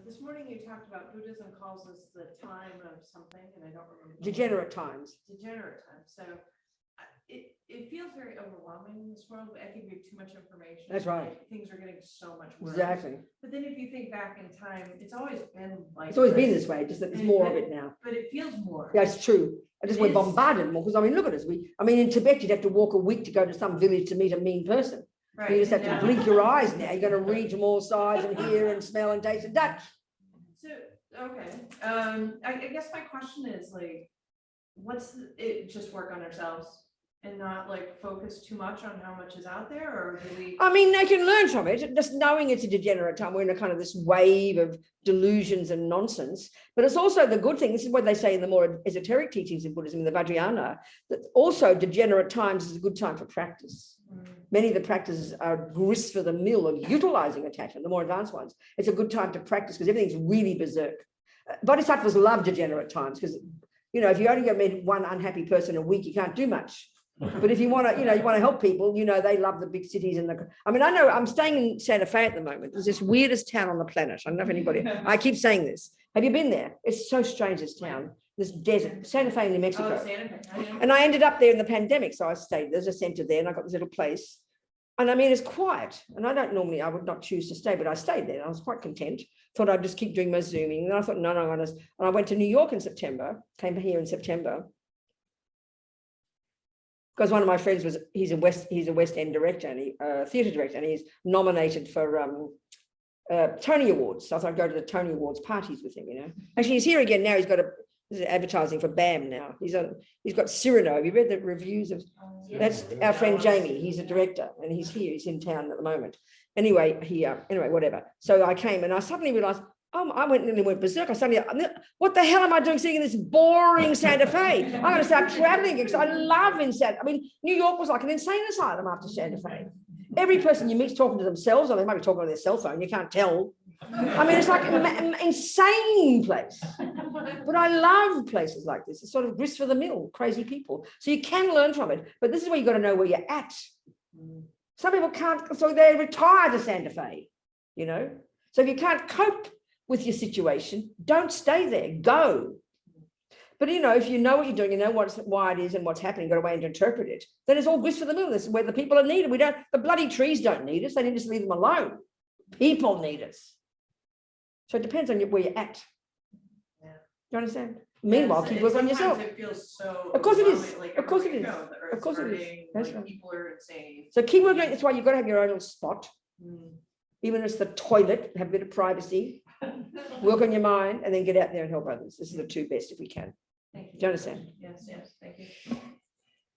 This morning you talked about Buddhism calls us the time of something, and I don't remember. Degenerate times. Degenerate time. So it feels very overwhelming in this world. I think we have too much information. That's right. Like, things are getting so much worse. Exactly. But then if you think back in time, it's always been like. It's always been this way, just that there's more of it now. But it feels more. Yeah, it's true. I just It we're is. bombarded more because I mean, look at us. I mean, in Tibet, you'd have to walk a week to go to some village to meet a mean person. Right. You just have Yeah. to blink your eyes now. You're going to read from all sides and hear and smell and taste and touch. So, okay, I guess my question is like, it just work on ourselves and not like focus too much on how much is out there, or do we? I mean, they can learn from it. Just knowing it's a degenerate time, we're in a kind of this wave of delusions and nonsense. But it's also the good thing. This is what they say in the more esoteric teachings in Buddhism, in the Vajrayana, that also degenerate times is a good time for practice. Many of the practices are grist for the mill of utilizing attachment, the more advanced ones. It's a good time to practice because everything's really berserk. Bodhisattvas love degenerate times because, you know, if you only go meet one unhappy person a week, you can't do much. But if you want to, you know, you want to help people, you know, they love the big cities and I mean, I know I'm staying in Santa Fe at the moment. It's this weirdest town on the planet. I don't know if anybody, I keep saying this. Have you been there? It's so strange, this town, this desert, Santa Fe, New Mexico. Oh, Santa Fe. And I ended up there in the pandemic. So I stayed, there's a center there and I got this little place. And I mean, it's quiet. And I would not choose to stay, but I stayed there. And I was quite content. Thought I'd just keep doing my Zooming. And I thought, no, and I went to New York in September, came here in September. Because one of my friends he's a West End director and theatre director, and he's nominated for Tony Awards. So I thought I'd go to the Tony Awards parties with him, you know. Actually, he's here again now. He's got advertising for BAM now. He's got Cyrano. Have you read the reviews of? That's our friend Jamie. He's a director, and he's here. He's in town at the moment. Anyway, whatever. So I came, and I suddenly realised, I went berserk. What the hell am I doing sitting in this boring Santa Fe? I'm going to start traveling because I love in Santa. I mean, New York was like an insane asylum after Santa Fe. Every person you meet is talking to themselves, or they might be talking on their cell phone. You can't tell. I mean, it's like an insane place. But I love places like this. It's sort of grist for the mill, crazy people. So you can learn from it. But this is where you got to know where you're at. Some people can't, so they retire to Santa Fe, you know. So if you can't cope with your situation, don't stay there, go. But you know, if you know what you're doing, you know why it is and what's happening, you've got a way to interpret it, then it's all grist for the mill. This is where the people are needed. The bloody trees don't need us, they need us to leave them alone. People need us. So it depends on where you're at. Yeah. You understand? Meanwhile, keep working on yourself. It feels so. Of course it is. Like Of course it is. the earth's Of course it is. hurting, That's like, right. people are insane. So keep working. That's why you've got to have your own little spot. Even if it's the toilet, have a bit of privacy, work on your mind, and then get out there and help others. This is the two best if we can. Thank you. Do you understand? Yes, thank you.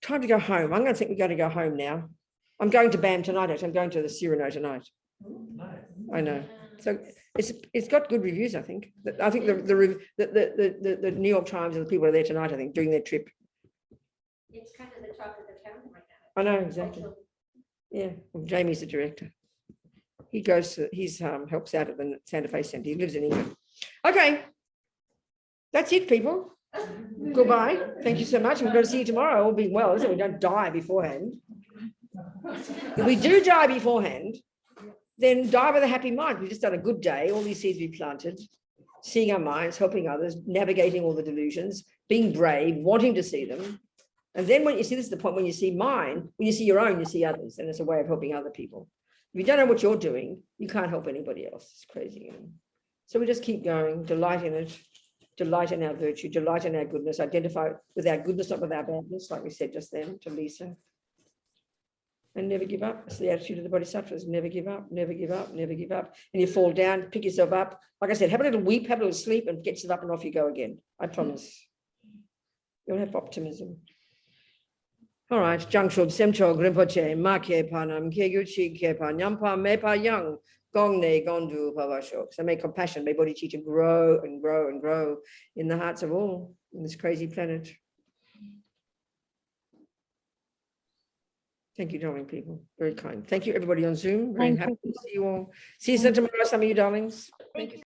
Time to go home. I'm going to think we're going to go home now. I'm going to BAM tonight. Actually. I'm going to the Cyrano tonight. I know. So it's got good reviews, I think. I think the New York Times and the people are there tonight, I think, doing their trip. It's kind of the talk of the town right now. I know, exactly. Yeah, well, Jamie's the director. He helps out at the Santa Fe Centre. He lives in England. Okay, that's it, people. Goodbye. Thank you so much. We're going to see you tomorrow. All being well, so we don't die beforehand. If we do die beforehand, then die with a happy mind. We've just done a good day. All these seeds we planted, seeing our minds, helping others, navigating all the delusions, being brave, wanting to see them. And then when you see, this is the point when you see mine, when you see your own, you see others, and it's a way of helping other people. If you don't know what you're doing, you can't help anybody else. It's crazy. You know? So we just keep going, delight in it, delight in our virtue, delight in our goodness, identify with our goodness, not with our badness, like we said just then to Lisa. And never give up. It's the attitude of the Bodhisattvas. Never give up, never give up, never give up. And you fall down, pick yourself up. Like I said, have a little weep, have a little sleep, and get yourself up and off you go again. I promise. You'll have optimism. All right, Jangshub, Semcho, Grimpoche, Make Panam, Keguchi, Kepa, Nyampa, Mepa Yang, Gongne, Gondu, Pavashok. So may compassion, may bodhicitta grow and grow and grow in the hearts of all in this crazy planet. Thank you, darling people. Very kind. Thank you, everybody on Zoom. Very Thank happy you. to see you all. See you tomorrow, some of you darlings. Thank you.